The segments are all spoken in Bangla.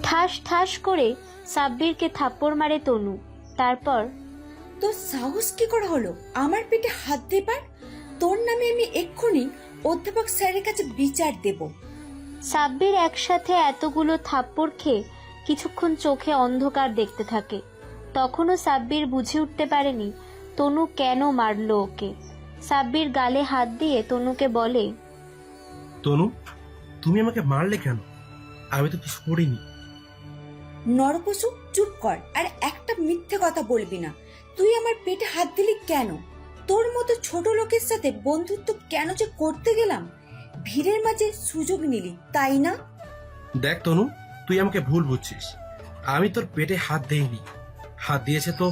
ঠাস ঠাস করে সাব্বিরকে থাপ্পড় মারে তনু। তারপর, তোর সাহস কি করে হলো আমার পেটে হাত দেবার? তোর নামে আমি এক্ষুনি অধ্যাপক স্যারের কাছে বিচার দেব। সাব্বির একসাথে এতগুলো থাপ্পড় খেয়ে কিছুক্ষণ চোখে অন্ধকার দেখতে থাকে। তখনও সাব্বির বুঝে উঠতে পারেনি তনু কেন মারল ওকে। সাব্বির গালে হাত দিয়ে তনুকে বলে, তনু, তুমি আমাকে মারলে কেন? আমি তো কিছু করিনি। নরপশু, চুপ কর আর একটা মিথ্যে কথা বলবি না। তুই আমার পেটে হাত দিলি কেন? তোর মতো ছোট লোকের সাথে বন্ধুত্ব কেন যে করতে গেলাম? ভিড়ের মাঝে সুযোগ নিলি, তাই না? দেখ তনু, তুই আমাকে ভুল বুঝছিস। আমি তোর পেটে হাত দেইনি। হাত দিয়েছে তো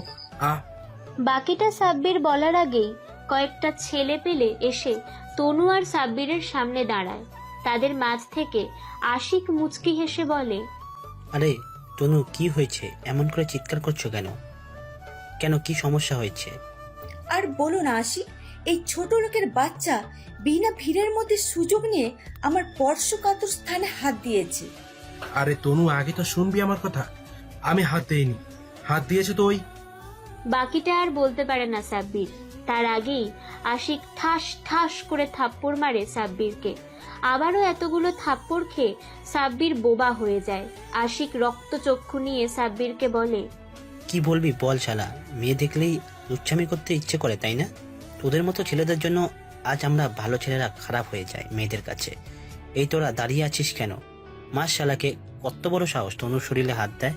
বাকিটা সাব্বির বলার আগেই কয়েকটা ছেলে পেলে এসে তনু আর সাব্বিরের সামনে দাঁড়ায়। তাদের মাঝ থেকে আশিক মুচকি হেসে বলে, আরে তনু, কি হয়েছে? এমন করে চিৎকার করছো কেন? কেন, কি সমস্যা হয়েছে? আর বলো না আশিক, এই ছোট লোকের বাচ্চা বিনা ভিড়ের মধ্যে সুযোগ নিয়ে আমার স্পর্শকাতর স্থানে হাত দিয়েছে। আরে তনু, আগে তো শুনবি আমার কথা। আমি হাত দেইনি। হাত দিয়েছে তো ওই। বাকিটা আর বলতে পারে না সাব্বির। তার আগেই আশিক ঠাস ঠাস করে থাপ্পড় মারে সাব্বিরকে। আবারও এতগুলো থাপ্পড় খেয়ে সাব্বির বোবা হয়ে যায়। আশিক রক্তচক্ষু নিয়ে সাব্বিরকে বলে, কি বলবি বল শালা। মেয়ে দেখলেই লুচ্ছামি করতে ইচ্ছে করে, তাই না? তোদের মতো ছেলেদের জন্য আজ আমরা ভালো ছেলেরা খারাপ হয়ে যায় মেয়েদের কাছে। এই তোরা দাঁড়িয়ে আছিস কেন? মাস শালাকে, কত বড় সাহস তনুর শরীরে হাত দেয়।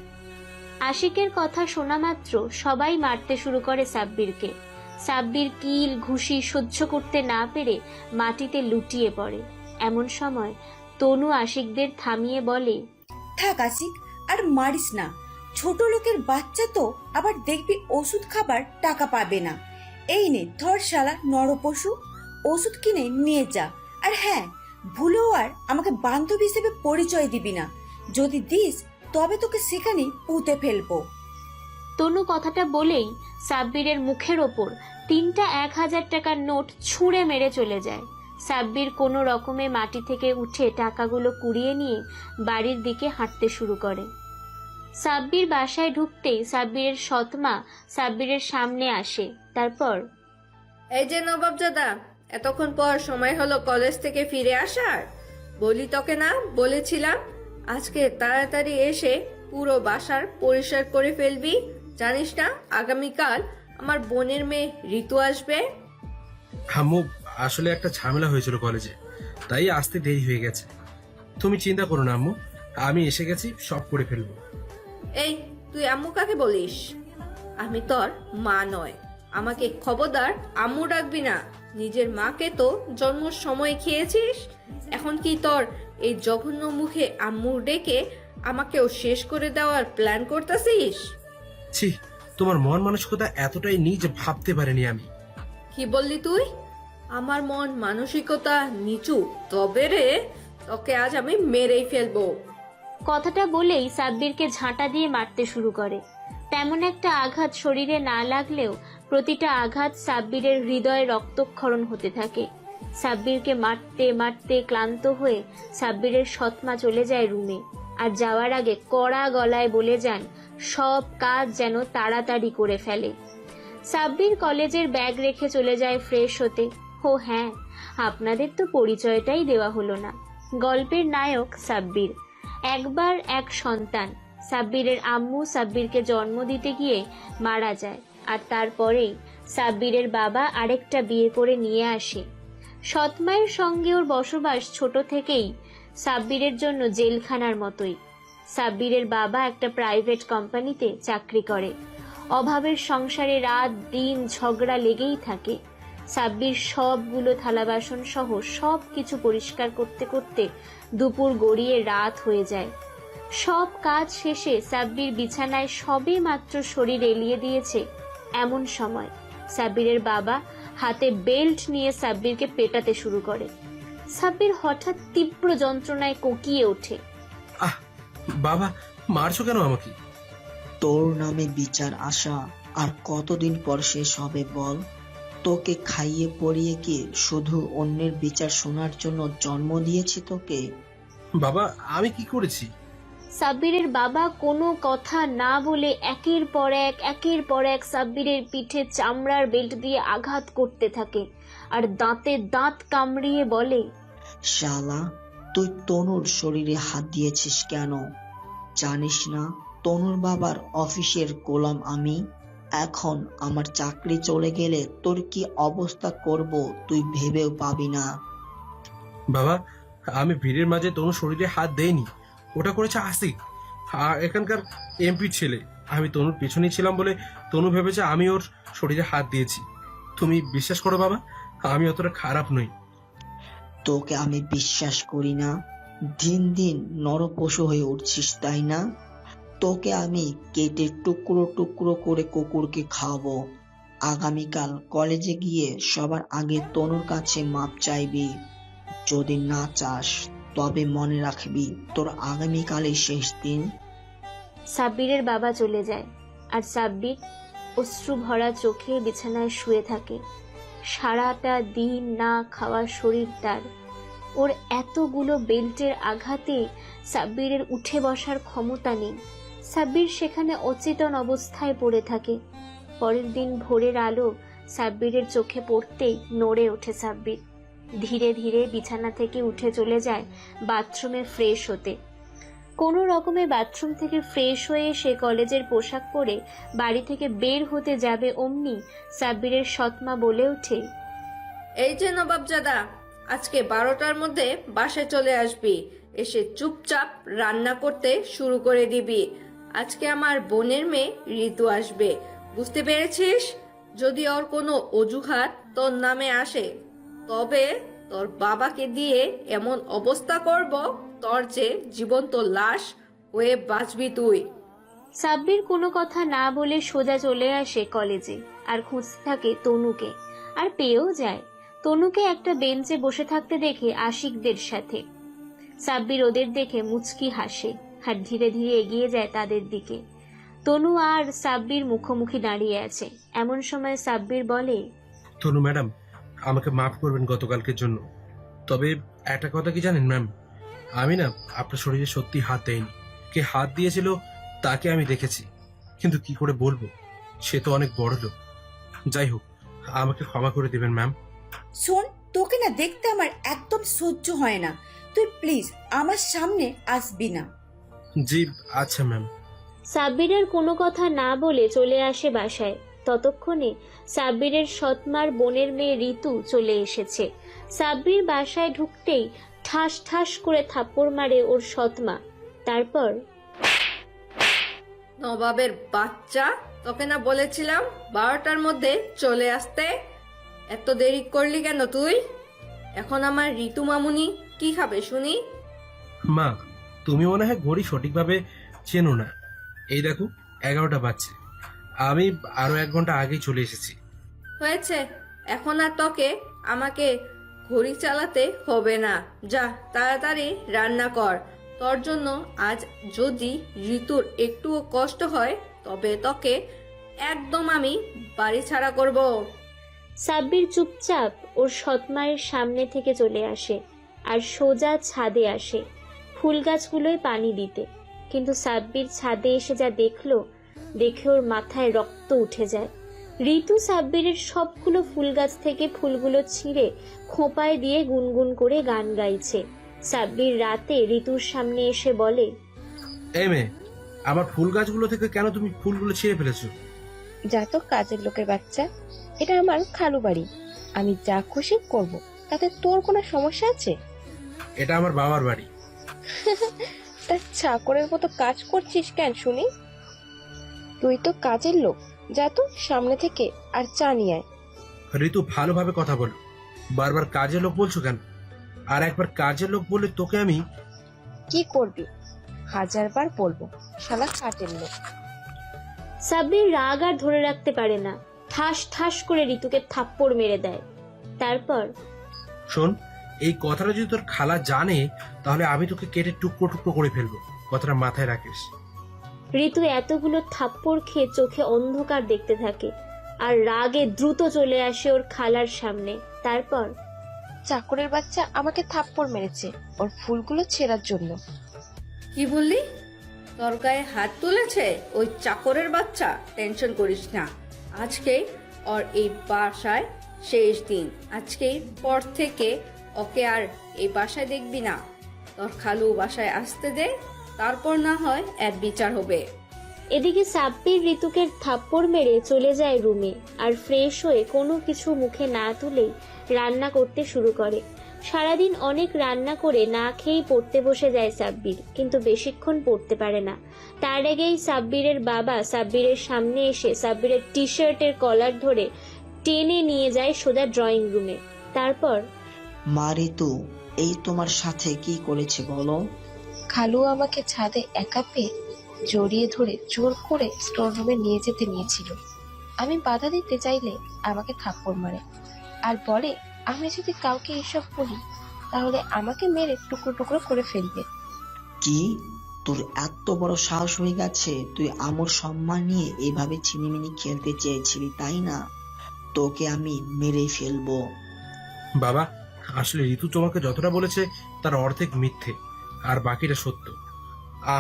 আশিকের কথা শোনা মাত্র সবাই মারতে শুরু করে সাব্বিরকে। সাব্বির কিল ঘুষি সহ্য করতে না পেরে মাটিতে লুটিয়ে পড়ে। এমন সময় তনু আশিকদের থামিয়ে বলে, থাক আশিক, আর মারিস না। ছোট লোকের বাচ্চা তো, আবার দেখবি ওষুধ খাবার টাকা পাবে না। এই নে ধর শালা নরপশু, ওষুধ কিনে নিয়ে যা। আর হ্যাঁ, ভুলেও আর আমাকে বান্ধবী হিসেবে পরিচয় দিবি না। যদি দিস তবে তোকে সেখানেই পুঁতে ফেলবো। তনু কথাটা বলেই সাব্বিরের মুখের ওপর 3টা 1000 টাকার নোট ছুঁড়ে মেরে চলে যায়। সাব্বির কোনো রকমে মাটি থেকে উঠে টাকাগুলো কুড়িয়ে নিয়ে বাড়ির দিকে হাঁটতে শুরু করে। সাব্বির বাসায় ঢুকতেই সাব্বিরের সৎমা সাব্বিরের সামনে আসে। তারপর, এই যে নবাবজাদা, এতক্ষণ পর সময় হলো কলেজ থেকে ফিরে আসার। বলি তোকে না বলেছিলাম আজকে তাড়াতাড়ি এসে পুরো বাসার পরিষ্কার করে ফেলবি? জানিস না আগামীকাল আমার বোনের মেয়ে ঋতু আসবে? আম্মু, আসলে একটা ঝামেলা হয়েছিল কলেজে, তাই আসতে দেরি হয়ে গেছে। তুমি চিন্তা করো না আম্মু, আমি এসে গেছি, সব করে ফেলবো। এই, তুই আম্মু কাকে বলিস? আমি তোর মা নয়। আমাকে খবরদার আম্মু ডাকবি না। নিজের মাকে তো জন্মের সময় খেয়েছিস। এখন কি তোর এই জঘন্য মুখে আম্মু ডেকে আমাকেও শেষ করে দেওয়ার প্ল্যান করতেছিস? ছি, তোমার মন মানসিকতা এতটাই নিজ ভাবতে পারিনি আমি। কি বললি তুই? আমার মন মানসিকতা নিচু? তবে রে, তোকে আজ আমি মেরেই ফেলবো। কথাটা বলেই সাব্বিরকে ঝাঁটা দিয়ে মারতে শুরু করে। তেমন একটা আঘাত শরীরে না লাগলেও প্রতিটা আঘাত সাব্বিরের হৃদয়ে রক্তক্ষরণ হতে থাকে। সাব্বিরকে মারতে মারতে ক্লান্ত হয়ে সাব্বিরের সৎমা চলে যায় রুমে। আর যাওয়ার আগে কড়া গলায় বলে যান সব কাজ যেন তাড়াতাড়ি করে ফেলে। সাব্বির কলেজের ব্যাগ রেখে চলে যায় ফ্রেশ হতে। ও হ্যাঁ, আপনাদের তো পরিচয়টাই দেওয়া হলো না। গল্পের নায়ক সাব্বির। একবার এক সন্তান। সাব্বিরের আম্মু সাব্বিরকে জন্ম দিতে গিয়ে মারা যায়। আর তারপরেই সাব্বিরের বাবা আরেকটা বিয়ে করে নিয়ে আসে। সৎমায়ের সঙ্গে ওর বসবাস ছোট থেকেই সাব্বিরের জন্য জেলখানার মতোই। সাব্বিরের বাবা একটা প্রাইভেট কোম্পানিতে চাকরি করে। অভাবের সংসারে রাত দিন ঝগড়া লেগেই থাকে। সাব্বির সবগুলো থালা বাসন সহ সব কিছু পরিষ্কার করতে করতে দুপুর গড়িয়ে রাত হয়ে যায়। সব কাজ শেষে সাব্বির বিছানায় সবে মাত্র শরীর এলিয়ে দিয়েছে, এমন সময় সাব্বিরের বাবা হাতে বেল্ট নিয়ে সাব্বিরকে পেটাতে শুরু করে। সাব্বির হঠাৎ তীব্র যন্ত্রণায় কোকিয়ে ওঠে। আহ বাবা, মারছো কেন আমাকে? তোর নামে বিচার আসা আর কতদিন পর শেষ হবে বল? তোকে খাইয়ে পরিয়ে কি শুধু অন্যের বিচার শোনার জন্য জন্ম দিয়েছি তোকে? বাবা, আমি কি করেছি? সাব্বিরের বাবা কোনো কথা না বলে একের পর এক সাব্বিরের পিঠে চামড়ার বেল্ট দিয়ে আঘাত করতে থাকে আর দাঁতে দাঁত কামড়িয়ে বলে, শালা, তুই তনুর শরীরে হাত দিয়েছিস কেন? জানিস না তনুর বাবার অফিসের গোলাম আমি? এখন আমার চাকরি চলে গেলে তোর কি অবস্থা করব তুই ভেবেও পাবি না। বাবা, আমি ভিড়ের মাঝে তনু শরীরে হাত দেইনি, ওটা করেছে আসিক, এখানকার এমপি ছেলে। আমি তনুর পেছনেই ছিলাম বলে তনু ভেবেছে আমি ওর শরীরে হাত দিয়েছি। তুমি বিশ্বাস করো বাবা, আমি অতটা খারাপ নই। তোকে আমি বিশ্বাস করি না। দিন দিন নরপশু হয়ে উঠছিস তাই না? তোকে আমি কেটে টুকরো টুকরো করে কুকুরকে খাওয়াবো। আগামীকাল কলেজে গিয়ে সবার আগে তনুর কাছে মাপ চাইবি। যদি না চাস তবে মনে রাখবি তোর আগামীকালই শেষ দিন। সাব্বিরের বাবা চলে যায় আর সাব্বির অশ্রু ভরা চোখে বিছানায় শুয়ে থাকে। সারাটা দিন না খাওয়া শরীর তার। ওর এতগুলো বেল্টের আঘাতে সাব্বিরের উঠে বসার ক্ষমতা নেই। সাব্বির সেখানে অচেতন অবস্থায় পড়ে থাকে। পরের দিন ভোরের আলো সাব্বিরের চোখে পড়তেই নড়ে ওঠে সাব্বির। ধীরে ধীরে বিছানা থেকে উঠে চলে যায় বাথরুমে ফ্রেশ হতে। কোনো রকমে বাথরুম থেকে ফ্রেশ হয়ে সে কলেজের পোশাক পরে বাড়ি থেকে বের হতে যাবে অমনি সাব্বিরের সৎমা বলে ওঠে, এই যে নবাবজাদা, আজকে 12টার মধ্যে বাসায় চলে আসবি। এসে চুপচাপ রান্না করতে শুরু করে দিবি। আজকে আমার বোনের মেয়ে ঋতু আসবে, বুঝতে পেরেছিস? যদি ওর কোনো অজুহাত তোর নামে আসে তবে তোর বাবাকে দিয়ে এমন অবস্থা করব তোর যে জীবন্ত লাশ হয়ে বাঁচবি তুই। সাব্বির কোনো কথা না বলে সোজা চলে আসে কলেজে আর খুঁজতে থাকে তনুকে, আর পেয়েও যায়। তনুকে একটা বেঞ্চে বসে থাকতে দেখে আশিকদের সাথে। সাব্বির ওদের দেখে মুচকি হাসে আর ধীরে ধীরে এগিয়ে যায় তাদের দিকে। তনু আর সাব্বির মুখোমুখি দাঁড়িয়ে আছে। এমন সময় সাব্বির বলে, তনু ম্যাডাম, আমাকে মাফ করবেন গতকালকের জন্য। তবে একটা কথা কি জানেন ম্যাম, আমি না আপনার শরীরে সত্যি হাত দেয়নি। কে হাত দিয়েছিল তাকে আমি দেখেছি, কিন্তু কি করে বলবো, সে তো অনেক বড় লোক। যাই হোক, আমাকে ক্ষমা করে দিবেন ম্যাম। শোন, তোকে না দেখতে আমার একদম সহ্য হয় না। তুই প্লিজ আমার সামনে আসবি না। জি আচ্ছা ম্যাম। সাব্বিরের কোনো কথা না বলে চলে আসে বাসায়। ততক্ষণে সাব্বিরের সৎমার বোনের মেয়ে ঋতু চলে এসেছে। সাব্বির বাসায় ঢুকতেই ঠাস ঠাস করে থাপ্পড় মারে ওর সৎমা। তারপর, নবাবের বাচ্চা, তোকে না বলেছিলাম 12টার মধ্যে চলে আসতে? এত দেরি করলি কেন তুই? এখন আমার ঋতু মামুনি কি খাবে শুনি? মা, তুমি মনে হয় ঘড়ি সঠিকভাবে চেনো না। এই দেখো 11টা বাজছে, আমি আরো 1 ঘন্টা আগেই চলে এসেছি। হয়েছে, এখন আর তোকে আমাকে ঘড়ি চালাতে হবে না। যা তাড়াতাড়ি রান্না কর। তোর জন্য আজ যদি ঋতুর একটুও কষ্ট হয় তবে তোকে একদম আমি বাড়ি ছাড়া করব। সাব্বির চুপচাপ ওর সৎমায়ের সামনে থেকে চলে আসে আর সোজা ছাদে আসে ফুল গাছগুলোয় পানি দিতে। কিন্তু সাব্বির ছাদে এসে যা দেখে ওর মাথায় রক্ত উঠে যায়। ঋতু সাব্বিরের সবগুলো ফুল গাছ থেকে ফুলগুলো ছিঁড়ে খোঁপায় দিয়ে গুনগুন করে গান গাইছে। সাব্বির রাতে ঋতুর সামনে এসে বলে, এই মেয়ে, আমার ফুল গাছগুলো থেকে কেন তুমি ফুলগুলো ছিঁড়ে ফেলেছো? যা তো কাজের লোকের বাচ্চা, এটা আমার খালু বাড়ি, আমি যা খুশি করব, তাতে তোর কোনো সমস্যা আছে? এটা আমার বাবার বাড়ি। তা চাকরের মতো কাজ করছিস কেন শুনি? তুই তো কাজের লোক, যা তো সামনে থেকে আর চা নিয়ে আয়। ঋতু, ভালোভাবে কথা বলো। বারবার কাজের লোক বলছো কেন? আর একবার কাজের লোক বলে তোকে আমি কি করবি? 1000বার বলবো, শালা কাজের লোক। সাব্বির রাগ আর ধরে রাখতে পারে না, ঠাস ঠাস করে ঋতুকে থাপ্পড় মেরে দেয়। তারপর, শোন, এই কথাটা যদি তোর খালা জানে তাহলে আমি তোকে কেটে টুকরো টুকরো করে ফেলবো। কথাটা মাথায় রাখিস। ঋতু এতগুলো থাপ্পড় খেয়ে চোখে অন্ধকার দেখতে থাকে আর রাগে দ্রুত চলে আসে ওর খালার সামনে। তারপর, চাকরের বাচ্চা আমাকে থাপ্পড় মেরেছে ওর ফুলগুলো ছেঁড়ার জন্য। কি বললি? তোর গায়ে হাত তুলেছে ওই চাকরের বাচ্চা? টেনশন করিস না, আজকেই ওর এই বাসায় শেষ দিন। আজকেই পর থেকে ওকে আর এই বাসায় দেখবি না। তোর খালু বাসায় আসতে দে, তারপর না হয় এর বিচার হবে। এদিকে সাব্বির ঋতুকে থাপ্পড় মেরে চলে যায় রুমে আর ফ্রেশ হয়ে কোনো কিছু মুখে না তুলেই রান্না করতে শুরু করে। সারাদিন অনেক রান্না করে না খেয়েই পড়তে বসে যায় সাব্বির, কিন্তু বেশিক্ষণ পড়তে পারে না। তার আগেই সাব্বিরের বাবা সাব্বিরের সামনে এসে সাব্বিরের টি শার্টের কলার ধরে টেনে নিয়ে যায় সোজা ড্রয়িং রুমে। তারপর, মা ঋতু, এই তোমার সাথে কি করেছে বলো? খালু আমাকে ছাদে একা পেয়ে জড়িয়ে ধরে জোর করে স্টোর রুমে নিয়ে যেতে নিয়েছিল। আমি বাধা দিতে চাইলে আমাকে থাপ্পড় মারে আর বলে আমি যদি কাউকে এসব বলি তাহলে আমাকে মেরে টুকরো টুকরো করে ফেলবে। কি, তোর এত বড় সাহস হয়ে গেছে? তুই আমার সম্মান নিয়ে এভাবে ছিনিমিনি খেলতে চেয়েছিলি, তাই না? তোকে আমি মেরে ফেলবো। বাবা, আসলে ঋতু তোমাকে যতটা বলেছে তার অর্ধেক মিথ্যে আর বাকিটা সত্য।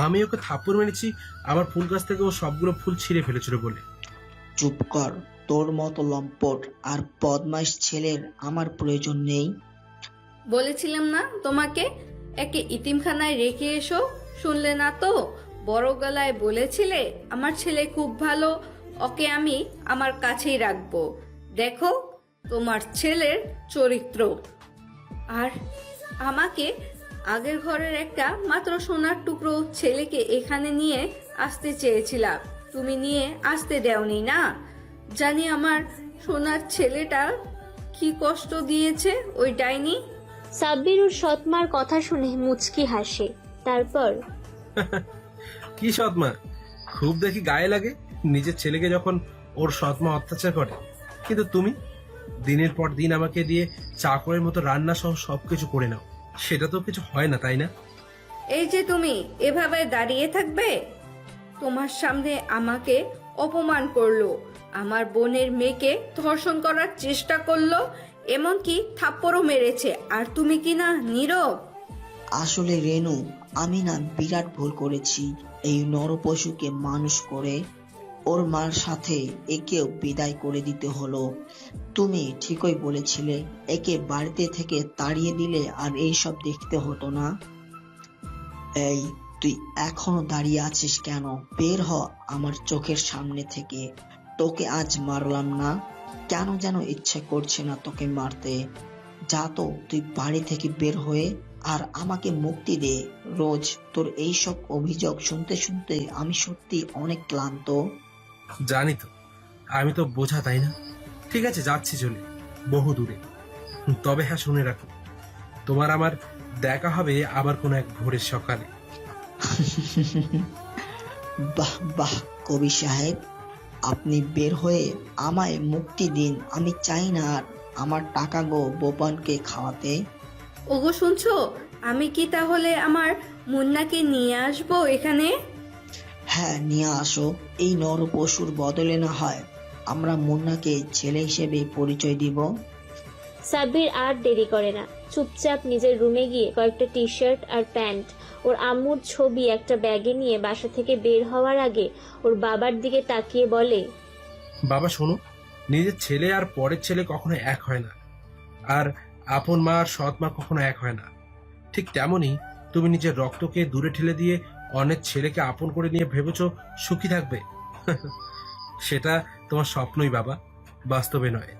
আমি ওকে থাপ্পড় মেরেছি আমার ফুল গাছ থেকে ও সবগুলো ফুল ছিঁড়ে ফেলেছিল বলে। চুপ কর, তোর মতো লম্পট আর বদমাইশ ছেলের আমার প্রয়োজন নেই। বলেছিলাম না তোমাকে একে ইতিমখানায় রেখে এসো, শুনলে না তো? বড় গলায় বলেছিলে আমার ছেলে খুব ভালো, ওকে আমি আমার কাছেই রাখবো। দেখো তোমার ছেলের চরিত্র। আর আমাকে আগের ঘরের একটা মাত্র সোনার টুকরো ছেলেকে এখানে নিয়ে আসতে চেয়েছিলাম, তুমি নিয়ে আসতে দেওনি না। জানি আমার সোনার ছেলেটা কি কষ্ট দিয়েছে ওই ডাইনি। সাব্বির ওর সৎমার কথা শুনে মুচকি হাসে। তারপর, কি সৎমা? খুব দেখি গায়ে লাগে নিজের ছেলেকে যখন ওর সৎমা অত্যাচার করে, কিন্তু তুমি দিনের পর দিন আমাকে দিয়ে চাকরের মতো রান্না সহ সবকিছু করে নাও। সেটা তো কিছু হয় না, তাই না? এই যে তুমি এভাবে দাঁড়িয়ে থাকবে? তোমার সামনে আমাকে অপমান করলো, আমার বোনের মেয়েকে ধর্ষণ করার চেষ্টা করলো, এমনকি থাপ্পড়ও মেরেছে, আর তুমি কি না নীরব? আসলে রেনু, আমি না বিরাট ভুল করেছি। এই নরপশুকে মানুষ করে ওর মার সাথে একেও বিদায় করে দিতে হলো। তুমি ঠিকই বলেছিলে, একে বাড়িতে থেকে তাড়িয়ে দিলে আর এইসব দেখতে হতো না। এই, তুই এখনো দাঁড়িয়ে আছিস কেন? বের হ আমার চোখের সামনে থেকে। তোকে আজ মারলাম না, কেন যেন ইচ্ছে করছে না তোকে মারতে। যা তো, তুই বাড়ি থেকে বের হয়ে আর আমাকে মুক্তি দে। রোজ তোর এইসব অভিযোগ শুনতে শুনতে আমি সত্যি অনেক ক্লান্ত। জানি তো, আমি তো বোঝা, তাই না? ঠিক আছে, যাচ্ছি চলে, বহু দূরে। তবে হ্যাঁ, শুনে রাখো, তোমার আমার দেখা হবে আবার কোনো এক ভোরের সকালে। বাহ বাহ, কবি সাহেব, আপনি বের হয়ে আমায় মুক্তি দিন। আমি চাই না আর আমার টাকা গো বোপানকে খাওয়াতে। ওগো শুনছো, আমি কি তাহলে আমার মুন্নাকে নিয়ে আসবো এখানে? হ্যাঁ, নিয়ে আসো। এই নরপশুর বদলে না হয় আমরা মুন্নাকে ছেলে হিসেবে পরিচয় দিব। সাব্বির আর দেরি করে না, চুপচাপ নিজের রুমে গিয়ে কয়েকটা টি শার্ট আর প্যান্ট, ওর আম্মুর ছবি একটা ব্যাগে নিয়ে বাসা থেকে বের হওয়ার আগে ওর বাবার দিকে তাকিয়ে বলে, বাবা শোনো, নিজের ছেলে আর পরের ছেলে কখনো এক হয় না, আর আপন মা আর সৎ মা কখনো এক হয় না। ঠিক তেমনই তুমি নিজের রক্তকে দূরে ঠেলে দিয়ে অনেক ছেলেকে আপন করে নিয়ে ভেবেছ সুখী থাকবে। সেটা তোমার স্বপ্নই বাবা, বাস্তবে নয়।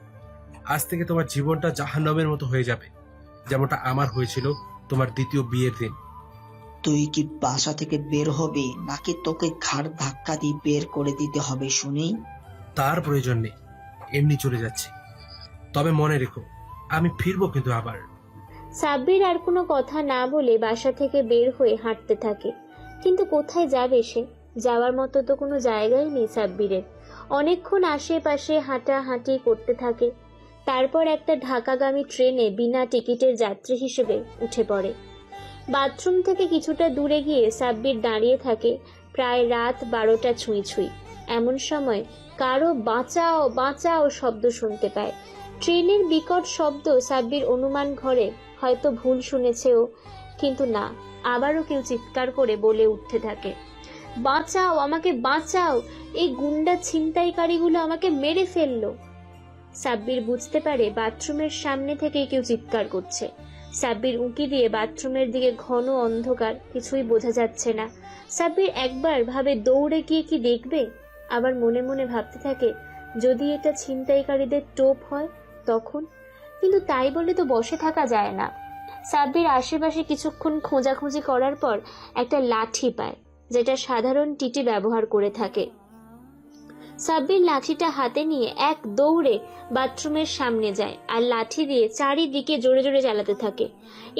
আজ থেকে তোমার জীবনটা জাহান্নামের মতো হয়ে যাবে, যেমনটা আমার হয়েছিল তোমার দ্বিতীয় বিয়ের দিন। তুই কি বাসা থেকে বের হবি নাকি তোকে ঘাড় ধাক্কা দিয়ে বের করে দিতে হবে শুনি? তার প্রয়োজন নেই, এমনি চলে যাচ্ছি। তবে মনে রেখো, আমি ফিরবো কিন্তু আবার। সাব্বির আর কোনো কথা না বলে বাসা থেকে বের হয়ে হাঁটতে থাকে। কিন্তু কোথায় যাবে সে? যাওয়ার মতো তো কোনো জায়গাই নেই সাব্বিরের। অনেকক্ষণ আশেপাশে হাঁটাহাঁটি করতে থাকে। তারপর একটা ঢাকাগামী ট্রেনে বিনা টিকিটের যাত্রী হিসেবে উঠে পড়ে। বাথরুম থেকে কিছুটা দূরে গিয়ে সাব্বির দাঁড়িয়ে থাকে। প্রায় রাত 12টা ছুঁই ছুঁই। এমন সময় কারো বাঁচাও বাঁচাও শব্দ শুনতে পায়। ট্রেনের বিকট শব্দ সাব্বির অনুমান ঘরে হয়তো ভুল শুনেছেও, কিন্তু না, আবারও কেউ চিৎকার করে বলে উঠতে থাকে। বাঁচাও, আমাকে বাঁচাও, এই গুন্ডা ছিনতাইকারীগুলো আমাকে মেরে ফেললো। সাব্বির বুঝতে পারে বাথরুমের সামনে থেকে কেউ চিৎকার করছে। সাব্বির উঁকি দিয়ে বাথরুমের দিকে, ঘন অন্ধকার, কিছুই বোঝা যাচ্ছে না। সাব্বির একবার ভাবে দৌড়ে গিয়ে কি দেখবে, আবার মনে মনে ভাবতে থাকে যদি এটা ছিনতাইকারীদের টোপ হয় তখন, কিন্তু তাই বলে তো বসে থাকা যায় না। সাব্বির আশেপাশে কিছুক্ষণ খোঁজাখুঁজি করার পর একটা লাঠি পায়, যেটা সাধারণ টিটি ব্যবহার করে থাকে। সাব্বির লাঠিটা হাতে নিয়ে এক দৌড়ে বাথরুমের সামনে যায় আর লাঠি দিয়ে চারিদিকে জোরে জোরে চালাতে থাকে।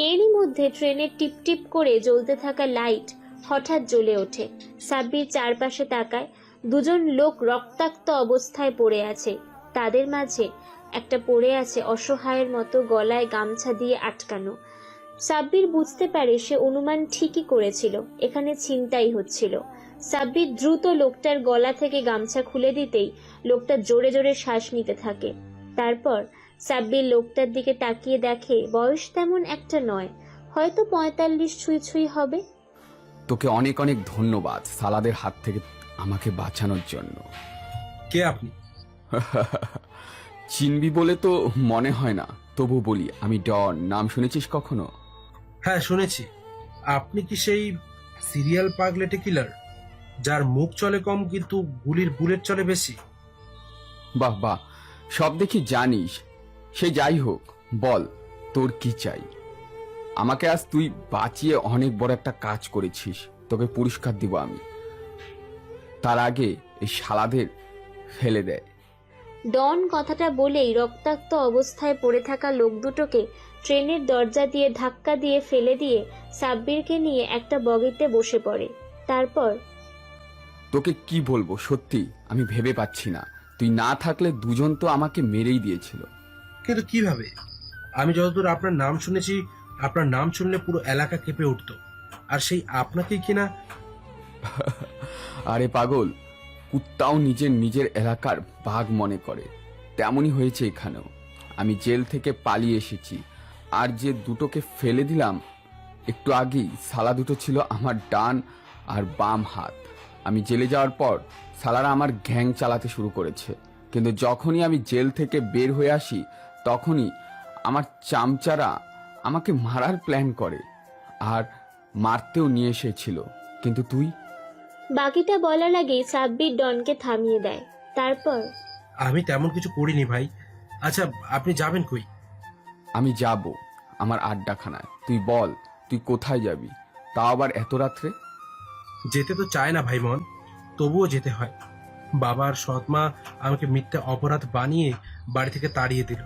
এরই মধ্যে ট্রেনের টিপ টিপ করে জ্বলতে থাকা লাইট হঠাৎ জ্বলে ওঠে। সাব্বির চারপাশে তাকায়, দুজন লোক রক্তাক্ত অবস্থায় পড়ে আছে। তাদের মাঝে একটা পড়ে আছে অসহায়ের মতো, গলায় গামছা দিয়ে আটকানো। সাব্বির বুঝতে পারে সে অনুমান ঠিকই করেছিল, এখানে ছিনতাই হচ্ছিল। সাব্বির দ্রুত লোকটার গলা থেকে গামছা খুলে দিতেই লোকটা জোরে জোরে শ্বাস নিতে থাকে। তারপর সাব্বির লোকটার দিকে তাকিয়ে দেখে বয়স তেমন একটা নয়, হয়তো 45 ছুঁই ছুঁই হবে। তোকে অনেক অনেক ধন্যবাদ সালাদের হাত থেকে আমাকে বাঁচানোর জন্য। কে আপনি? চিনবি বলে তো মনে হয় না, তবু বলি আমি ডন। নাম শুনেছিস কখনো? হ্যাঁ, শুনেছি। আপনি কি সেই সিরিয়াল পাগলেটে কিলার, যার মুখ চলে কম কিন্তু গুলির বুলেট চলে বেশি? বাহ বাহ, সব দেখি জানিস। সে যাই হোক, বল তোর কি চাই? আমাকে আজ তুই বাঁচিয়ে অনেক বড় একটা কাজ করেছিস, তোকে পুরস্কার দিব আমি। তার আগে এই শালাদের ফেলে দেয়। ডন কথাটা বলেই রক্তাক্ত অবস্থায় পড়ে থাকা লোক দুটোকে ট্রেনের দরজা দিয়ে ধাক্কা দিয়ে ফেলে দিয়ে সাব্বিরকে নিয়ে একটা বগিতে বসে পড়ে। তারপর তোকে কি বলবো, সত্যি আমি ভেবে পাচ্ছি না। তুই না থাকলে দুজন তো আমাকে মেরেই দিয়েছিল। কিন্তু কিভাবে? আমি যতদূর আপনার নাম শুনেছি, আপনার নাম শুনলে পুরো এলাকা কেঁপে উঠতো, আর সেই আপনাকেই কিনা। আরে পাগল, কুত্তাও নিজের নিজের এলাকার বাঘ মনে করে, তেমনই হয়েছে এখানেও। আমি জেল থেকে পালিয়ে এসেছি, আর যে দুটোকে ফেলে দিলাম একটু আগেই, সালা দুটো ছিল আমার ডান আর বাম হাত। আমি জেলে যাওয়ার পর সালারা আমার গ্যাং চালাতে শুরু করেছে, কিন্তু যখনই আমি জেল থেকে বের হয়ে আসি তখনই আমার চামচারা আমাকে মারার প্ল্যান করে, আর মারতেও নিয়ে এসেছিল। কিন্তু তুই? বাকিটা বলার আগেই সাব্বির ডনকে থামিয়ে দেয়। তারপর আমি তেমন কিছু করিনি ভাই। আচ্ছা, আপনি যাবেন কই? আমি যাব আমার আড্ডাখানায়। তুই বল তুই কোথায় যাবি, তাও আবার এত রাত্রে? যেতে তো চায় না ভাই মন, তবুও যেতে হয়। বাবার সৎমা আমাকে মিথ্যে অপরাধ বানিয়ে বাড়ি থেকে তাড়িয়ে দিল,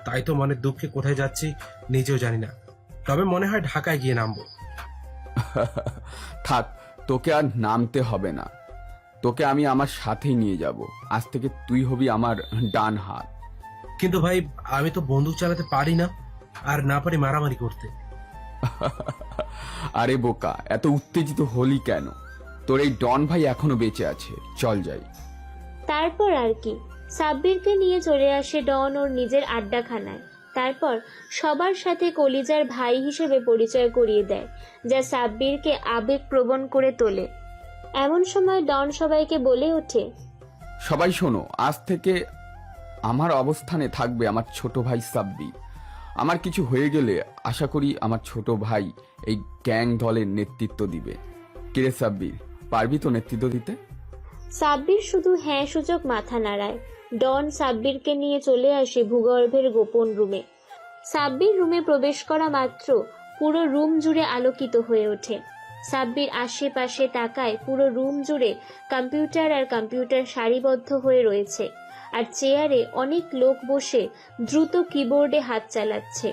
তাই তো মনের দুঃখে কোথায় যাচ্ছি নিজেও জানি না। তবে মনে হয় ঢাকায় গিয়ে নামবো। থাক, তোকে আর নামতে হবে না, তোকে আমি আমার সাথেই নিয়ে যাব। আজ থেকে তুই হবি আমার ডান হাত। কিন্তু ভাই, আমি তো বন্দুক চালাতে পারি না, আর না পারি মারামারি করতে। আরে বোকা, এত উত্তেজিত হলি কেন? তোর এই ডন ভাই এখনো বেঁচে আছে, চল যাই। তারপর আর কি, সাব্বিরকে নিয়ে চলে আসে ডন ওর নিজের আড্ডাখানায়। তারপর সবার সাথে কলিজার ভাই হিসেবে পরিচয় করিয়ে দেয়, যা সাব্বিরকে আবেগপ্রবণ করে তোলে। এমন সময় ডন সবাইকে বলে ওঠে, সবাই শোনো, আজ থেকে আমার অবস্থানে থাকবে আমার ছোট ভাই সাব্বির। আমার কিছু হয়ে গেলে আশা করি আমার ছোট ভাই এই গ্যাং দলের নেতৃত্ব দিবে। কিরে সাব্বির, পারবি তো নেতৃত্ব দিতে? সাব্বির শুধু হ্যাঁ সূচক মাথা নাড়ায়। ডন সাব্বিরকে নিয়ে চলে আসে ভূগর্ভের গোপন রুমে। সাব্বির রুমে প্রবেশ করা মাত্র পুরো রুম জুড়ে আলোকিত হয়ে ওঠে। সাব্বির আশেপাশে তাকায়, পুরো রুম জুড়ে কম্পিউটার আর কম্পিউটার সারিবদ্ধ হয়ে রয়েছে, আর চেয়ারে অনেক লোক বসে দ্রুত কিবোর্ডে হাত চালাচ্ছে।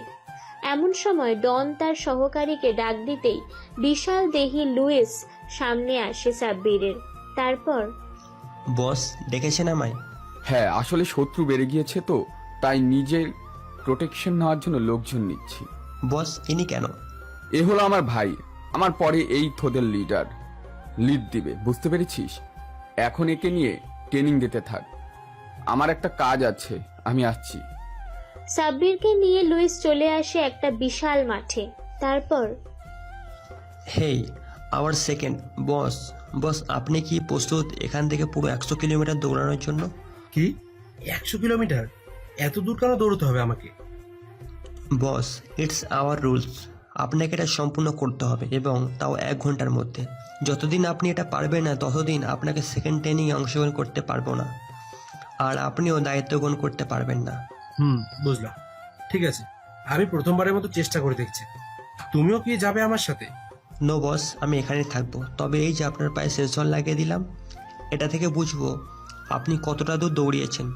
এমন সময় ডন তার সহকারীকে ডাক দিতেই বিশাল দেহি লুইস সামনে আসে সাব্বিরের। তারপর বস ডেকেছেন আমায়? হ্যাঁ, আসলে শত্রু বেড়ে গিয়েছে তো, তাই নিজের প্রোটেকশন নেওয়ার জন্য লোকজন নিচ্ছি। বস ইনি কেন? এ হলো আমার ভাই, আমার পরে এই থোদের লিড দিবে, বুঝতে পেরেছিস? এখন একে নিয়ে ট্রেনিং দিতে থাক। আমার একটা কাজ আছে, আমি আসছি। সাব্বিরকে নিয়ে লুইস চলে আসে একটা বিশাল মাঠে। তারপর হেই আওয়ার সেকেন্ড বস, বস আপনি কি প্রস্তুত এখান থেকে পুরো 100 কিলোমিটার দৌড়ানোর জন্য? কি 100 কিলোমিটার? এত দূর কেন দৌড়তে হবে আমাকে? বস ইটস আওয়ার রুলস, আপনাকে এটা সম্পূর্ণ করতে হবে এবং তাও 1 ঘন্টার মধ্যে। যতদিন আপনি এটা পারবেন না ততদিন আপনাকে সেকেন্ড ট্রেনিংয়ে অংশগ্রহণ করতে পারবো না, আর আপনিও দায়িত্ব গ্রহণ করতে পারবেন না। বুঝলাম। ঠিক আছে, আমি প্রথমবারের মতো চেষ্টা করে দেখছি। তুমিও কি যাবে আমার সাথে? নো বস, আমি এখানেই থাকবো। তবে এই যে আপনার পায়ে সেন্সর লাগিয়ে দিলাম, এটা থেকে বুঝবো আপনি কতটা দূর দৌড়িয়েছেন।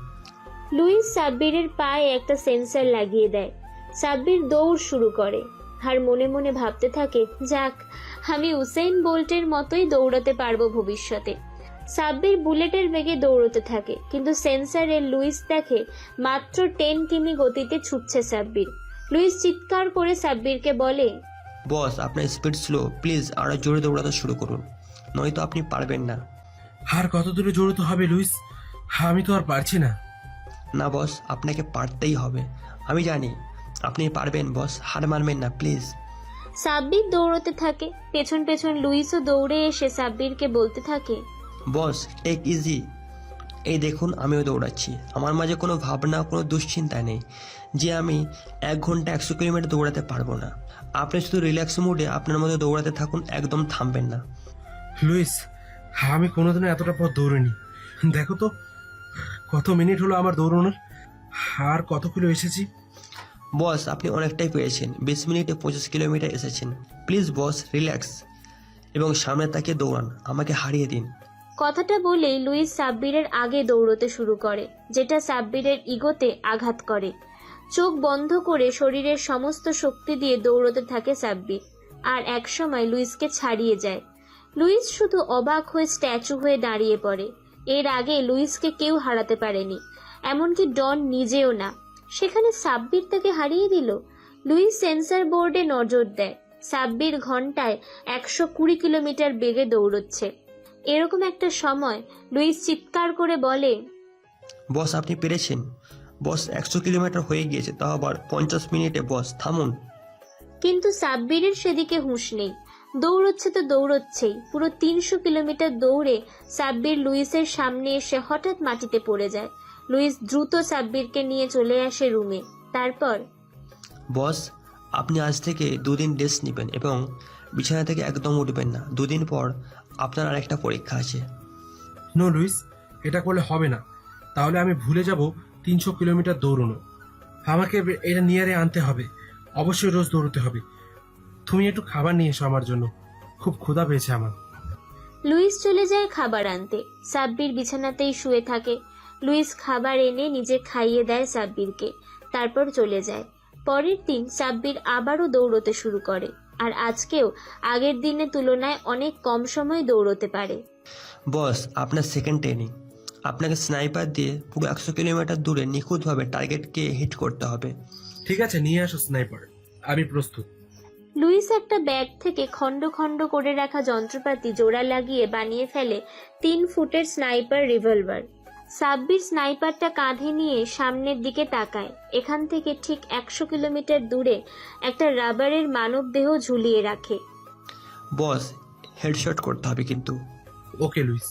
লুইস সাব্বিরের পায়ে একটা সেন্সর লাগিয়ে দেয়। সাব্বির দৌড় শুরু করে আর মনে মনে ভাবতে থাকে, যাক, আমি উসেইন বোল্টের মতোই দৌড়াতে পারবো ভবিষ্যতে। সাব্বির বুলেটের বেগে দৌড়তে থাকে, কিন্তু সেন্সরে লুইস দেখে মাত্র 10 কিমি গতিতে ছুটছে সাব্বির। লুইস চিৎকার করে সাব্বিরকে বলে, বস আপনার স্পিড স্লো, প্লিজ আরো জোরে দৌড়াতে শুরু করুন, নয়তো আপনি পারবেন না। আর কত দূরে জড়িত হবে লুইস? আমি তো আর পারছি না। না বস, আপনাকে পারতেই হবে। আমি জানি আপনি পারবেন বস, হার মানবেন না প্লিজ। সাব্বির দৌড়তে থাকে। পেছন পেছন লুইসও দৌড়ে এসে সাব্বিরকে বলতে থাকে, বস টেক ইজি। এই দেখুন আমিও দৌড়াচ্ছি, আমার মাঝে কোনো ভাবনা, কোনো দুশ্চিন্তা নেই যে আমি 1 ঘন্টা 100 কিলোমিটার দৌড়াতে পারবো না। আপনি শুধু রিল্যাক্স মুডে আপনার মধ্যে দৌড়াতে থাকুন, একদম থামবেন না। লুইস, আমি কোনোদিনও এতটা পথ দৌড়িনি। দেখো তো কত মিনিট হলো আমার দৌড়ানোর, আর কত কিলো এসেছি। বস আপনি অনেকটাই পেয়েছেন, 20 মিনিটে 25 কিলোমিটার এসেছেন। প্লিজ বস রিল্যাক্স এবং সামনে তাকিয়ে দৌড়ান, আমাকে হারিয়ে দিন। কথাটা বলেই লুইস সাব্বিরের আগে দৌড়তে শুরু করে, যেটা সাব্বিরের ইগোতে আঘাত করে। চোখ বন্ধ করে শরীরের সমস্ত শক্তি দিয়ে দৌড়তে থাকে সাব্বির, আর একসময় লুইসকে ছাড়িয়ে যায়। লুইস শুধু অবাক হয়ে স্ট্যাচু হয়ে দাঁড়িয়ে পড়ে। এর আগে লুইসকে কেউ হারাতে পারেনি, এমনকি ডন নিজেও না। সেখানে সাব্বির তাকে হারিয়ে দিল। লুইস সেন্সর বোর্ডে নজর দেয়। সাব্বির ঘন্টায় 120 কিলোমিটার বেগে দৌড়চ্ছে। এরকম একটা সময় লুইস চিৎকার করে বলে, বস আপনি পেরেছেন। বস 100 কিলোমিটার হয়ে গিয়েছে, তাও আবার 50 মিনিটে। বস থামুন। কিন্তু সাব্বিরের সেদিকে হুঁশ নেই। দৌড়চ্ছে তো দৌড়চ্ছেই। পুরো 300 কিলোমিটার দৌড়ে সাব্বির লুইসের সামনে এসে হঠাৎ মাটিতে পড়ে যায়। লুইস দ্রুত সাব্বিরকে নিয়ে চলে আসে রুমে। তারপর, বস আপনি আজ থেকে 2 দিন রেস্ট নেবেন এবং বিছানা থেকে একদম উঠবেন না। 2 দিন পর আপনার আরেকটা পরীক্ষা আছে। নো লুইস, এটা করলে হবে না। তাহলে আমি ভুলে যাব 300 কিলোমিটার দৌড়ানো। আমাকে এটা নিয়ারে আনতে হবে। অবশ্যই রোজ দৌড়তে হবে। তুমি একটু খাবার নিয়ে এসো আমার জন্য, খুব ক্ষুধা পেয়েছে আমার। লুইস চলে যায় খাবার আনতে। সাব্বির বিছানাতেই শুয়ে থাকে। লুইস খাবার এনে নিজে খাইয়ে দেয় সাব্বিরকে, তারপর চলে যায়। পরের দিন সাব্বির আবারও দৌড়তে শুরু করে, আর আজকেও আগের দিনের তুলনায় অনেক কম সময় দৌড়তে পারে। বস আপনার সেকেন্ড ট্রেনিং, আপনাকে স্নাইপার দিয়ে পুরো 100 কিলোমিটার দূরে নিখুঁতভাবে টার্গেটকে হিট করতে হবে। ঠিক আছে, নিয়ে আসো স্নাইপার, আমি প্রস্তুত। লুইস একটা ব্যাগ থেকে খণ্ড খণ্ড করে রাখা যন্ত্রপাতি জোড়া লাগিয়ে বানিয়ে ফেলে 3 ফুটের স্নাইপার রিভলভার। সাব্বির স্নাইপারটা কাঁধে নিয়ে সামনের দিকে তাকায়। এখান থেকে ঠিক 100 কিলোমিটার দূরে একটা রাবারের মানব দেহ ঝুলিয়ে রাখে। বস হেডশট করতে হবে কিন্তু। ওকে লুইস।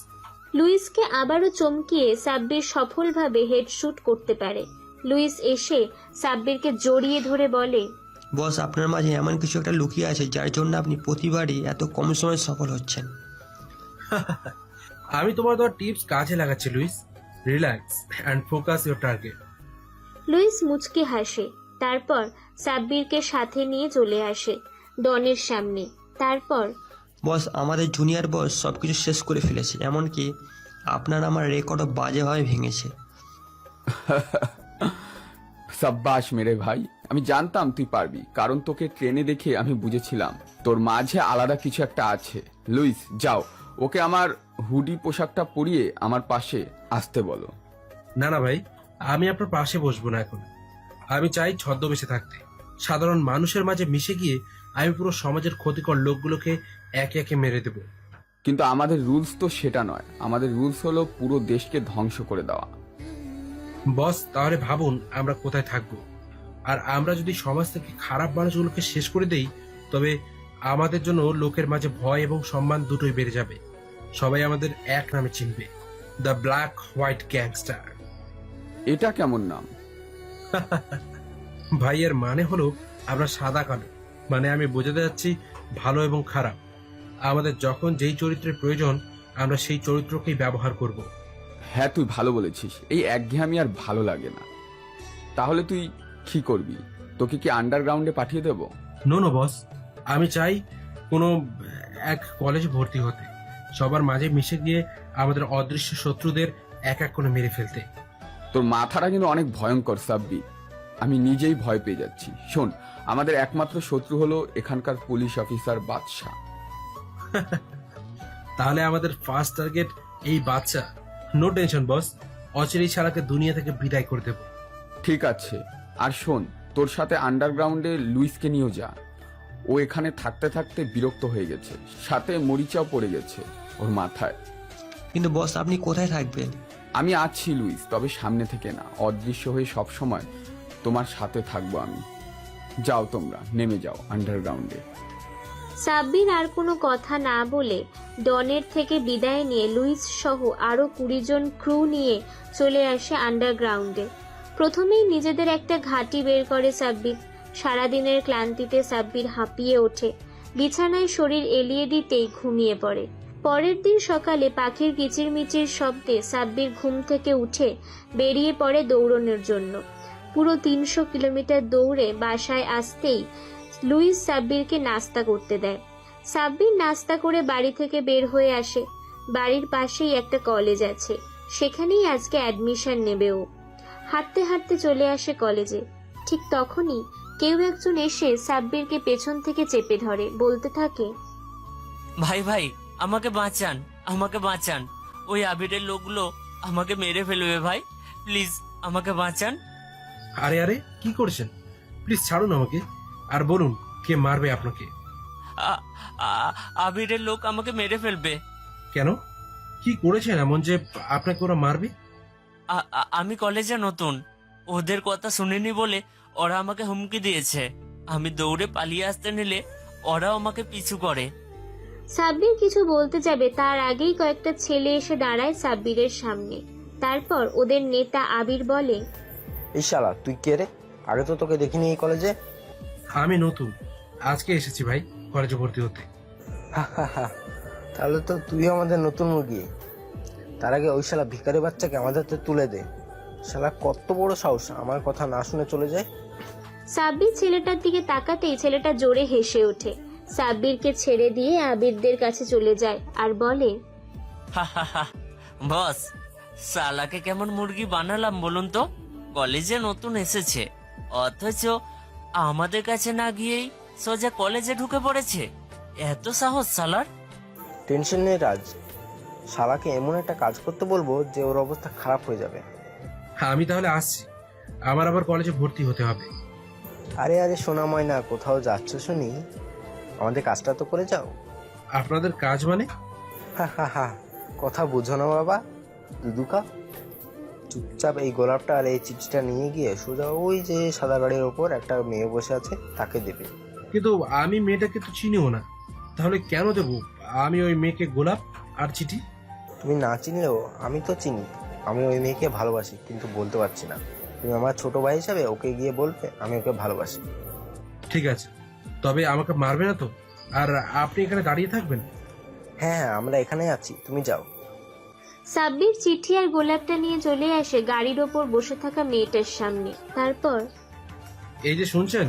লুইসকে আবারও চমকিয়ে সাব্বির সফলভাবে হেডশুট করতে পারে। লুইস এসে সাব্বিরকে জড়িয়ে ধরে বলে, বস আপনার মাঝে এমন কিছু একটা লুকিয়ে আছে যার জন্য আপনি প্রতিবারই এত কম সময়ে সফল হচ্ছেন। আমি তোমার দেওয়া টিপস কাজে লাগাচ্ছি Louis. Relax and focus your target. Louis মুচকি হাসে। তারপর সাব্বিরকে সাথে নিয়ে চলে আসে ডনের সামনে। তারপর, বস আমাদের জুনিয়র বস সবকিছু শেষ করে ফেলেছে, এমনকি আপনার আমার রেকর্ডও বাজেভাবে ভেঙেছে। সাব্বাস মেরে ভাই, আমি জানতাম তুই পারবি, কারণ তোকে ট্রেনে দেখে আমি বুঝেছিলাম তোর মাঝে আলাদা কিছু একটা আছে। লুইস যাও, ওকে আমার হুডি পোশাকটা পরিয়ে আমার পাশে আসতে বলো। না না ভাই, আমি আপনার পাশে বসবো না এখন। আমি চাই ছদ্মবেশে থাকতে, সাধারণ মানুষের মাঝে মিশে গিয়ে আমি পুরো সমাজের ক্ষতিকর লোকগুলোকে একে একে মেরে দেব। কিন্তু আমাদের রুলস তো সেটা নয়। আমাদের রুলস হলো পুরো দেশকে ধ্বংস করে দেওয়া। বস তাহলে ভাবুন আমরা কোথায় থাকবো। আর আমরা যদি সমাজ থেকে খারাপ মানুষগুলোকে শেষ করে দেই, তবে আমাদের জন্য লোকের মাঝে ভয় এবং সম্মান দুটোই বেড়ে যাবে। সবাই আমাদের এক নামে চিনবে, দ্য ব্ল্যাক হোয়াইট গ্যাংস্টার। এটা কেমন নাম? ভাইয়ের মানে হলো আমরা সাদা কালো, মানে আমি বোঝাতে যাচ্ছি ভালো এবং খারাপ। আমাদের যখন যেই চরিত্রের প্রয়োজন আমরা সেই চরিত্রকেই ব্যবহার করব। হ্যাঁ, তুই ভালো বলেছিস। এই একঘেয়েমি আর ভালো লাগে না। তাহলে তুই কি করবি? তোকে কি আন্ডারগ্রাউন্ডে পাঠিয়ে দেব? নো নো বস, আমি চাই কোনো এক কলেজে ভর্তি হতে, সবার মাঝে মিশে গিয়ে আমাদের অদৃশ্য শত্রুদের এক এক করে মেরে ফেলতে। তোর মাথাটা কিন্তু অনেক ভয়ঙ্কর সাব্বির, আমি নিজেই ভয় পেয়ে যাচ্ছি। শোন, আমাদের একমাত্র শত্রু হলো এখানকার পুলিশ অফিসার বাদশা। তাহলে আমাদের ফার্স্ট টার্গেট এই বাচ্চা। নো টেনশন বস, অচিরেই শালাকে দুনিয়া থেকে বিদায় করে দেব। ঠিক আছে, আর শোন, তোর সাথে আন্ডারগ্রাউন্ডে লুইসকে নিয়েও যা। ও এখানে থাকতে থাকতে বিরক্ত হয়ে গেছে, সাথে মরিচাও পড়ে গেছে ওর মাথায়। কিন্তু বস, আপনি কোথায় থাকবেন? আমি আছি লুইস, তবে সামনে থেকে না, অদৃশ্য হয়ে সব সময় তোমার সাথে থাকবো আমি। যাও, তোমরা নেমে যাও আন্ডারগ্রাউন্ডে। সাব্বির আর কোনো কথা না বলে ডনের থেকে বিদায় নিয়ে লুইস সহ আরো 20 জন ক্রু নিয়ে চলে আসে আন্ডারগ্রাউন্ডে। প্রথমেই নিজেদের একটা ঘাঁটি বের করে সাব্বির। সারাদিনের ক্লান্তিতে সাব্বির হাঁপিয়ে ওঠে, বিছানায় শরীর এলিয়ে দিতেই ঘুমিয়ে পড়ে। পরের দিন সকালে পাখির কিচিরমিচির শব্দে সাব্বির ঘুম থেকে উঠে বেরিয়ে পড়ে দৌড়ানোর জন্য। পুরো 300 কিলোমিটার দৌড়ে বাসায় আসতেই লুইস সাব্বিরকে নাস্তা করতে দেয়। সাব্বির নাস্তা করে বাড়ি থেকে বের হয়ে আসে। বাড়ির পাশেই একটা কলেজ আছে, সেখানেই আজকে অ্যাডমিশন নেবে ও। হাঁটতে হাঁটতে চলে আসে কলেজে। ঠিক তখনই কেউ একজন এসে সাব্বিরকে পেছন থেকে চেপে ধরে, বলতে থাকে, ভাই ভাই, আমাকে বাঁচান, আমাকে বাঁচান। ওই আবিরের লোকগুলো আমাকে মেরে ফেলবে ভাই, প্লিজ আমাকে বাঁচান। আরে আরে, কি করছেন? প্লিজ ছাড়ুন আমাকে, আর বলুন কে মারবে আপনাকে। আবিরের লোক আমাকে মেরে ফেলবে। কেন, কি করেছেন এমন যে আপনাকে ওরা মারবে? আমি কলেজে নতুন, ওদের কথা শুনিনি বলে ওরা আমাকে হুমকি দিয়েছে। আমি দৌড়ে পালিয়ে আসতে নিলে ওরাও আমাকে পিছু করে। সাব্বির কিছু বলতে যাবে তার আগেই কয়েকটা ছেলে এসে দাঁড়ায় সাব্বিরের সামনে। তারপর ওদের নেতা আবির বলে, এই শালা, তুই কে রে? আগে তো তোকে দেখিনি এই কলেজে। আমি নতুন, আজকে এসেছি ভাই কলেজে ভর্তি হতে। তাহলে তো তুই আমাদের নতুন মুরগি। তার আগে ওই শালা ভিখারি বাচ্চাকে আমাদের হাতে তুলে দে। শালা কত বড় সাহস, আমার কথা না শুনে চলে যায়। সাব্বির ছেলেটার দিকে তাকাতেই ছেলেটা জোরে হেসে ওঠে। সাব্বিরকে ছেড়ে দিয়ে আবিরদের কাছে চলে যায় আর বলে, বস, সালাকে কেমন মুরগি বানালাম বলুন তো? কলেজে নতুন এসেছে, অথচ আমাদের কাছে না গিয়েই সোজা কলেজে ঢুকে পড়েছে। এত সাহস সালার! টেনশন নেই রাজ, শালাকে এমন একটা কাজ করতে বলবো যে ওর অবস্থা খারাপ হয়ে যাবে। আমি তাহলে আসছি, আমার আবার কলেজে ভর্তি হতে হবে। আরে আরে সোনা ময়না, কোথাও যাচ্ছ শুনি? আমাদের কাজটা তো করে যাও। আপনাদের কাজ মানে? হা, কথা বুঝো না বাবা দুদুকা। চুপচাপ এই গোলাপটা আর এই চিঠিটা নিয়ে গিয়ে সোজা ওই যে সাদা গাড়ির ওপর একটা মেয়ে বসে আছে তাকে দেবে। কিন্তু আমি মেয়েটাকে তো চিনিও না, তাহলে কেন দেবো আমি ওই মেয়েকে গোলাপ আর চিঠি? তুমি না চিনলেও আমি তো চিনি। আমি ওই মেয়েকে ভালোবাসি, কিন্তু বলতে পারছি না। তুমি আমার ছোট ভাই হিসাবে ওকে গিয়ে বলবে আমি ওকে ভালোবাসি। ঠিক আছে, তবে আমাকে মারবে না তো? আর আপনি এখানে দাঁড়িয়ে থাকবেন? হ্যাঁ, আমরা এখানেই আছি, তুমি যাও। সাব্বির চিঠি আর গোলাপটা নিয়ে চলে আসে গাড়ির ওপর বসে থাকা মেয়েটার সামনে। তারপর এই যে শুনছেন?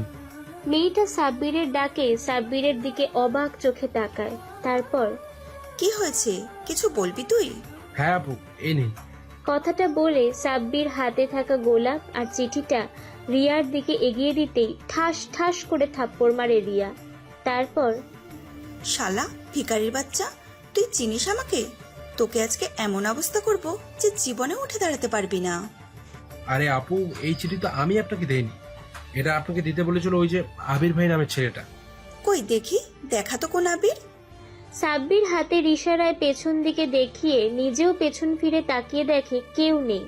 মেয়েটা সাব্বিরের ডাকে সাব্বিরের দিকে অবাক চোখে তাকায়। তারপর, কি হয়েছে, কিছু বলবি তুই? হ্যাঁ আপু, এই নিন। কথাটা বলে সাব্বির হাতে থাকা গোলাপ আর চিঠিটা রিয়ার দিকে এগিয়ে দিতেই ঠাস ঠাস করে থাপ্পড় মারে রিয়া। তারপর, শালা ভিখারির বাচ্চা, তুই চিনিস আমাকে? তোকে আজকে এমন অবস্থা করব যে জীবনে উঠে দাঁড়াতে পারবি না। আরে আপু, এই চিঠি তো আমি আপনাকে দেইনি, এটা আপনাকে দিতে বলেছিল ওই যে আবির ভাই নামের ছেলেটা। কই দেখি, দেখা তো কোন আবির। সাব্বির হাতের ইশারায় পেছন দিকে দেখিয়ে নিজেও পেছন ফিরে তাকিয়ে দেখে কেউ নেই।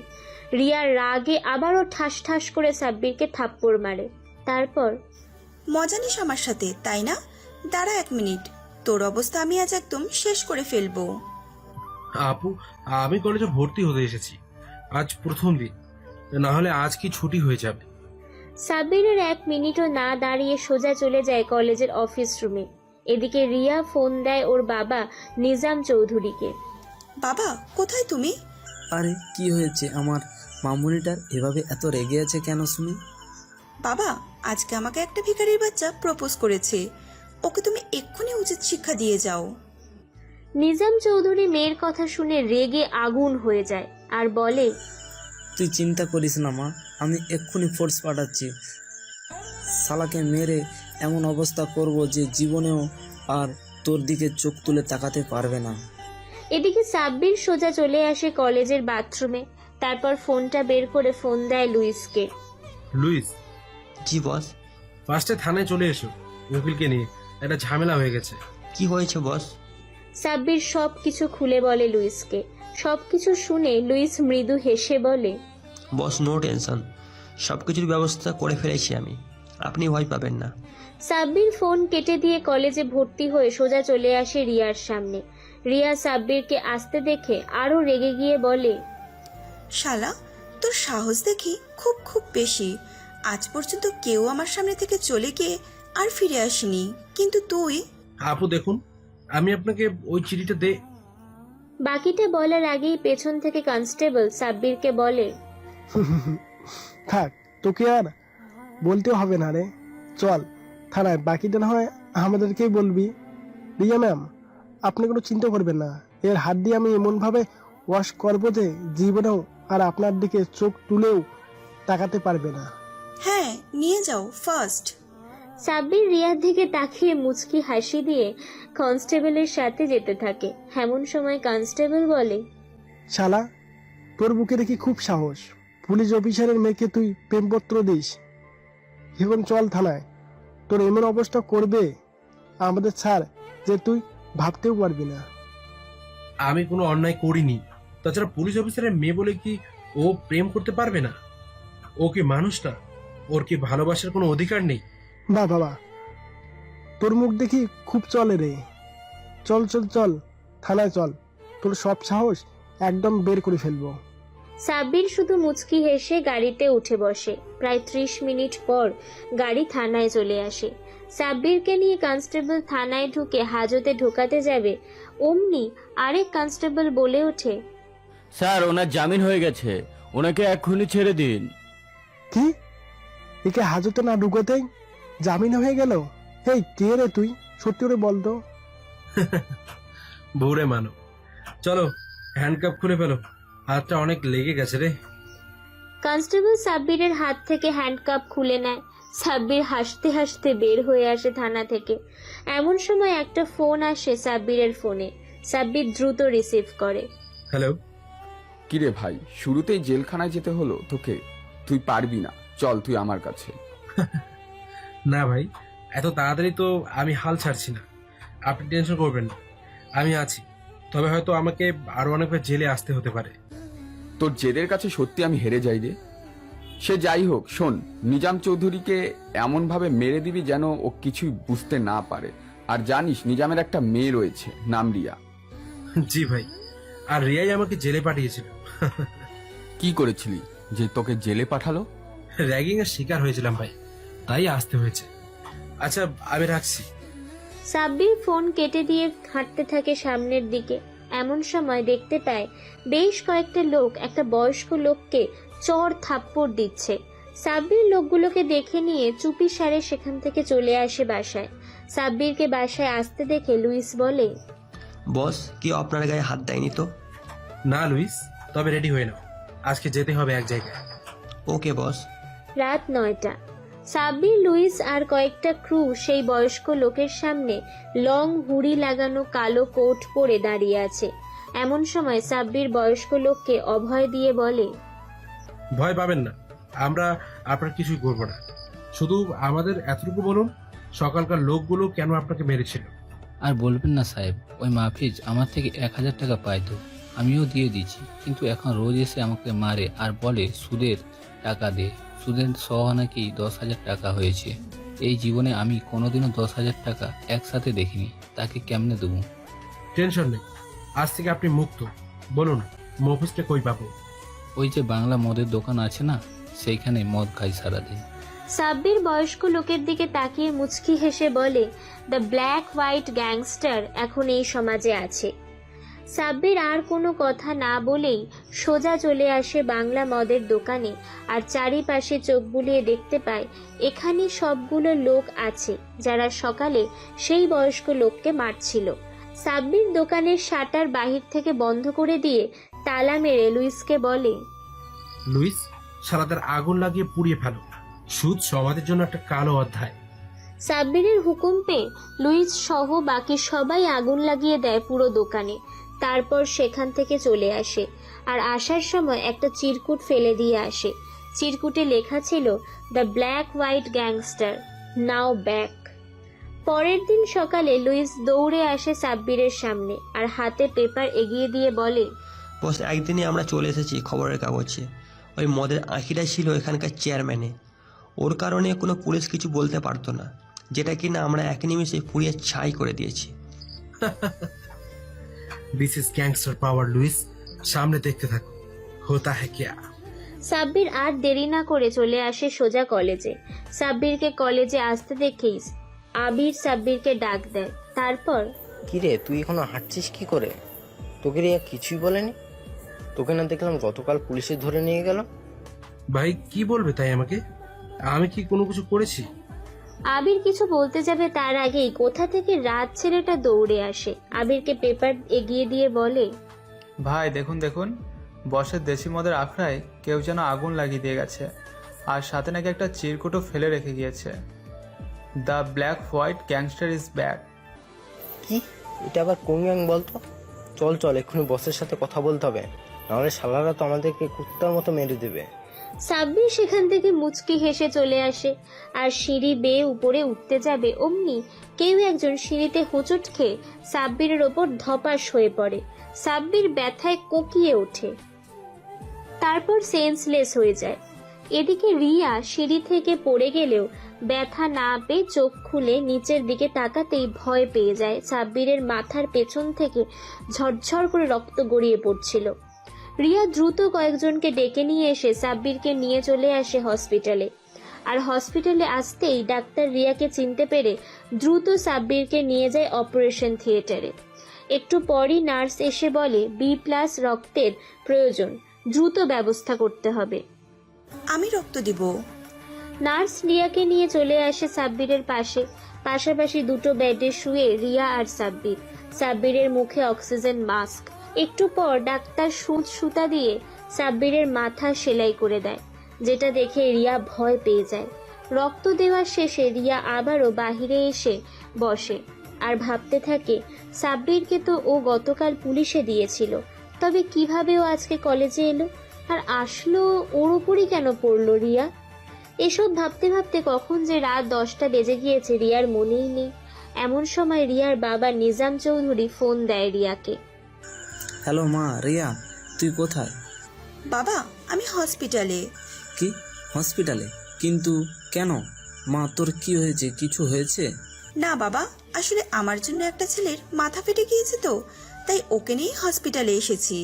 রিয়ার রাগে আবারও ঠাস ঠাস করে সাব্বিরকে থাপ্পড় মারে। তারপর, মজা নিস আমার সাথে, তাই না? দাঁড়া 1 মিনিট, তোর অবস্থা আমি আজ একদম শেষ করে ফেলবো। আপু, আমি কলেজে ভর্তি হতে এসেছি, আজ প্রথম দিন, না হলে আজ কি ছুটি হয়ে যাবে। সাব্বিরের 1 মিনিটও না দাঁড়িয়ে সোজা চলে যায় কলেজের অফিস রুমে। এদিকে রিয়া ফোন দেয় ওর বাবা নিজাম চৌধুরীকে। বাবা, কোথায় তুমি? আরে কি হয়েছে আমার মামুনিটার এভাবে এত রেগে আছে কেন শুনি? বাবা, আজকে আমাকে একটা ভিখারির বাচ্চা প্রপোজ করেছে, ওকে তুমি এক্ষুনি উচিত শিক্ষা দিয়ে যাও। নিজাম চৌধুরী মেয়ের কথা শুনে রেগে আগুন হয়ে যায় আর বলে, তুই চিন্তা করিস না মা, আমি এক্ষুনি ফোর্স পাঠাচ্ছি। শালাকে মেরে এমন অবস্থা করব যে জীবনেও আর তোর দিকে চোখ তুলে তাকাতে পারবে না। এদিকে সাব্বির সোজা চলে আসে কলেজের বাথরুমে। তারপর ফোনটা বের করে ফোন দেয় লুইসকে। লুইস, জি বস। ফার্স্টে থানায় চলে এসো, উকিলকে নিয়ে একটা ঝামেলা হয়ে গেছে। কি হয়েছে বস? সাব্বির সবকিছু খুলে বলে লুইসকে। সবকিছু শুনে লুইস মৃদু হেসে বলে, বস নো টেনশন, সব কিছুর ব্যবস্থা করে ফেলেছি আমি, আপনি ভয় পাবেন না। সাব্বির ফোন কেটে দিয়ে কলেজে ভর্তি হয়ে সোজা চলে আসে রিয়ার সামনে। রিয়া সাব্বিরকে আসতে দেখে আরো রেগে গিয়ে বলে, শালা, তোর সাহস দেখি খুব খুব বেশি। আজ পর্যন্ত কেউ আমার সামনে থেকে চলে গিয়ে আর ফিরে আসেনি, কিন্তু তুই। আপু দেখুন, আমি আপনাকে ওই চিঠিটা দে। বাকিটা বলার আগেই পেছন থেকে কনস্টেবল সাব্বিরকে বলে, থাক, তোকে আর বলতেও হবে না রে, চল থানায়, বাকিটা না হয় আমাদেরকেই বলবি। রিয়া ম্যাম, আপনি কোনো চিন্তা করবেন না, এর হাত দিয়ে আমি এমনভাবে ওয়াশ করবো যে জীবনেও আর আপনার দিকে চোখ তুলেও তাকাতে পারবে না। হ্যাঁ, নিয়ে যাও ফার্স্ট। সাব্বির রিয়ার দিকে তাকিয়ে মুচকি হাসি দিয়ে কনস্টেবলের সাথে যেতে থাকে। এমন সময় কনস্টেবল বলে, শালা, তোর বুকে দেখি খুব সাহস, পুলিশ অফিসারের মেয়েকে তুই প্রেমপত্র দিস। এখন চল থানায়, তোর এমন অবস্থা করবে আমাদের ছাড় যে তুই ভাবতেও পারবি না। আমি কোনো অন্যায় করিনি, তাছাড়া পুলিশ অফিসারের মেয়ে বলে কি ও প্রেম করতে পারবে না? ও কি মানুষটা? ওর কি ভালোবাসার কোনো অধিকার নেই? বাবা, তোর মুখ দেখি খুব চলে রে। চল চল চল, থানায় চল, তোর সব সাহস একদম বের করে ফেলবো। সাব্বির শুধু মুচকি হেসে গাড়িতে উঠে বসে। প্রায় 30 মিনিট পর গাড়ি থানায় চলে আসে। সাব্বিরকে নিয়ে কনস্টেবল থানায় ঢুকে হাজতে ঢোকাতে যাবে, অমনি আরেক কনস্টেবল বলে ওঠে, স্যার, ওনার জামিন হয়ে গেছে, ওনাকে এক্ষুনি ছেড়ে দিন। কি? একে হাজতে না ঢুকাতেই জামিন হয়ে গেল? এই কে রে তুই? সত্যি করে বলতো। বউরে মানো, চলো হ্যান্ডকাপ খুলে ফেলো, হাতটা অনেক লেগে গেছে রে। কনস্টেবল সাব্বিরের হাত থেকে হ্যান্ডকাপ খুলে নেয়। সাব্বির হাসতে হাসতে বের হয়ে আসে থানা থেকে। এমন সময় একটা ফোন আসে সাব্বিরের ফোনে। সাব্বির দ্রুত রিসিভ করে। হ্যালো। কিরে ভাই, শুরুতেই জেলখানায় যেতে হলো তোকে? তুই পারবি না, চল তুই আমার কাছে। না ভাই, এত তাড়াতাড়ি তো আমি হাল ছাড়ছি না, আপনি টেনশন করবেন না, আমি আছি। তবে হয়তো আমাকে আরো অনেকবার জেলে আসতে হতে পারে। তোর জেদের কাছে সত্যি আমি হেরে যাই রে। সে যাই হোক, শোন, নিজাম চৌধুরীকে এমনভাবে মেরে দিবি যেন ও কিছুই বুঝতে না পারে। আর জানিস, নিজামের একটা মেয়ে রয়েছে, নাম রিয়া। জি ভাই, আর রিয়াই আমাকে জেলে পাঠিয়েছিল। কি করেছিলি যে তোকে জেলে পাঠালো? র্যাগিং এর শিকার হয়েছিলাম ভাই, তাই আসতে হয়েছে। আচ্ছা, আমি রাখছি। সাব্বির ফোন কেটে দিয়ে হাঁটতে থাকে সামনের দিকে। এমন সময় দেখতে পায় বেশ কয়েকটা লোক একটা বয়স্ক লোককে চড় থাপ্পড় দিচ্ছে। সাব্বির লোকগুলোকে দেখে নিয়ে চুপি সারে সেখান থেকে চলে আসে বাসায়। সাব্বিরকে বাসায় আসতে দেখে লুইস বলে, বস, কেউ আপনার গায়ে হাত দেয়নি তো? না লুইস, তবে রেডি হয়ে নাও, আজকে যেতে হবে এক জায়গায়। ওকে বস। রাত 9টা। সাব্বির, লুইস আর কয়েকটা ক্রু সেই বয়স্ক লোকের সামনে লং হুড়ি লাগানো কালো কোট পরে দাঁড়িয়ে আছে। এমন সময় সাব্বির বয়স্ক লোককে অভয় দিয়ে বলে, ভয় পাবেন না, আমরা আপনার কিছুই করবো না। শুধু আমাদের এতটুকু বলুন, সকালকার লোকগুলো কেন আপনাকে মেরেছিল? আর বলবেন না সাহেব, ওই মাহফিজ আমার থেকে 1000 টাকা পাইতো, আমিও দিয়ে দিচ্ছি, কিন্তু এখন রোজ এসে আমাকে মারে আর বলে সুদের টাকা দে। সুদের সহ নাকি 10,000 টাকা হয়েছে। এই জীবনে আমি কোনোদিনও 10,000 টাকা একসাথে দেখিনি, তাকে কেমনে দেবো? টেনশন নেই, আজ থেকে আপনি মুক্ত। বলুন, মফিজকে কই পাবো? ওই যে বাংলা মদের দোকান আছে না, সেইখানে মদ খাই সারাদিন। সাব্বির বয়স্ক লোকের দিকে তাকিয়ে মুচকি হেসে বলে, দ্য ব্ল্যাক হোয়াইট গ্যাংস্টার এখন এই সমাজে আছে। সাব্বির আর কোনো কথা না বলেই সোজা চলে আসে বাংলা মদের দোকানে, আর চারিপাশে চোখ বুলিয়ে দেখতে পায় এখানে সবগুলো লোক আছে যারা সকালে সেই বয়স্ক লোককে মারছিল। সাব্বির দোকানের শাটার বাহির থেকে বন্ধ করে দিয়ে তালা মেরে লুইসকে বলে, লুইস, সারাদের আগুন লাগিয়ে পুড়িয়ে ফেলো। সুদ সমাজের জন্য একটা কালো অধ্যায়। সাব্বিরের হুকুম পেয়ে লুইস সহ বাকি সবাই আগুন লাগিয়ে দেয় পুরো দোকানে। তারপর সেখান থেকে চলে আসে, আর আসার সময় একটা চিরকুট ফেলে দিয়ে আসে। চিরকুটে লেখা ছিল, the black white gangster now back. পরের দিন সকালে লুইস দৌড়ে আসে সাব্বিরের সামনে আর হাতে পেপার এগিয়ে দিয়ে বলে, বস, একদিনই আমরা চলে এসেছি খবরের কাগজে। ওই মদের আঁকিটা ছিল এখানকার চেয়ারম্যানে। ওর কারণে কোনো পুলিশ কিছু বলতে পারতো না, যেটা কিনা আমরা এক নিমিষে পুড়িয়ে ছাই করে দিয়েছি। This is gangster power Louis, সামনে দেখতে থাকো হোতা হ্যায় কিয়া। সাব্বির আর দেরি না করে চলে আসে সোজা কলেজে। সাব্বিরকে কলেজে আসতে দেখেই আবির সাব্বিরকে ডাক দেয়। তারপর, কিরে, তুই এখনো হাঁটছিস কি করে? তোকে রিয়া কিছুই বলেনি? তোকে না দেখলাম গতকাল পুলিশে ধরে নিয়ে গেল। ভাই কি বলবে তাই আমাকে? আমি কি কোনো কিছু করেছি? আবির কিছু বলতে যাবে তার আগেই কোথা থেকে রাত ছেলেটা দৌড়ে আসে। আবিরকে পেপার এগিয়ে দিয়ে বলে, ভাই দেখুন দেখুন, বসের দেশি মদের আখড়ায় কেউ যেন আগুন লাগিয়ে দিয়ে গেছে, আর সাথে নাকি একটা চিরকুটও ফেলে রেখে গিয়েছে। The black white gangster is back. কি? এটা আবার কোন গ্যাং বলতো? চল চল, এক্ষুনি বসের সাথে কথা বলতে হবে, নাহলে শালারা তো আমাদেরকে কুত্তার মতো মেরে দেবে। সাব্বির সেখান থেকে মুচকি হেসে চলে আসে, আর সিঁড়ি বেয়ে উপরে উঠতে যাবে অমনি কেউ একজন সিঁড়িতে হোঁচট খেয়ে সাব্বিরের ওপর ধপাস হয়ে পড়ে। সাব্বির ব্যথায় কোকিয়ে ওঠে, তারপর সেন্সলেস হয়ে যায়। এদিকে রিয়া সিঁড়ি থেকে পড়ে গেলেও ব্যথা না পেয়ে চোখ খুলে নিচের দিকে তাকাতেই ভয় পেয়ে যায়। সাব্বিরের মাথার পেছন থেকে ঝরঝর করে রক্ত গড়িয়ে পড়ছিল। রিয়া দ্রুত কয়েকজনকে ডেকে নিয়ে এসে সাব্বিরকে নিয়ে চলে আসে হসপিটালে। আর হসপিটালে আসতেই ডাক্তার রিয়াকে চিনতে পেরে দ্রুত সাব্বিরকে নিয়ে যায় অপারেশন থিয়েটারে। একটু পরই নার্স এসে বলে, B+ রক্তের প্রয়োজন, দ্রুত ব্যবস্থা করতে হবে। আমি রক্ত দিব। নার্স রিয়াকে নিয়ে চলে আসে সাব্বিরের পাশে। পাশাপাশি দুটো বেডে শুয়ে রিয়া আর সাব্বির। সাব্বিরের মুখে অক্সিজেন মাস্ক। একটু পর ডাক্তার সুতা দিয়ে সাব্বিরের মাথা সেলাই করে দেয়, যেটা দেখে রিয়া ভয় পেয়ে যায়। রক্ত দেওয়ার শেষে রিয়া আবারও বাহিরে এসে বসে আর ভাবতে থাকে, সাব্বিরকে তো ও গতকাল পুলিশে দিয়েছিল, তবে কিভাবে ও আজকে কলেজে এলো আর আসলো ওর উপরই কেন পড়লো রিয়া? এসব ভাবতে ভাবতে কখন যে রাত 10টা বেজে গিয়েছে রিয়ার মনেই নেই। এমন সময় রিয়ার বাবা নিজাম চৌধুরী ফোন দেয় রিয়াকে। হ্যালো মা, রিয়া তুই কোথায়? বাবা, আমি হসপিটালে। কি হসপিটালে? কিন্তু কেন মা, তোর কি হয়েছে? কিছু হয়েছে? না বাবা, আসলে আমার জন্য একটা ছেলের মাথা ফেটে গিয়েছে, তো তাই ওকে নিয়ে হসপিটালে এসেছি।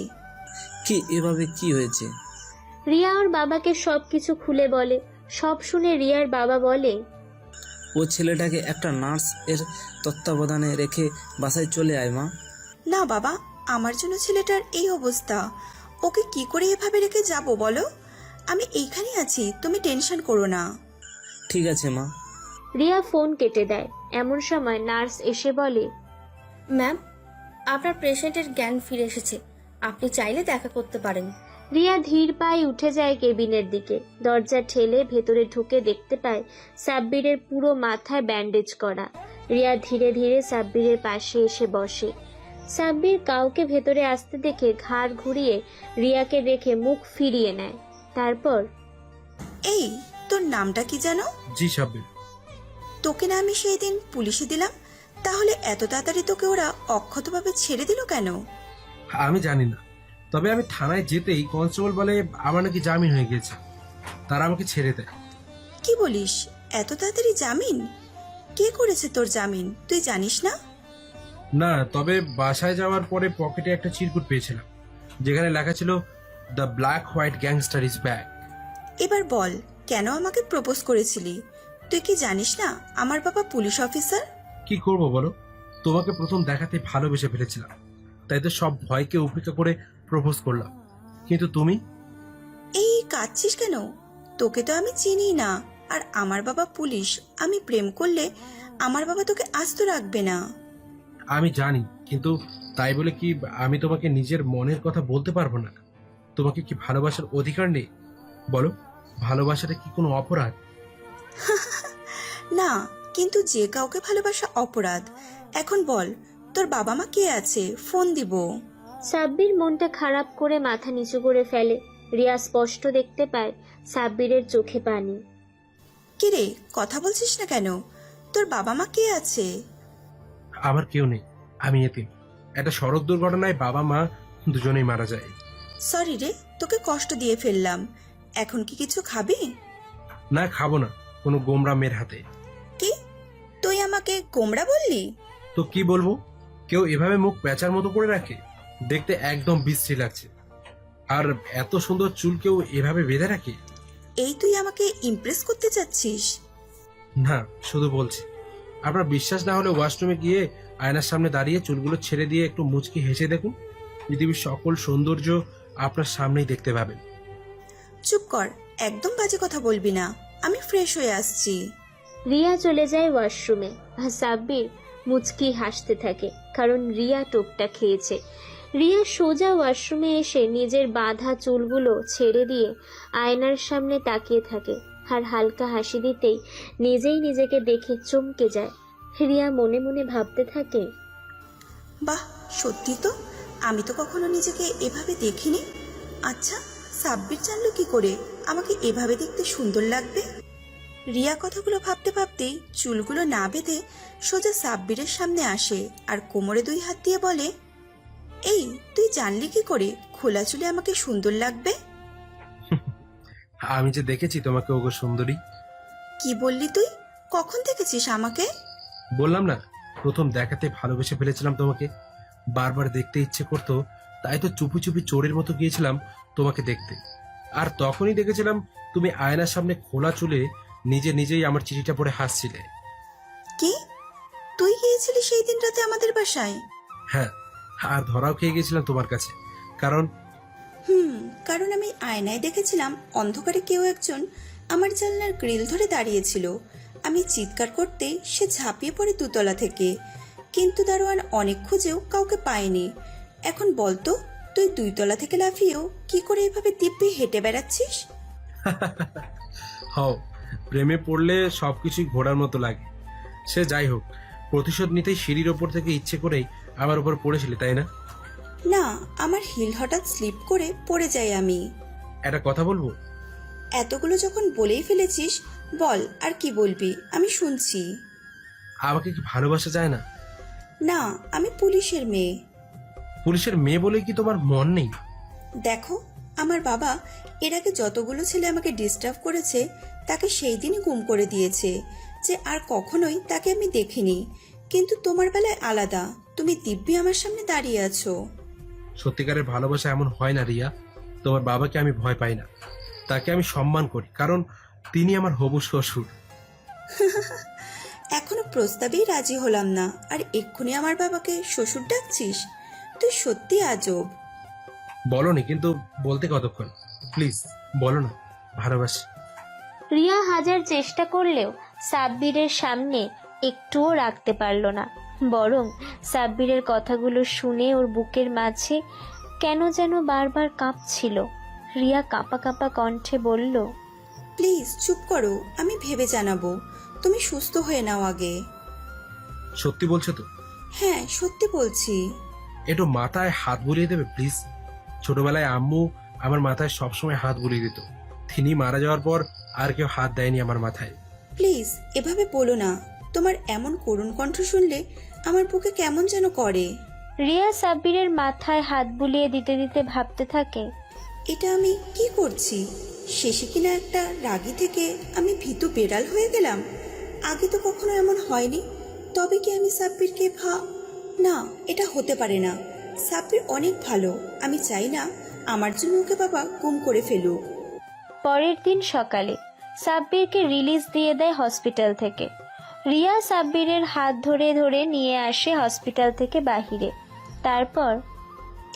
কি এভাবে কি হয়েছে? রিয়া ওর বাবাকে সবকিছু খুলে বলে। সব শুনে রিয়ার বাবা বলে, ও ছেলেটাকে একটা নার্স এর তত্ত্বাবধানে রেখে বাসায় চলে আয় মা। না বাবা, আমার জন্য ছেলেটার এই অবস্থা, ওকে কি করে এভাবে রেখে যাব বলো? আমি এইখানে আছি, তুমি টেনশন করো না। ঠিক আছে মা। রিয়া ফোন কেটে দেয়। এমন সময় নার্স এসে বলে, ম্যাম, আপনার পেশেন্টের জ্ঞান ফিরে এসেছে, আপনি চাইলে দেখা করতে পারেন। রিয়া ধীর পায়ে উঠে যায় কেবিনের দিকে। দরজা ঠেলে ভেতরে ঢুকে দেখতে পায় সাব্বিরের পুরো মাথায় ব্যান্ডেজ করা। রিয়া ধীরে ধীরে সাব্বিরের পাশে এসে বসে। সাব্বির কাউকে ভেতরে আসতে দেখে ঘাড় ঘুরিয়ে রিয়াকে দেখে মুখ ফিরিয়ে নেয়। তারপর, এই তোর নামটা কি জানো? জি সাব্বির। তোকে না আমি সেই দিন পুলিশে দিলাম, তাহলে এত তাড়াতাড়ি তোকে ওরা অক্ষতভাবে ছেড়ে দিল কেন? আমি জানি না, তবে আমি থানায় যেতেই কনস্টেবল বলে আমার নাকি জামিন হয়ে গেছে, তারা আমাকে ছেড়ে দেয়। কি বলিস? এত তাড়াতাড়ি জামিন? কে করেছে তোর জামিন, তুই জানিস না? না, তবে বাসায় যাওয়ার পরে পকেটে একটা চিরকুট পেয়েছিলাম, যেখানে লেখা ছিল the black white gangster is back. এবার বল, কেন আমাকে প্রপোজ করেছিলি? তুই কি জানিস না আমার বাবা পুলিশ অফিসার? কি করব বলো, তোমাকে প্রথম দেখাতে ভালোবেসে ফেলেছিলাম, তাই তো সব ভয়কে উপেক্ষা করে প্রপোজ করলাম। কিন্তু তুমি? এই কাঁদছিস কেন? তোকে তো আমি চিনি না, আর আমার বাবা পুলিশ। আমি প্রেম করলে আমার বাবা তোকে আস্ত রাখবে না। আমি জানি, কিন্তু তাই বলে কি আমি তোমাকে নিজের মনের কথা বলতে পারবো না? তোমাকে কি ভালোবাসার অধিকার নেই? বলো, ভালোবাসাটা কি কোনো অপরাধ? না, কিন্তু যে কাউকে ভালোবাসা অপরাধ। এখন বল, তোর বাবা মা কে আছে? ফোন দিব। সাব্বির মনটা খারাপ করে মাথা নিচু করে ফেলে। রিয়া স্পষ্ট দেখতে পায় সাব্বিরের চোখে পানি। কিরে, কথা বলছিস না কেন? তোর বাবা মা কে আছে? আমার কেউ নেই, আমি এতিম। একটা সড়ক দুর্ঘটনায় বাবা মা দুজনেই মারা যায়। সরি রে, তোকে কষ্ট দিয়ে ফেললাম। এখন কি কিছু খাবি? না, খাবো না, কোনো গোমরা মেয়ের হাতে। কি, তুই আমাকে গোমড়া বললি? তো কি বলবো, কেউ এভাবে মুখ পেঁচার মতো করে রাখে? দেখতে একদম বিশ্রী লাগছে। আর এত সুন্দর চুল কেউ এভাবে বেঁধে রাখে? এই তুই আমাকে ইমপ্রেস করতে চাচ্ছিস? না, শুধু বলছি। আপনার বিশ্বাস না হলে ওয়াশরুমে গিয়ে আয়নার সামনে দাঁড়িয়ে চুলগুলো ছেড়ে দিয়ে একটু মুচকি হেসে দেখুন। পৃথিবীর সকল সৌন্দর্য আপনার সামনেই দেখতে পাবেন। চুপ কর, একদম বাজে কথা বলবি না। আমি ফ্রেশ হয়ে আসছি। রিয়া চলে যায় ওয়াশরুমে, আর সাব্বির মুচকি হাসতে থাকে, কারণ রিয়া টোপটা খেয়েছে। রিয়া সোজা ওয়াশরুমে এসে নিজের বাঁধা চুলগুলো ছেড়ে দিয়ে আয়নার সামনে তাকিয়ে থাকে, আর হালকা হাসি দিতেই নিজেই নিজেকে দেখে চমকে যায়। রিয়া মনে মনে ভাবতে থাকে, বাহ, সত্যি তো, আমি তো কখনো নিজেকে এভাবে দেখিনি। আচ্ছা, সাব্বির জানলো কি করে আমাকে এভাবে দেখতে সুন্দর লাগবে? রিয়া কথাগুলো ভাবতে ভাবতেই চুলগুলো না বেঁধে সোজা সাব্বিরের সামনে আসে আর কোমরে 2 হাত দিয়ে বলে, এই তুই জানলি কি করে খোলা চুলে আমাকে সুন্দর লাগবে? আমি যে দেখেছি তোমাকে, ওগো সুন্দরী। কি বললি তুই? কখন দেখেছিস আমাকে? বললাম না, প্রথম দেখাতে ভালোবেসে ফেলেছিলাম তোমাকে। বারবার দেখতে ইচ্ছে করতো, তাই তো চুপি চুপি চোরের মতো গিয়েছিলাম তোমাকে দেখতে। আর তখনই দেখেছিলাম তুমি আয়নার সামনে খোলা চুলে নিজে নিজেই আমার চিঠিটা পড়ে হাসছিলে। কি, তুই গিয়েছিলি সেই দিন রাতে আমাদের বাসায়? হ্যাঁ, আর ধরাও খেয়ে গেছিলাম তোমার কাছে, কারণ কারণ আমি আয়নায় দেখেছিলাম অন্ধকারে কেউ একজন আমার জানলার গ্রিল ধরে দাঁড়িয়েছিল। আমি চিৎকার করতেই সে ঝাঁপিয়ে পড়ে 2 তলা থেকে, কিন্তু দারোয়ান অনেক খুঁজেও কাউকে পায়নি। এখন বলতো, তুই 2 তলা থেকে লাফিয়েও কি করে এভাবে দিব্যি হেঁটে বেড়াচ্ছিস? হও, প্রেমে পড়লে সবকিছুই ঘোড়ার মতো লাগে। সে যাই হোক, প্রতিশোধ নিতেই সিঁড়ির ওপর থেকে ইচ্ছে করেই আমার উপর পড়েছিলে, তাই না? না, আমার হিল হঠাৎ স্লিপ করে পড়ে যাই আমি। একটা কথা বলবো? এতগুলো যখন বলেই ফেলেছিস, বল, আর কি বলবি, আমি শুনছি। আমাকে কি ভালোবাসা যায় না? না, আমি পুলিশের মেয়ে। পুলিশের মেয়ে বলে কি তোমার মন নেই? দেখো, আমার বাবা এর আগে যতগুলো ছেলে আমাকে ডিস্টার্ব করেছে তাকে সেই দিনই গুম করে দিয়েছে, যে আর কখনোই তাকে আমি দেখিনি। কিন্তু তোমার বেলায় আলাদা, তুমি দিব্যি আমার সামনে দাঁড়িয়ে আছো। সত্যিকারের ভালোবাসা এমন হয় না রিয়া। তোমার বাবাকে আমি ভয় পাই না, তাকে আমি সম্মান করি, কারণ তিনি আমার হবু শ্বশুর। এখনো প্রস্তাবেই রাজি হলাম না, আর এক্ষুনি আমার বাবাকে শ্বশুর ডাকছিস? তুই সত্যি আজব। বলনি, কিন্তু বলতে কতক্ষণ? প্লিজ বলো না, ভালোবাসি। রিয়া হাজার চেষ্টা করলেও সাব্বিরের সামনে একটুও রাখতে পারল না, বরং সাব্বিরের কথাগুলো শুনে ওর বুকের মাঝে কেন যেন বারবার কাঁপছিল। রিয়া কাঁপা কাঁপা কণ্ঠে বলল, প্লিজ চুপ করো, আমি ভেবে জানাবো। তুমি সুস্থ হয়ে নাও আগে। সত্যি বলছো তো? হ্যাঁ, সত্যি বলছি। একটু মাথায় হাত বুলিয়ে দেবে প্লিজ। ছোটবেলায় আম্মু আমার মাথায় সবসময় হাত বুলিয়ে দিত। তিনি মারা যাওয়ার পর আর কেউ হাত দেয়নি আমার মাথায়। প্লিজ এভাবে বলো না। তোমার এমন করুণ কণ্ঠ শুনলে আমার বুকে কেমন যেন করে। রিয়া সাব্বিরের মাথায় হাত বুলিয়ে দিতে দিতে ভাবতে থাকে, এটা আমি কি করছি? শেষে কিনা একটা রাগী থেকে আমি ভীতু বেড়াল হয়ে গেলাম। আগে তো কখনো এমন হয়নি। তবে কি আমি সাব্বিরকে না, এটা হতে পারে না। সাব্বির অনেক ভালো, আমি চাই না আমার জন্য ওকে বাবা গুম করে ফেলুক। পরের দিন সকালে সাব্বিরকে রিলিজ দিয়ে দেয় হসপিটাল থেকে। রিয়া সাব্বিরের হাত ধরে ধরে নিয়ে আসে হসপিটাল থেকে বাহিরে। তারপর,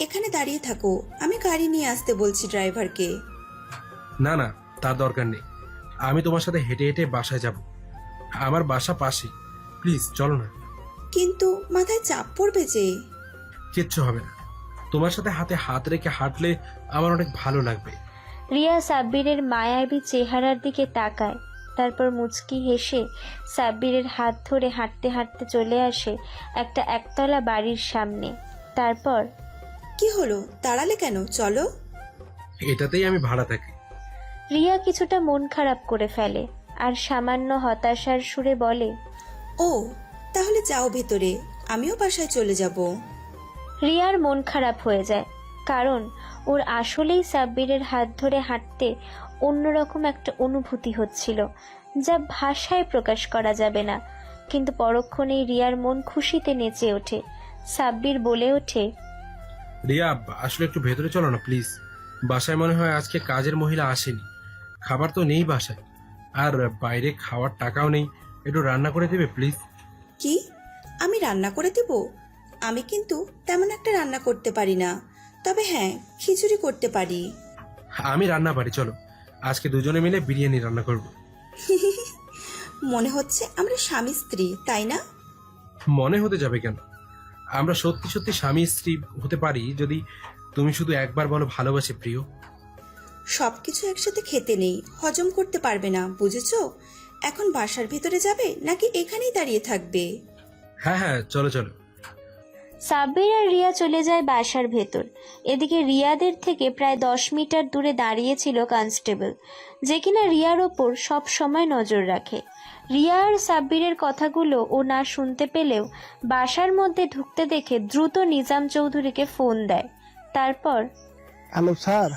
এখানে দাঁড়িয়ে থাকো, আমি গাড়ি নিয়ে আসতে বলছি ড্রাইভারকে। না না, তার দরকার নেই। আমি তোমার সাথে হেঁটে হেঁটে বাসায় যাব। আমার বাসা পাশেই, প্লিজ চলো না। কিন্তু মাথায় চাপ পড়বে যে। কিচ্ছু হবে না, তোমার সাথে হাতে হাত রেখে হাঁটলে আমার অনেক ভালো লাগবে। রিয়া সাব্বিরের মায়াবী চেহারার দিকে তাকায়। তারপর মুচকি হেসে সাব্বিরের হাত ধরে হাঁটতে হাঁটতে চলে আসে একটা একতলা বাড়ির সামনে। তারপর, কি হলো, দাঁড়ালে কেন? চলো। এটাতেই আমি ভাড়া থাকি। রিয়া কিছুটা মন খারাপ করে ফেলে আর সামান্য হতাশার সুরে বলে, ও তাহলে যাও ভেতরে, আমিও বাসায় চলে যাব। রিয়ার মন খারাপ হয়ে যায়, কারণ ওর আসলেই সাব্বিরের হাত ধরে হাঁটতে অন্যরকম একটা অনুভূতি হচ্ছিল, যা ভাষায় প্রকাশ করা যাবে না। কিন্তু পরক্ষণেই রিয়ার মন খুশিতে নেচে ওঠে। সাব্বির বলে ওঠে, রিয়া, আসলে একটু ভেতরে চলো না প্লিজ। বাসায় মনে হয় আজকে কাজের মহিলা আসেনি, খাবার তো নেই বাসায়, আর বাইরে খাওয়ার টাকাও নেই। একটু রান্না করে দেবে প্লিজ। কি, আমি রান্না করে দেব? আমি কিন্তু তেমন একটা রান্না করতে পারি না, তবে হ্যাঁ, খিচুড়ি করতে পারি। আমি রান্না পারি, চলো আজকে দুজনে মিলে বিরিয়ানি রান্না করব। মনে হচ্ছে আমরা স্বামী স্ত্রী, তাই না? মনে হতে যাবে কেন? আমরা সত্যি সত্যি স্বামী স্ত্রী হতে পারি যদি তুমি শুধু একবার বলো ভালোবাসি প্রিয়। সবকিছু একসাথে খেতে নেই, হজম করতে পারবে না, বুঝেছো? এখন বাসার ভিতরে যাবে নাকি এখানেই দাঁড়িয়ে থাকবে? হ্যাঁ হ্যাঁ, চলো চলো। সাব্বির আর রিয়া চলে যায় বাসার ভেতর। এদিকে রিয়াদের থেকে প্রায় 10 মিটার দূরে দাঁড়িয়েছিল কনস্টেবল, যে কিনা রিয়ার ওপর সব সময় নজর রাখে। রিয়া আর সাব্বিরের কথাগুলো ও না শুনতে পেলেও বাসার মধ্যে ঢুকতে দেখে দ্রুত নিজাম চৌধুরীকে ফোন দেয়। তারপর, হ্যালো স্যার।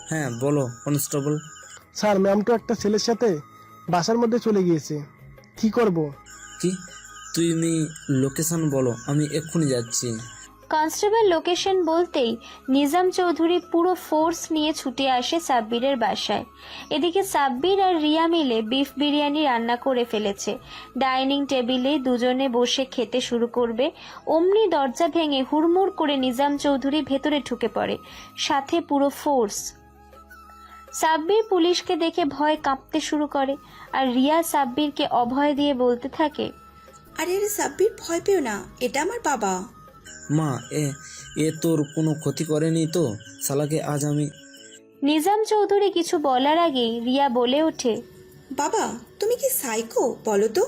হ্যাঁ বলো কনস্টেবল। স্যার, ম্যাম তো একটা ছেলের সাথে বাসার মধ্যে চলে গিয়েছে, কি করব? কি? তুমি লোকেশন বলো, আমি এক্ষুনি যাচ্ছি। কনস্টেবল লোকেশন বলতেই নিজাম চৌধুরী পুরো ফোর্স নিয়ে ছুটে আসে সাব্বিরের বাসায়। এদিকে সাব্বির আর রিয়া মিলে বিফ বিরিয়ানি রান্না করে ফেলেছে। ডাইনিং টেবিলে দুজনে বসে খেতে শুরু করবে, অমনি দরজা ভেঙে হুড়মুড় করে নিজাম চৌধুরী ভেতরে ঢুকে পড়ে, সাথে পুরো ফোর্স। সাব্বির পুলিশকে দেখে ভয় কাঁপতে শুরু করে, আর রিয়া সাব্বিরকে অভয় দিয়ে বলতে থাকে, আরে আরে সাব্বির, ভয় পেও না, এটা আমার বাবা। মা, এ তোর কোনো ক্ষতি করেনি তো? শালাকে আজ আমি। নিজাম চৌধুরী কিছু বলার আগেই রিয়া বলে ওঠে, বাবা তুমি কি সাইকো বলো তো?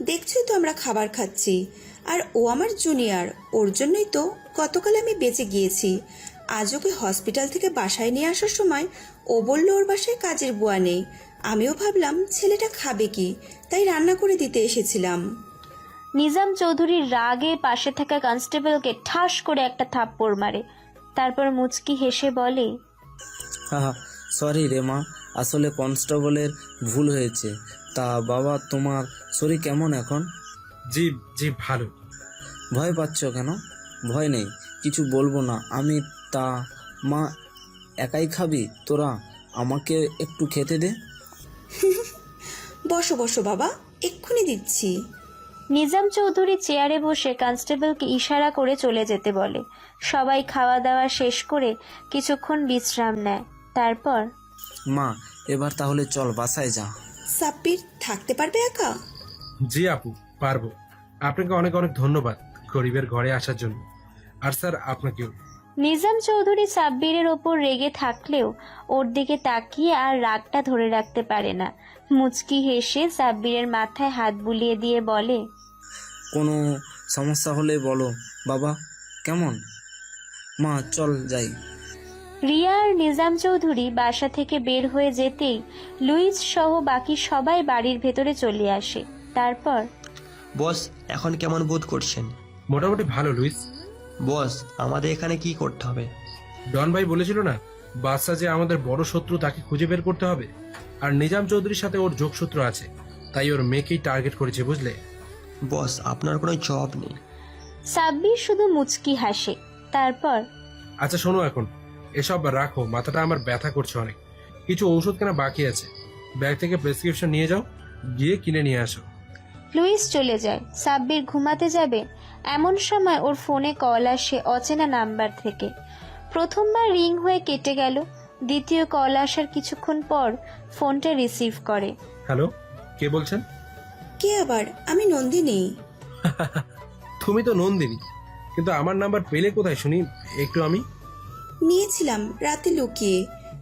দেখছোই তো আমরা খাবার খাচ্ছি, আর ও আমার জুনিয়র, ওর জন্যই তো গতকাল আমি বেঁচে গিয়েছি। আজ ওকে হসপিটাল থেকে বাসায় নিয়ে আসার সময় ও বলল ওর বাসায় কাজের বুয়া নেই। আমিও ভাবলাম ছেলেটা খাবে কি, তাই রান্না করে দিতে এসেছিলাম। নিজাম চৌধুরীর রাগে পাশে থাকা কনস্টেবলকে ঠাস করে একটা থাপ্পড় মারে। তারপর মুচকি হেসে বলে, হ্যাঁ সরি রে মা, আসলে কনস্টেবলের ভুল হয়েছে। তা বাবা, তোমার শরীর কেমন এখন? জি জি ভালো। ভয় পাচ্ছ কেন? ভয় নেই, কিছু বলবো না আমি। তা মা, একাই খাবি? তোরা আমাকে একটু খেতে দে। বসো বসো বাবা, এক্ষুনি দিচ্ছি। নিজাম চৌধুরী চেয়ারে বসে কনস্টেবলকে ইশারা করে চলে যেতে বলে। সবাই খাওয়া দাওয়া শেষ করে কিছুক্ষণ বিশ্রাম নেয়। তারপর, মা, এবার তাহলে চল বাসায় যা। সাব্বির থাকতে পারবে একা? জি আপু, পারবো। আপনাকে অনেক অনেক ধন্যবাদ গরিবের ঘরে আসার জন্য, আর স্যার আপনাকেও। নিজাম চৌধুরী সাব্বিরের ওপর রেগে থাকলেও ওর দিকে তাকিয়ে আর রাগটা ধরে রাখতে পারে না। মুচকি হেসে সাব্বিরের মাথায় হাত বুলিয়ে দিয়ে বলে, কোনো সমস্যা হলে বলো বাবা, কেমন? মা চল যাই। রিয়া আর নিজাম চৌধুরী বাসা থেকে বের হয়ে যেতেই লুইস সহ বাকি সবাই বাড়ির ভেতরে চলে আসে। তারপর, বস এখন কেমন বোধ করছেন? মোটামুটি ভালো লুইস। বস আমাদের এখানে কি করতে হবে? ডন ভাই বলেছিল না, বাদশা যে আমাদের বড় শত্রু, তাকে খুঁজে বের করতে হবে। আর নিজাম চৌধুরীর সাথে ওর যোগসূত্র আছে, তাই ওর মেয়েকেই টার্গেট করেছে, বুঝলে? বস আপনার কোনো জব নেই। সাব্বির শুধু মুচকি হাসে। তারপর আচ্ছা শোনো, এখন এসব রাখো, মাথাটা আমার ব্যথা করছে অনেক। কিছু ঔষধ কেনা বাকি আছে, ব্যাগ থেকে প্রেসক্রিপশন নিয়ে যাও, গিয়ে কিনে নিয়ে আসো। লুইস চলে যায়। সাব্বির ঘুমাতে যাবে এমন সময় ওর ফোনে কল আসে অচেনা নাম্বার থেকে। প্রথমবার রিং হয়ে কেটে গেল। দ্বিতীয় কল আসার কিছুক্ষণ পর ফোনটা রিসিভ করে। হ্যালো, কে বলছেন? কে আবার? আমি নন্দিনী। তুমি তো নন্দিনী, কিন্তু আমার নাম্বার পেলে কোথায় শুনি একটু? আমি নিয়েছিলাম রাতে লুকিয়ে।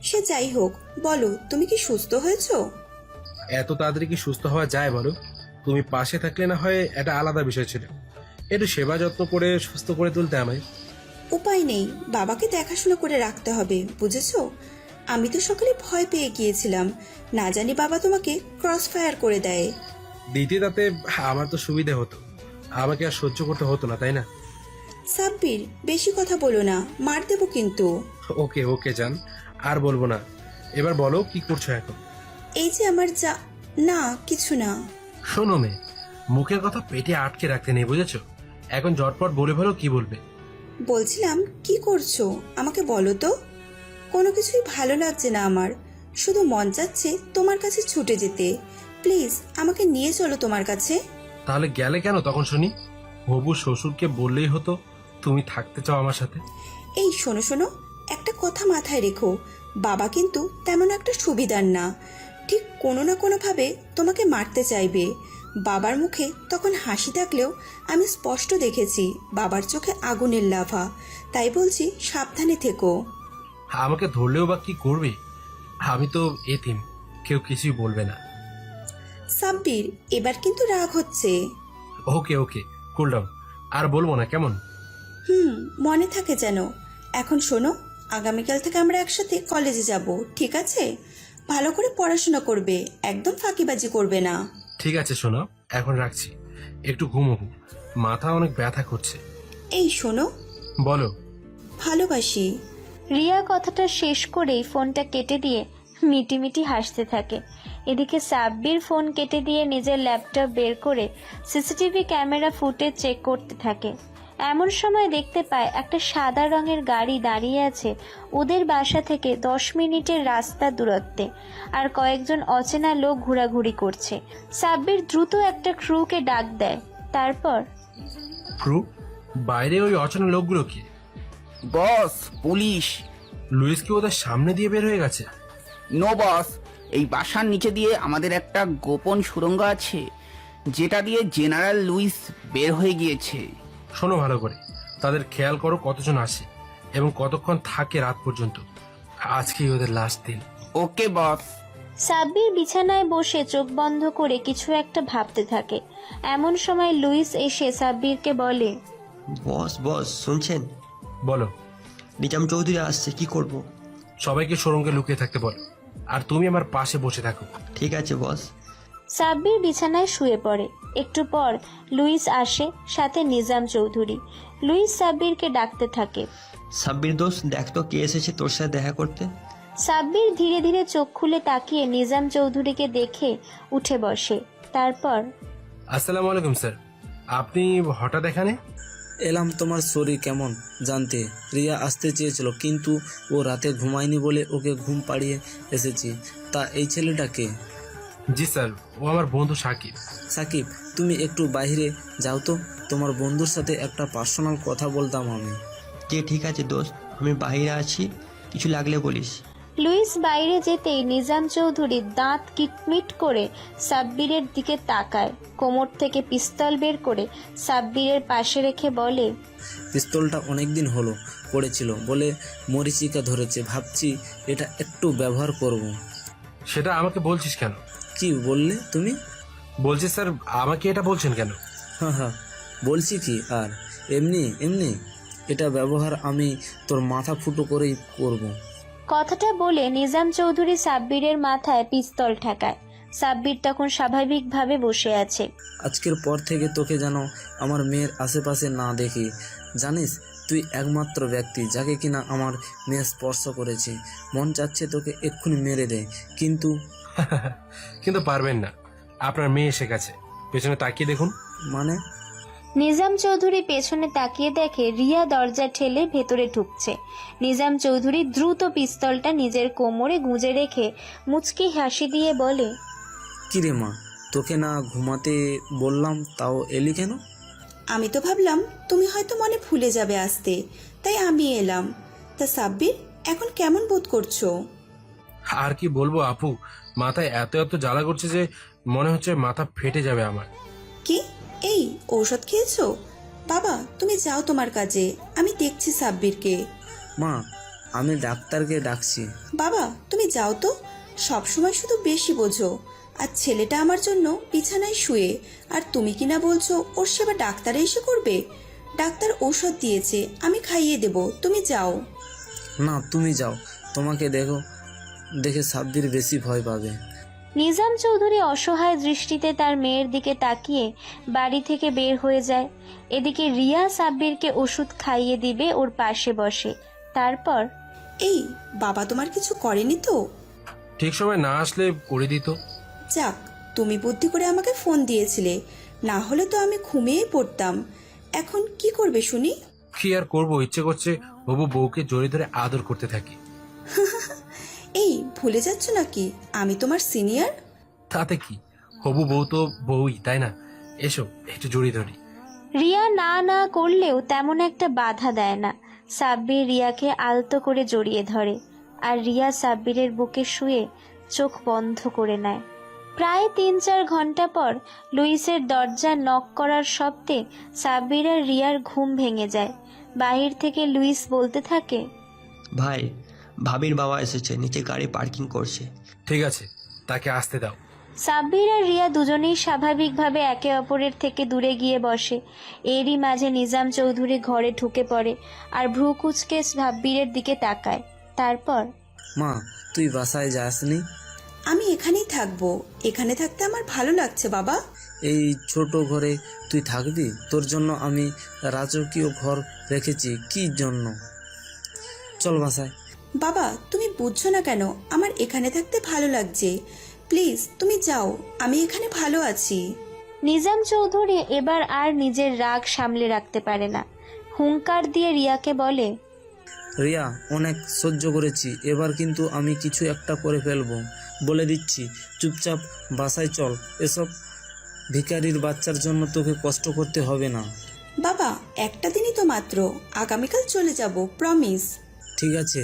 সে যাই হোক, বলো তুমি কি সুস্থ হয়েছো? এত তাড়াতাড়ি কি সুস্থ হওয়া যায় বলো? তুমি পাশে থাকলে না হয় এটা আলাদা বিষয় ছিল, একটু সেবা যত্ন করে সুস্থ করে তুলতে আমায়। উপায় নেই, বাবাকে দেখাশোনা করে রাখতে হবে, বুঝেছো? আমি তো সকালে ভয় পেয়ে গিয়েছিলাম, না জানি বাবা তোমাকে ক্রস ফায়ার করে দেয়। দিতে তাতে আমার তো সুবিধা হতো, আমাকে আর সহ্য করতে হতো না, তাই না? সাব্বির, বেশি কথা বলো না, মার দেবো কিন্তু। ওকে ওকে জান, আর বলবো না। এবার বলো কি করছো এখন? এই যে আমার যা, না কিছু না। শোনো মেয়ে, মুখের কথা পেটে আটকে রাখতে নেই, বুঝেছো? এখন ঝটপট বলে ফেলো কি বলবে। বলছিলাম কি করছো আমাকে বলো তো। কোনো কিছুই ভালো লাগছে না আমার, শুধু মন চাচ্ছে তোমার কাছে ছুটে যেতে। প্লিজ আমাকে নিয়ে চলো তোমার কাছে। তাহলে গেলে কেন তখন শুনি? হবু শ্বশুরকে বললেই হতো তুমি থাকতে চাও আমার সাথে। এই শোনো শোনো, একটা কথা মাথায় রেখো, বাবা কিন্তু তেমন একটা সুবিধার না, ঠিক কোনো না কোনোভাবে তোমাকে মারতে চাইবে। বাবার মুখে তখন হাসি থাকলেও আমি স্পষ্ট দেখেছি বাবার চোখে আগুনের লাভা। তাই বলছি সাবধানে থেকো। আমাকে ধরলেও বা কি করবে? আমি তো এতিম, কেউ কিছুই বলবে না। সাব্বির, এবার কিন্তু রাগ হচ্ছে। ওকে ওকে, কুল ডাউন, আর বলবো না কেমন? মনে থাকে যেন। এখন শোনো, আগামীকাল থেকে আমরা একসাথে কলেজে যাব, ঠিক আছে? ভালো করে পড়াশোনা করবে, একদম ফাঁকিবাজি করবে না। ঠিক আছে শোনো, এখন রাখছি, একটু ঘুমোবো, মাথা অনেক ব্যথা করছে। এই শোনো, বলো। ভালোবাসি। রিয়া কথাটা শেষ করেই ফোনটা কেটে দিয়ে মিটিমিটি হাসতে থাকে। এদিকে সাব্বির ফোন কেটে দিয়ে নিজের ল্যাপটপ বের করে সিসিটিভি ক্যামেরা ফুটেজ চেক করতে থাকে। এমন সময় দেখতে পায় একটা সাদা রঙের গাড়ি দাঁড়িয়ে আছে ওদের বাসা থেকে 10 মিনিটের রাস্তা দূরত্বে, আর কয়েকজন অচেনা লোক ঘোরাঘুরি করছে। সাব্বির দ্রুত একটা ক্রুকে ডাক দেয়। তারপর ক্রু? বাইরে ওই অচেনা লোকগুলো কি? বস, পুলিশ। লুইস কি ওদের সামনে দিয়ে বের হয়ে গেছে? নো বস, এই বাসার নিচে দিয়ে আমাদের একটা গোপন সুড়ঙ্গ আছে, যেটা দিয়ে জেনারেল লুইস বের হয়ে গিয়েছে। শোনো ভালো করে, তাদের খেয়াল করো কতজন আসে এবং কতক্ষণ থাকে রাত পর্যন্ত। আজকেই ওদের লাস্ট দিন। ওকে বস। সাব্বির বিছানায় বসে চোখ বন্ধ করে কিছু একটা ভাবতে থাকে। এমন সময় লুইস এসে সাব্বিরকে বলে, বস বস শুনছেন? বলো। নিজাম চৌধুরী আসছে, কি করব? সবাইকে সুড়ঙ্গে লুকিয়ে থাকতে বলো, আর তুমি আমার পাশে বসে থাকো। ঠিক আছে বস। সাব্বির বিছানায় শুয়ে পড়ে। একটু পর লুইস আসে, সাথে নিজাম চৌধুরী। লুইস সাব্বিরকে ডাকতে থাকে। সাব্বির দোস্ত, দেখ তো কে এসেছে তোর সাথে দেখা করতে। সাব্বির ধীরে ধীরে চোখ খুলে তাকিয়ে নিজাম চৌধুরীকে দেখে উঠে বসে। তারপর, আসসালামু আলাইকুম স্যার, আপনি হঠাৎ এখানে? এলাম তোমার শরীর কেমন জানতে। রিয়া আসতে চেয়েছিল, কিন্তু ও রাতে ঘুমায়নি বলে ওকে ঘুম পাড়িয়ে এসেছি। তা এই ছেলেটাকে? জি স্যার, ও আমার বন্ধু সাকিব। সাকিব, তুমি একটু বাইরে যাও তো, তোমার বন্ধুর সাথে একটা পার্সোনাল কথা বলতাম আমি। যে ঠিক আছে দোস্ত, আমি বাইরে আছি, কিছু লাগলে বলিস। লুইস বাইরে যেতেই নিজাম চৌধুরী দাঁত কিটমিট করে সাব্বিরের দিকে তাকায়। কোমর থেকে পিস্তল বের করে সাব্বিরের পাশে রেখে বলে, পিস্তলটা অনেকদিন হলো পড়েছিল বলে মরিচিকা ধরেছে, ভাবছি এটা একটু ব্যবহার করব। সেটা আমাকে বলছিস কেন? কি বললে তুমি? বলছি স্যার, আমাকে এটা বলছেন কেন? হ্যাঁ, বলছি কি আর, এমনি এমনি এটা ব্যবহার আমি তোর মাথা ফুটো করেই করব। কথাটা বলে নিজাম চৌধুরী সাব্বিরের মাথায় পিস্তল ঠেকায়। সাব্বির তখন স্বাভাবিকভাবে বসে আছে। আজকের পর থেকে তোকে যেন আমার মেয়ের আশেপাশে না দেখি, জানিস তুই একমাত্র ব্যক্তি যাকে কিনা আমার মেয়ে স্পর্শ করেছে। মন চাচ্ছে তোকে এক্ষুনি মেরে দে, কিন্তু কিন্তু পারবেন না, আপনার মেয়ে এসে গেছে, পেছনে তাকিয়ে দেখুন। মানে? নিজাম চৌধুরী পেছনে তাকিয়ে দেখে রিয়া দরজা ঠেলে ভেতরে ঢুকছে। নিজাম চৌধুরী দ্রুত পিস্তলটা নিজের কোমরে গুঁজে রেখে মুচকি হাসি দিয়ে বলে, কিরে মা, তোকে না ঘুমাতে বললাম তাও এলি কেন? আমি তো ভাবলাম তুমি হয়তো মনে ভুলে যাবে আসতে, তাই আমি এলাম। তা সাব্বির, এখন কেমন বোধ করছো? আর কি বলবো আপু, মাথায় এত এত জ্বালা করছে যে মনে হচ্ছে মাথা ফেটে যাবে আমার। কি, এই ঔষধ খেয়েছো? বাবা তুমি যাও তোমার কাজে, আমি দেখছি সাব্বিরকে। মা, আমি ডাক্তারকে ডাকছি। বাবা তুমি যাও তো, সব সময় শুধু বেশি বোঝো। আর ছেলেটা আমার জন্য বিছানায় শুয়ে, আর তুমি কিনা বলছো ওর সেবা ডাক্তার এসে করবে। ডাক্তার ঔষধ দিয়েছে, আমি খাইয়ে দেব, তুমি যাও। না, তুমি যাও, তোমাকে দেখে সাব্বির বেশি ভয় পাবে। নিজাম চৌধুরী অসহায় দৃষ্টিতে তার মেয়ের দিকে তাকিয়ে বাড়ি থেকে বের হয়ে যায়। এদিকে রিয়া সাব্বিরকে ওষুধ খাইয়ে দিবে ওর পাশে বসে। তারপর, এই বাবা তোমার কিছু করেনি তো? ঠিক সময় না আসলে করে দিত। যাক, তুমি বুদ্ধি করে আমাকে ফোন দিয়েছিলে, না হলে তো আমি ঘুমিয়েই পড়তাম। এখন কি করবে শুনি? কি আর করবো, ইচ্ছে করছে হবু বউকে জড়িয়ে ধরে আদর করতে থাকি। এই ভুলে যাচ্ছ নাকি আমি তোমার সিনিয়র? তাতে কি, হবু বউ তো বউই, তাই না? এসো একটু জড়িয়ে ধরি। রিয়া না না করলেও তেমন একটা বাধা দেয় না। সাব্বির রিয়াকে আলতো করে জড়িয়ে ধরে, আর রিয়া সাব্বিরের বুকে শুয়ে চোখ বন্ধ করে নেয়। প্রায় ৩-৪ ঘন্টা পর লুইসের দরজা নক করার শব্দে সাব্বির আর রিয়ার ঘুম ভেঙে যায়। বাহির থেকে লুইস বলতে থাকে, ভাই, ভাবির বাবা এসেছে, নিচে গাড়ি পার্কিং করছে। ঠিক আছে, তাকে আসতে দাও। সাব্বির আর রিয়া দুজনেই স্বাভাবিকভাবে একে অপরের থেকে দূরে গিয়ে বসে। এরই মাঝে নিজাম চৌধুরী ঘরে ঢুকে পড়ে আর ভ্রু কুঁচকে সাব্বিরের দিকে তাকায়। তারপর, মা, তুই বাসায় যাসনি? আমি এখানেই থাকবো, এখানে থাকতে আমার ভালো লাগছে বাবা। এই ছোট ঘরে তুই থাকবি? তোর জন্য আমি রাজকীয় ঘর রেখেছি। কি জন্য? চল বাসায়। বাবা তুমি বুঝছো না কেন, আমার এখানে থাকতে ভালো লাগছে। প্লিজ তুমি যাও, আমি এখানে ভালো আছি। নিজাম চৌধুরী এবার আর নিজের রাগ সামলে রাখতে পারে না। হুঙ্কার দিয়ে রিয়াকে বলে, রিয়া, অনেক সহ্য করেছি, এবার কিন্তু আমি কিছু একটা করে ফেলবো, বলে দিচ্ছি। চুপচাপ বাসায় চল, এসব ভিখারির বাচ্চার জন্য তোকে কষ্ট করতে হবে না। বাবা একটা দিনই তো মাত্র, আগামীকাল চলে যাব, প্রমিস। ঠিক আছে,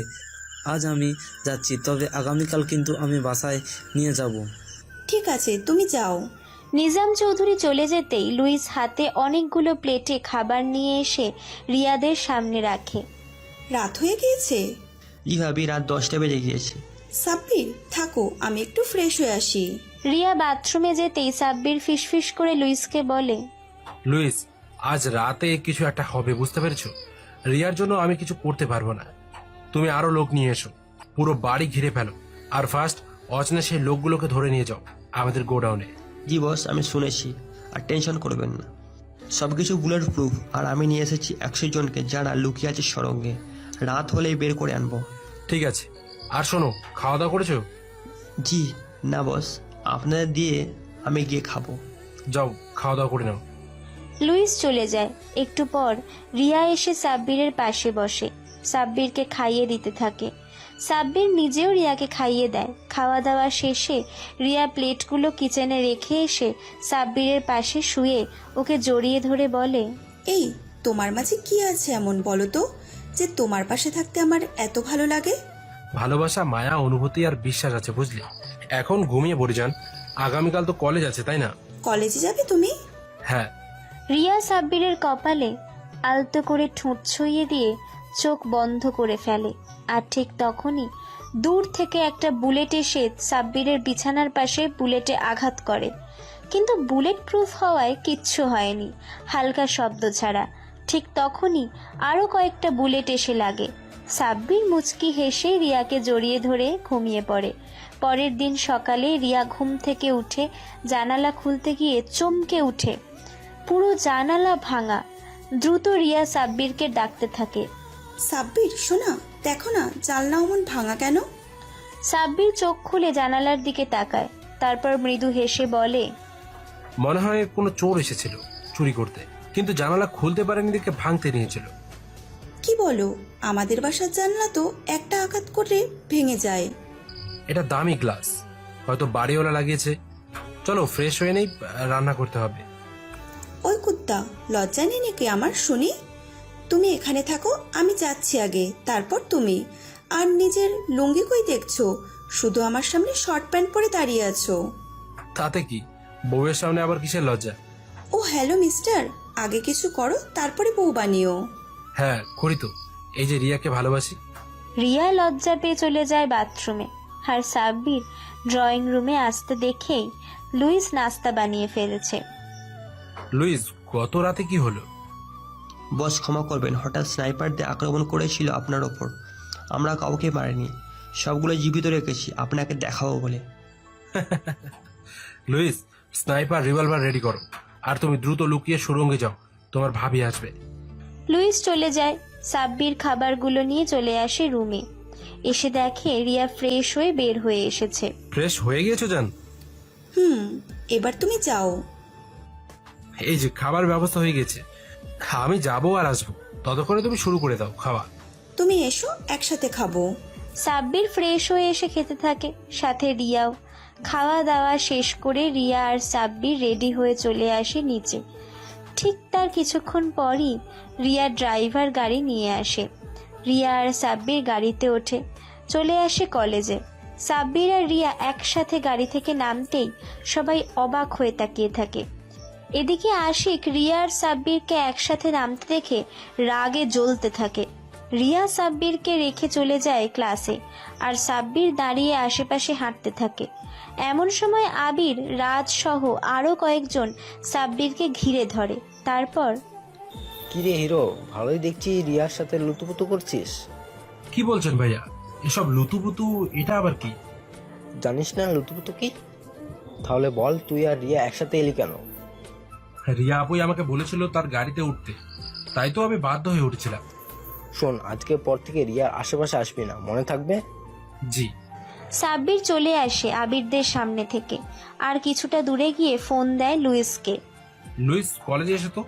আজ আমি যাচ্ছি, তবে আগামীকাল কিন্তু আমি বাসায় নিয়ে যাব। ঠিক আছে, তুমি যাও। নিজাম চৌধুরী চলে যেতেই লুইস হাতে অনেকগুলো প্লেটে খাবার নিয়ে এসে রিয়াদের সামনে রাখে। রাত হয়ে গিয়েছে? জি ভাবি, রাত 10টা বেজে গিয়েছে। সাব্বির থাকো, আমি একটু ফ্রেশ হয়ে আসি। রিয়া বাথরুমে যেতেই সাব্বির ফিসফিস করে লুইসকে বলে, লুইস, আজ রাতে কিছু একটা হবে, বুঝতে পেরেছো? রিয়ার জন্য আমি কিছু করতে পারবো না। তুমি আরো লোক নিয়ে এসো, পুরো বাড়ি ঘিরে ফেলো, আর ফার্স্ট অচেনা সেই লোকগুলোকে ধরে নিয়ে যাও আমাদের গোডাউনে। জি বস, আমি শুনেছি, আর টেনশন করবেন না, সব কিছু বুলেট প্রুফ। আর আমি নিয়ে এসেছি 100 জনকে যারা লুকিয়ে আছে সরঙ্গে। রাত হলেই বের করে আনবো। ঠিক আছে, আর শোনো, খাওয়া দাওয়া করেছো? জি না বস, আপনাদের দিয়ে আমি গিয়ে খাবো। যাও খাওয়া দাওয়া করে নাও। লুইস চলে যায়। একটু পর রিয়া এসে সাব্বিরের পাশে বসে, সাব্বিরকে খাইয়ে দিতে থাকে। সাব্বির নিজেও রিয়াকে খাইয়ে দেয়। খাওয়া দাওয়া শেষে রিয়া প্লেটগুলো কিচেনে রেখে এসে সাব্বিরের পাশে শুয়ে ওকে জড়িয়ে ধরে বলে, এই তোমার মাঝে কি আছে এমন বলো তো, যে তোমার পাশে থাকতে আমার এত ভালো লাগে? ভালোবাসা, মায়া, অনুভূতি আর বিশ্বাস আছে, বুঝলি? এখন ঘুমিয়ে পড়ে যান, আগামীকাল তো কলেজ আছে, তাই না? কলেজে যাবে তুমি? হ্যাঁ। রিয়া সাব্বিরের কপালে আলতো করে ঠোঁট ছুঁয়ে দিয়ে চোখ বন্ধ করে ফেলে। আর ঠিক তখনই দূর থেকে একটা বুলেট এসে সাব্বিরের বিছানার পাশে বুলেটে আঘাত করে, কিন্তু বুলেট প্রুফ হওয়ায় কিচ্ছু হয়নি, হালকা শব্দ ছাড়া। ঠিক তখনই আরও কয়েকটা বুলেট এসে লাগে। সাব্বির মুচকি হেসে রিয়াকে জড়িয়ে ধরে ঘুমিয়ে পড়ে। পরের দিন সকালে রিয়া ঘুম থেকে উঠে জানালা খুলতে গিয়ে চমকে উঠে, পুরো জানালা ভাঙা। দ্রুত রিয়া সাব্বিরকে ডাকতে থাকে, সাব্বির শোনা, দেখো না জানলা অমন ভাঙা কেন? সাব্বির চোখ খুলে জানালার দিকে তাকায়, তারপর মৃদু হেসে বলে, মনে হয় কোনো চোর এসেছিল চুরি করতে। কিন্তু জানালা খুলতে পারেনি দেখে ভাঙতে নিয়েছিল। কি বলো, আমাদের বাসার জানলা তো একটা আঘাত করে ভেঙে যায়। এটা দামি গ্লাস, হয়তো বাড়িওয়ালা লাগিয়েছে। চলো ফ্রেশ হয়ে নেই, রান্না করতে হবে। ওই কুত্তা, লজ্জা নেই নাকি আমার শুনি? তুমি এখানে থাকো, আমি যাচ্ছি আগে, তারপর তুমি। আর নিজের লুঙ্গি কই দেখছো? শুধু আমার সামনে শর্ট প্যান্ট পরে দাঁড়িয়ে আছো। তাতে কি, বউয়ের সামনে আবার কিসের লজ্জা? ও হ্যালো মিস্টার, আগে কিছু করো তারপরে বউ বানিও। হ্যাঁ করি তো, এই যে রিয়াকে ভালোবাসি। রিয়া লজ্জা পেয়ে চলে যায় বাথরুমে। আর সাব্বির ড্রয়িং রুমে আসতে দেখেই লুইস নাস্তা বানিয়ে ফেলেছে। লুইস, গত রাতে কি হলো? বস ক্ষমা করবেন, হঠাৎ স্নাইপার দিয়ে আক্রমণ করেছিল আপনার ওপর। আমরা কাউকে মারিনি, সবগুলো জীবিত রেখেছি আপনাকে দেখাবো বলে। লুইস, স্নাইপার রিভলভার রেডি করো, আর তুমি দ্রুত লুকিয়ে সুরঙ্গে যাও, তোমার ভাবি আসবে। লুইস চলে যায়। সাব্বির খাবারগুলো নিয়ে চলে আসে রুমে। এসে দেখে রিয়া ফ্রেশ হয়ে বের হয়ে এসেছে। ফ্রেশ হয়ে গিয়েছো জান? এবার তুমি যাও। এই যে খাবার ব্যবস্থা হয়ে গেছে, আমি যাবো আর আসবো, ততক্ষণে তুমি শুরু করে দাও খাওয়া। তুমি এসো, একসাথে খাবো। সাব্বির ফ্রেশ হয়ে এসে খেতে থাকে, সাথে রিয়াও। খাওয়া দাওয়া শেষ করে রিয়া আর সাব্বির রেডি হয়ে চলে আসে নিচে। ঠিক তার কিছুক্ষণ পরই রিয়া ড্রাইভার গাড়ি নিয়ে আসে। রিয়া আর সাব্বির গাড়িতে ওঠে, চলে আসে কলেজে। সাব্বির আর রিয়া একসাথে গাড়ি থেকে নামতেই সবাই অবাক হয়ে তাকিয়ে থাকে। এদিকে আশিক রিয়া আর সাব্বিরকে একসাথে নামতে দেখে রাগে জ্বলতে থাকে। রিয়া সাব্বিরকে রেখে চলে যায় ক্লাসে, আর সাব্বির দাঁড়িয়ে আশেপাশে হাঁটতে থাকে। এমন সময় আবির, রাজ সহ আরো কয়েকজন সাব্বিরকে ঘিরে ধরে। তারপর, কি রে হিরো, ভালোই দেখছি রিয়ার সাথে লুতুপুতু করছিস। কি বলছেন ভাইয়া, এসব লুতুপুতু এটা আবার কি? জানিস না লুতুপুতু কি? তাহলে বল, তুই আর রিয়া একসাথে এলি কেন? রিয়া আপুই আমাকে বলেছিল তার গাড়িতে উঠতে, তাই তো আমি বাধ্য হয়ে উঠেছিলাম। শোন, আজকের পর থেকে রিয়ার আশেপাশে আসবি না, মনে থাকবে? জি। সাব্বির চলে আসে আবিরদের সামনে থেকে, আর কিছুটা দূরে গিয়ে ফোন দেয় লুইসকে। লুইস, কলেজে এসে তো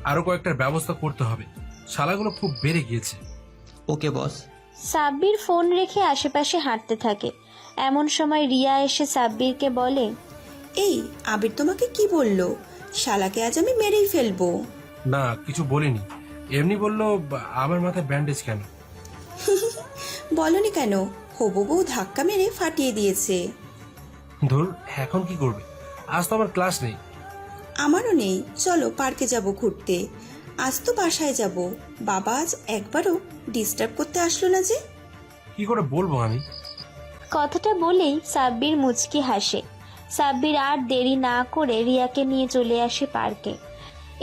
আরো কয়েকটার ব্যবস্থা করতে হবে, শালাগুলো খুব বেড়ে গিয়েছে। ওকে বস। সাব্বির ফোন রেখে আশেপাশে হাঁটতে থাকে। এমন সময় রিয়া এসে সাব্বিরকে বলে, এই আবির তোমাকে কি বললো? শালাকে আজ আমি মেরেই ফেলবো। না, কিছু বলিনি, এমনি বললো আমার মাথায় ব্যান্ডেজ কেন। বলনি কেন? হবু বউ ধাক্কা মেরে ফাটিয়ে দিয়েছে। ধুর, এখন কি করবে? আজ তো আমার ক্লাস নেই। আমারও নেই, চলো পার্কে যাব ঘুরতে। আজ তো বাসায় যাব। বাবা আজ একবারও ডিস্টার্ব করতে আসলো না যে। কি করে বলবো আমি? কথাটা বলেই সাব্বির মুচকি হাসে। সাব্বির আর দেরি না করে রিয়াকে নিয়ে চলে আসে পার্কে।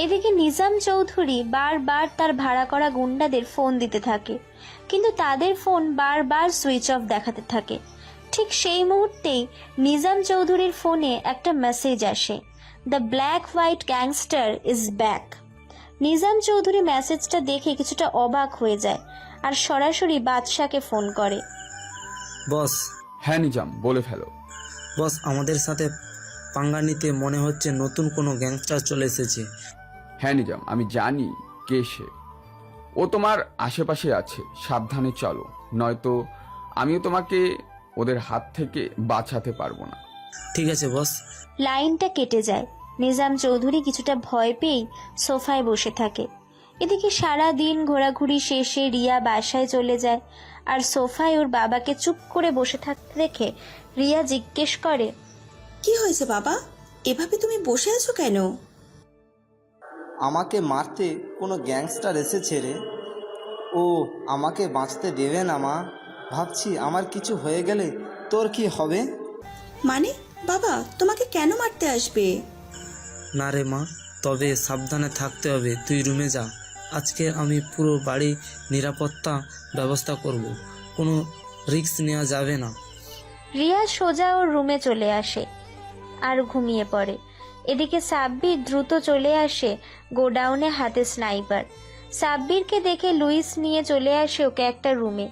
এদিকে নিজাম চৌধুরী বারবার তার ভাড়া করা গুন্ডাদের ফোন দিতে থাকে, কিন্তু তাদের ফোন বারবার সুইচ অফ দেখাতে থাকে। ঠিক সেই মুহূর্তেই নিজাম চৌধুরীর ফোনে একটা মেসেজ আসে, the black white gangster is back. Nizam Chowdhury মেসেজটা দেখে কিছুটা অবাক হয়ে যায়, আর সরাসরি বাদশাকে ফোন করে। বস। হ্যাঁ নিজাম, বলে ফেলো। বস, আমাদের সাথে পাঙ্গা নিতে মনে হচ্ছে নতুন কোনো গ্যাংস্টার চলে এসেছে। হ্যাঁ নিজাম, আমি জানি কে সে। ও তোমার আশেপাশে আছে, সাবধানে চলো, নয়তো আমিও তোমাকে ওদের হাত থেকে বাঁচাতে পারবো না। ঠিক আছে বস। লাইনটা কেটে যায়। নিজাম চৌধুরী কিছুটা ভয় পেয়েই সোফায় বসে থাকে। এদিকে সারা দিন ঘোরাঘুরি শেষে রিয়া বাসায় চলে যায়, আর সোফায় ওর বাবাকে চুপ করে বসে থাকতে দেখে রিয়া জিজ্ঞেস করে, কি হয়েছে বাবা, এভাবে তুমি বসে আছো কেন? আমাকে মারতে কোনো গ্যাংস্টার এসেছে রে। ও আমাকে বাঁচতে দেবে না মা। ভাবছি আমার কিছু হয়ে গেলে তোর কি হবে। মানে বাবা তোমাকে কেন মারতে আসবে? না রে মা, তবে সাবধানে থাকতে হবে। তুই রুমে যা, আজকে আমি পুরো বাড়ি নিরাপত্তা ব্যবস্থা করব, কোনো রিস্ক নেওয়া যাবে না। রিয়া সোজা ওর রুমে চলে আসে আর ঘুমিয়ে পড়ে। এদিকে সাব্বির দ্রুত চলে আসে গোডাউনে, হাতে স্নাইপার। সাব্বিরকে দেখে লুইস নিয়ে চলে আসে ওকে একটা রুমে,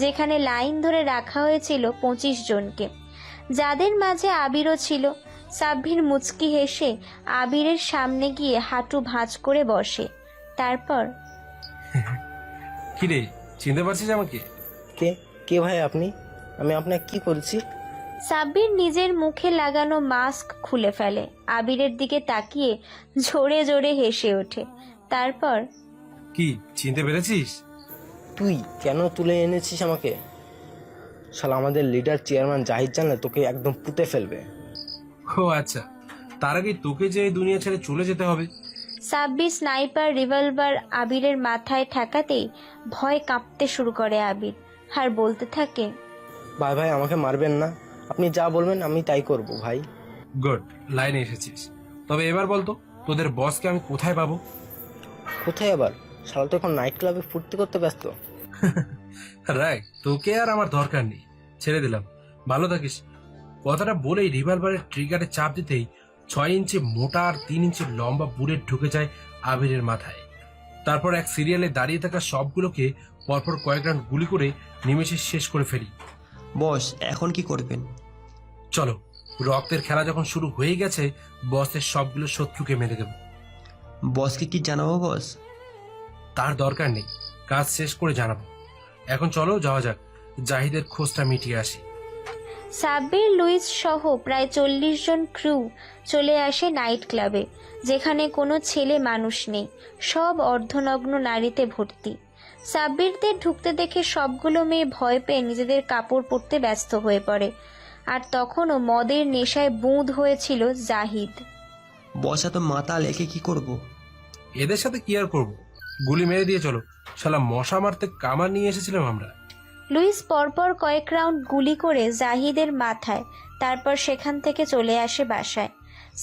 যেখানে লাইন ধরে রাখা হয়েছিল 25 জনকে, যাদের মাঝে আবিরও ছিল। সাব্বির মুচকি হেসে আবিরের সামনে গিয়ে হাঁটু ভাঁজ করে বসে। তারপর, কিরে চিনতে পারছিস আমাকে? কে কে ভাই আপনি? আমি আপনাকে কি করেছি? সাব্বির নিজের মুখে লাগানো মাস্ক খুলে ফেলে, আবিরের দিকে তাকিয়ে জোরে জোরে হেসে ওঠে। তারপর, কি চিনতে পেরেছিস? তুই কেন তুলে এনেছিস আমাকে? শালা আমাদের লিডার চেয়ারম্যান জাহিদ জানলে তোকে একদম পুঁতে ফেলবে। ও আচ্ছা, তার আগে তোকে যে এই দুনিয়া ছেড়ে চলে যেতে হবে। সাব্বির স্নাইপার রিভলভার আবিরের মাথায় ঠেকাতেই ভয় কাঁপতে শুরু করে আবির, আর বলতে থাকে, ভাই ভাই আমাকে মারবেন না, আপনি যা বলবেন আমি তাই করব ভাই। গুড, লাইনে এসেছিস। তবে এবার বলতো, তোদের বসকে আমি কোথায় পাবো? কোথায় আবার? শালা তো এখন নাইট ক্লাবে ফুর্তি করতে ব্যস্ত। রাইট, তোকে আর আমার দরকার নেই, ছেড়ে দিলাম, ভালো থাকিস। কথাটা বলেই রিভলভারের ট্রিগারে চাপ দিতেই 6 ইঞ্চি মোটা আর 3 ইঞ্চি লম্বা বুলেট ঢুকে যায় আবিরের মাথায়। তারপর এক সিরিয়ালে দাঁড়িয়ে থাকা সবগুলোকে পরপর কয়েক রাউন্ড গুলি করে নিমেষে শেষ করে ফেলি। বস এখন কি করবেন? চলো, রক্তের খেলা যখন শুরু হয়ে গেছে, বসের সবগুলো শত্রুকে মেরে দেব। বসকে কি জানাবো বস? তার দরকার নেই, কাজ শেষ করে জানাবো। এখন চলো যাওয়া যাক, জাহিদের খোঁজটা মিটিয়ে আসি। সাব্বির লুইস সহ প্রায় 40 জন ক্রু চলে আসে নাইট ক্লাবে, যেখানে কোনো ছেলে মানুষ নেই, সব অর্ধনগ্ন নারীতে ভর্তি। সাব্বিরদের ঢুকতে দেখে সবগুলো মেয়ে ভয় পেয়ে নিজেদের কাপড় পরতে ব্যস্ত হয়ে পড়ে। আর তখনও মদের নেশায় বুঁদ হয়েছিল জাহিদ। বস এত মাতাল, একে কি করব? এদের সাথে কি আর করবো, গুলি মেরে দিয়ে চলো। শালা মশা মারতে কামান নিয়ে এসেছিলাম আমরা। লুইস পরপর কয়েক রাউন্ড গুলি করে জাহিদের মাথায়, তারপর সেখান থেকে চলে আসে বাসায়।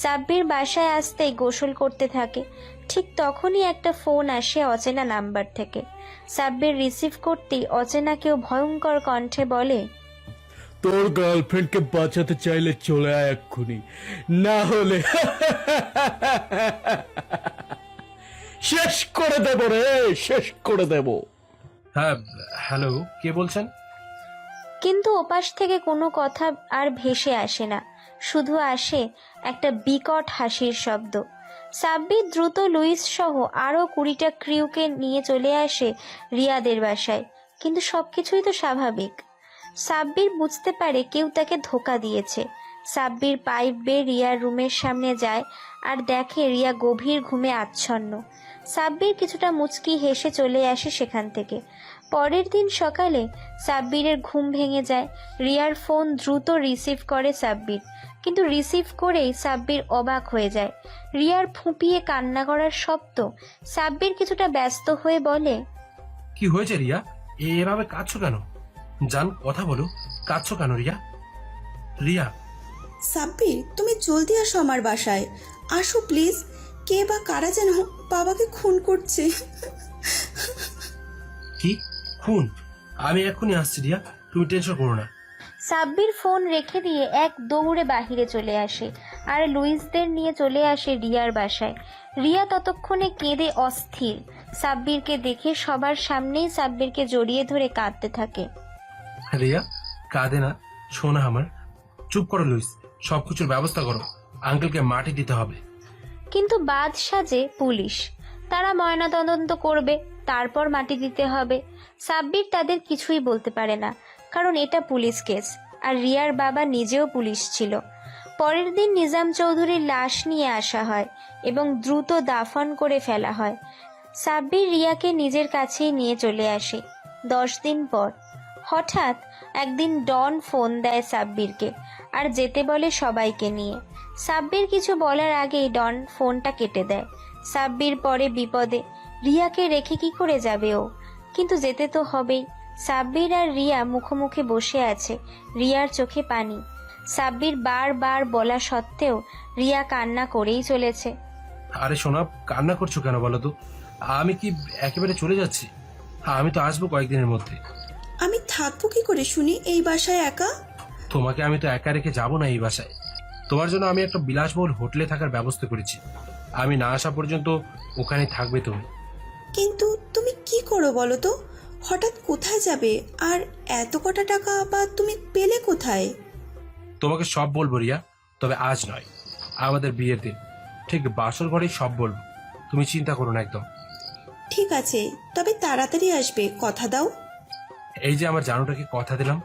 সাব্বির বাসায় আসতেই গোসল করতে থাকে। ঠিক তখনই একটা ফোন আসে অচেনা নাম্বার থেকে। সাব্বির রিসিভ করতেই অচেনা কেউ ভয়ঙ্কর কণ্ঠে বলে, তোর গার্লফ্রেন্ডকে বাঁচাতে চাইলে চলে আয় এক্ষুনি, না হলে শেষ করে দেব রে, শেষ করে দেব। হ্যাঁ, হ্যালো, কে বলছেন? কিন্তু ওপাশ থেকে কোনো কথা আর ভেসে আসে না, শুধু আসে একটা বিকট হাসির শব্দ। সাব্বির দ্রুত লুইস সহ আরও 20টা ক্রিউকে নিয়ে চলে আসে রিয়াদের বাসায়, কিন্তু সবকিছুই তো স্বাভাবিক। সাব্বির বুঝতে পারে কেউ তাকে ধোঁকা দিয়েছে। সাব্বির পাইপ বেয়ে রিয়ার রুমের সামনে যায় আর দেখে রিয়া গভীর ঘুমে আচ্ছন্ন। সাব্বির কিছুটা মুচকি হেসে চলে আসে সেখান থেকে। পরের দিন সকালে সাব্বিরের ঘুম ভেঙে যায়। রিয়ার ফোন দ্রুত রিসিভ করে সাব্বির, কিন্তু রিসিভ করেই সাব্বির অবাক হয়ে যায়। রিয়ার ফুঁপিয়ে কান্না করার শব্দ। সাব্বির কিছুটা ব্যস্ত হয়ে বলে, কি হয়েছে রিয়া, এভাবে কাঁদছো কেন? জান, কথা বলো, কাঁদছো কেন রিয়া? রিয়া, সাব্বির তুমি জলদি আসো আমার বাসায়, আসো প্লিজ। কে বা কারা যেন বাবাকে খুন করছে। কি খুন? আমি এখনই আসছি রিয়া, তুমি টেনশন করো না। সাব্বির ফোন রেখে দিয়ে এক দৌড়ে বাহিরে চলে আসে আর লুইসদের নিয়ে চলে আসে রিয়ার বাসায়। রিয়া ততক্ষণে কেঁদে অস্থির। সাব্বিরকে দেখে সবার সামনেই সাব্বিরকে জড়িয়ে ধরে কাঁদতে থাকে। রিয়া, কাঁদে না, শোনা আমার। চুপ করো লুইস, সবকিছুর ব্যবস্থা করো, আঙ্কেলকে মাটি দিতে হবে। কিন্তু বাদ সাজে পুলিশ, তারা ময়নাতদন্ত করবে, তারপর মাটি দিতে হবে। সাব্বির তাদের কিছুই বলতে পারে না, কারণ এটা পুলিশ কেস, আর রিয়ার বাবা নিজেও পুলিশ ছিল। পরের দিন নিজাম চৌধুরীর লাশ নিয়ে আসা হয় এবং দ্রুত দাফন করে ফেলা হয়। সাব্বির রিয়াকে নিজের কাছেই নিয়ে চলে আসে। 10 দিন পর হঠাৎ একদিন ডন ফোন দেয় সাব্বিরকে আর যেতে বলে সবাইকে নিয়ে। সাব্বির কিছু বলার আগেই ডন ফোনটা কেটে দেয়। সাব্বির পরে বিপদে, রিয়াকে রেখে কি করে যাবে ও? কিন্তু যেতে তো হবেই। সাব্বির আর রিয়া মুখোমুখি বসে আছে, রিয়ার চোখে পানি। সাব্বির বারবার বলা সত্ত্বেও রিয়া কান্না করেই চলেছে। আরে সোনা, কান্না করছো কেন বলো তো? আমি কি একেবারে চলে যাচ্ছি? আমি তো আসবো কয়েকদিনের মধ্যে। আমি থাকবো কি করে শুনি এই বাসায় একা? তোমাকে আমি তো একা রেখে যাবো না এই বাসায়। তোমার জন্য আমি একটা বিলাসবহুল হোটেলে থাকার ব্যবস্থা করেছি। আমি না আসা পর্যন্ত ওখানে থাকবে তুমি। কিন্তু তুমি কি করো বলো তো? হঠাৎ কোথায় যাবে? আর এত কটা টাকা বা তুমি পেলে কোথায়? তোমাকে সব বলবো রিয়া, তবে আজ নয়। আমাদের বিয়ের দিন ঠিক বাসর ঘরেই সব বলবো, তুমি চিন্তা করো না একদম। ঠিক আছে, তবে তাড়াতাড়ি আসবে, কথা দাও। এই যে আমার জানুটাকে কথা দিলাম,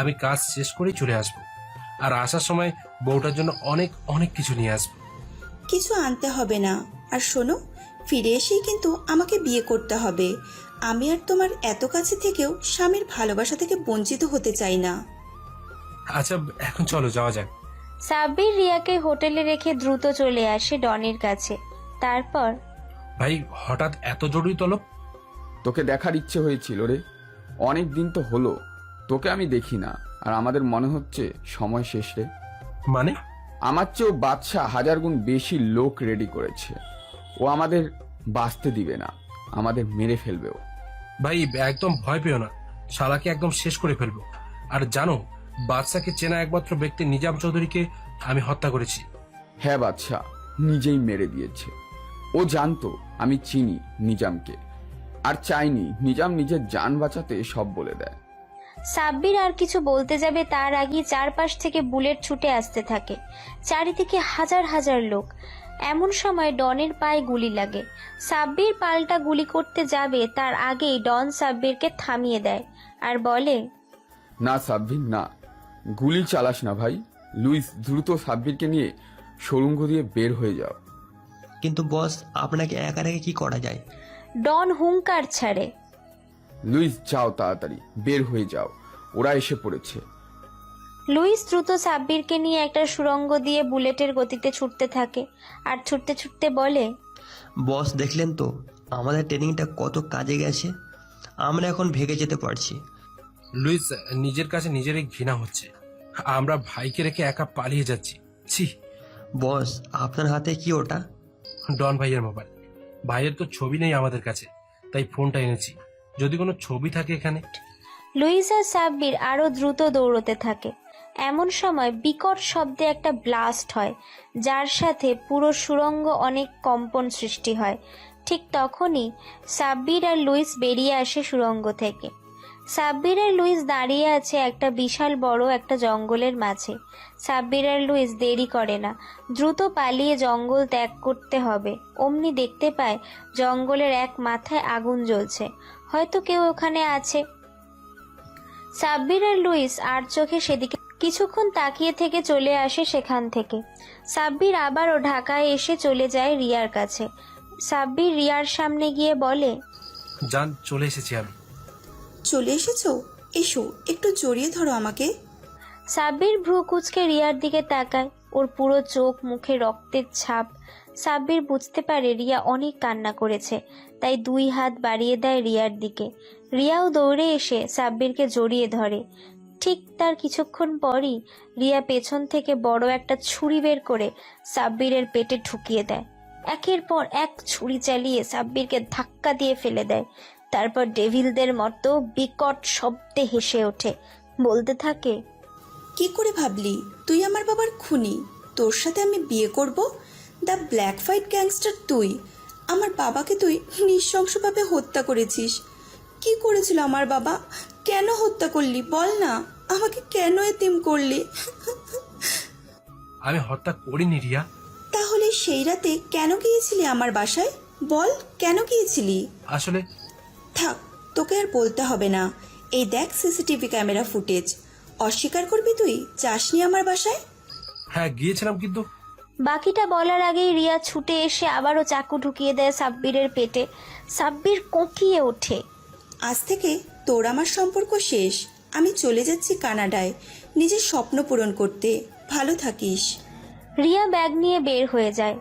আমি কাজ শেষ করেই চলে আসবো, আর আসার সময় বউটার জন্য অনেক অনেক কিছু নিয়ে আসবো। কিছু আনতে হবে না। আর শোনো, ফিরে এসেই কিন্তু আমাকে বিয়ে করতে হবে। আমি আর তোমার এত কাছে থেকেও স্বামীর ভালোবাসা থেকে বঞ্চিত হতে চাই না। আচ্ছা এখন চলো যাওয়া যাক। সাব্বির রিয়াকে হোটেলে রেখে দ্রুত চলে আসে ডনের কাছে। তারপর, ভাই হঠাৎ এত জরুরি তলব? তোকে দেখার ইচ্ছে হয়েছিল রে, অনেক দিন তো হলো তোকে আমি দেখি না, আর আমাদের মনে হচ্ছে সময় শেষ রে। মানে? আমার চেয়েও বাদশা 1000 গুণ বেশি লোক রেডি করেছে। ও আমাদের বাঁচতে দিবে না, আমাদের মেরে ফেলবে ও। ভাই একদম ভয় পেও না, শালাকে একদম শেষ করে ফেলবো। আর জানো, বাদশাকে চেনা একমাত্র ব্যক্তি নিজাম চৌধুরীকে আমি হত্যা করেছি। হ্যাঁ বাদশা নিজেই মেরে দিয়েছে। ও জানতো আমি চিনি নিজামকে, আর চাইনি নিজাম নিজের জান বাঁচাতে সব বলে দেয়। সাব্বির আর কিছু বলতে যাবে তার আগে চারপাশ থেকে বুলেট ছুটে আসতে থাকে, চারিদিকে হাজার হাজার লোক। এমন সময় ডনের পায়ে গুলি লাগে। সাব্বির পাল্টা গুলি করতে যাবে তার আগেই ডন সাব্বিরকে থামিয়ে দেয় আর বলে, না সাব্বির না, গুলি চালাস না ভাই। লুইস দ্রুত সাব্বিরকে নিয়ে সুড়ঙ্গ দিয়ে বের হয়ে যাও। কিন্তু বস, আপনাকে একা রেখে কি করা যায়? ডন হুঙ্কার ছাড়ে, লুইস যাও তাড়াতাড়ি, বের হয়ে যাও, ওরা এসে পড়েছে। লুইস দ্রুত সাব্বিরকে নিয়ে একটা সুড়ঙ্গ দিয়ে বুলেটের গতিতে ছুটতে থাকে আর ছুটতে ছুটতে বলে, বস দেখলেন তো আমাদের ট্রেনিংটা কত কাজে গেছে, আমরা এখন ভেগে যেতে পারছি। লুইস নিজের কাছে নিজেরই ঘৃণা হচ্ছে, আমরা ভাইকে রেখে একা পালিয়ে যাচ্ছি। ছি। বস আপনার হাতে কি ওটা? ডন ভাইয়ের মোবাইল। ভাইয়ের তো ছবি নেই আমাদের কাছে, তাই ফোনটা এনেছি, যদি কোনো ছবি থাকে এখানে। লুইস আর সাব্বির আরো দ্রুত দৌড়তে থাকে। এমন সময় বিকট শব্দে একটা ব্লাস্ট হয়, যার সাথে পুরো সুড়ঙ্গ অনেক কম্পন সৃষ্টি হয়। ঠিক তখনই সাব্বির আর লুইস বেরিয়ে আসে সুড়ঙ্গ থেকে। সাব্বির আর লুইস দাঁড়িয়ে আছে একটা বিশাল বড় একটা জঙ্গলের মাঝে। সাব্বির আর লুইস দেরি করে না, দ্রুত পালিয়ে জঙ্গল ত্যাগ করতে হবে। অমনি দেখতে পায় জঙ্গলের এক মাথায় আগুন জ্বলছে, হয়তো কেউ ওখানে আছে। সাব্বির আর লুইস আর চোখে সেদিকে কিছুক্ষণ তাকিয়ে থেকে চলে আসে সেখান থেকে। সাব্বির আবারও ঢাকায় এসে চলে যায় রিয়ার কাছে। সাব্বির রিয়ার সামনে গিয়ে বলে, জান চলে এসেছি আমি। চলে এসেছো? এসো, একটু জড়িয়ে ধরো আমাকে। সাব্বির ভ্রু কুঁচকে রিয়ার দিকে তাকায়, ওর পুরো চোখ মুখে রক্তের ছাপ। সাব্বির বুঝতে পারে রিয়া অনেক কান্না করেছে, তাই 2 হাত বাড়িয়ে দেয় রিয়ার দিকে। রিয়াও দৌড়ে এসে সাব্বিরকে জড়িয়ে ধরে। ঠিক তার কিছুক্ষণ পরই রিয়া পেছন থেকে বড় একটা ছুরি বের করে সাব্বিরের পেটে ঢুকিয়ে দেয়। একের পর এক ছুরি চালিয়ে সাব্বিরকে ধাক্কা দিয়ে ফেলে দেয়। তারপর ডেভিলদের মতো বিকট শব্দে হেসে ওঠে, বলতে থাকে, কি করে ভাবলি তুই আমার বাবার খুনি? তোর সাথে আমি বিয়ে করব? দ্য ব্ল্যাক ফাইট গ্যাংস্টার তুই। আমার বাবাকে তুই নৃশংসভাবে হত্যা করেছিস। কি করেছিল আমার বাবা? কেন হত্যা করলি বল না, আমাকে কেন এতিম করলি? আমি হত্যা করিনি রিয়া। তাহলে সেই রাতে কেন গিয়েছিলি আমার বাসায়? বল, কেন গিয়েছিলি? আসলে থাক, তোকে আর বলতে হবে না। এই দেখ সিসিটিভি ক্যামেরা ফুটেজ। অস্বীকার করবি তুই যাসনি আমার বাসায়? হ্যাঁ গিয়েছিলাম, কিন্তু বাকিটা বলার আগেই রিয়া ছুটে এসে আবারও চাকু ঢুকিয়ে দেয় সাব্বিরের পেটে। সাব্বির কোঁকিয়ে ওঠে। আজ থেকে তোর আমার সম্পর্ক শেষ। আমি চলে যাচ্ছি কানাডায় নিজের স্বপ্ন পূরণ করতে। ভালো থাকিস। রিয়া ব্যাগ নিয়ে বের হয়ে যায়।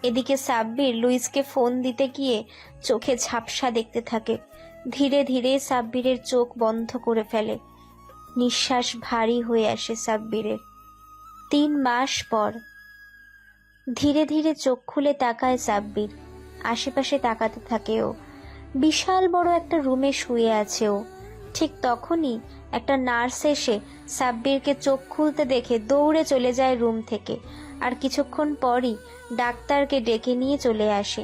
এদিকে সাব্বির লুইসকে ফোন দিতে গিয়ে চোখে ঝাপসা দেখতে থাকে। ধীরে ধীরে সাব্বিরের চোখ বন্ধ করে ফেলে। নিঃশ্বাস ভারী হয়ে আসে সাব্বিরের। 3 মাস পর ধীরে ধীরে চোখ খুলে তাকায় সাব্বির। আশেপাশে তাকাতে থাকে ও। বিশাল বড় একটা রুমে শুয়ে আছে ও। ঠিক তখনই একটা নার্স এসে সাব্বিরকে চোখ খুলতে দেখে দৌড়ে চলে যায় রুম থেকে। আর কিছুক্ষণ পরই ডাক্তারকে ডেকে নিয়ে চলে আসে,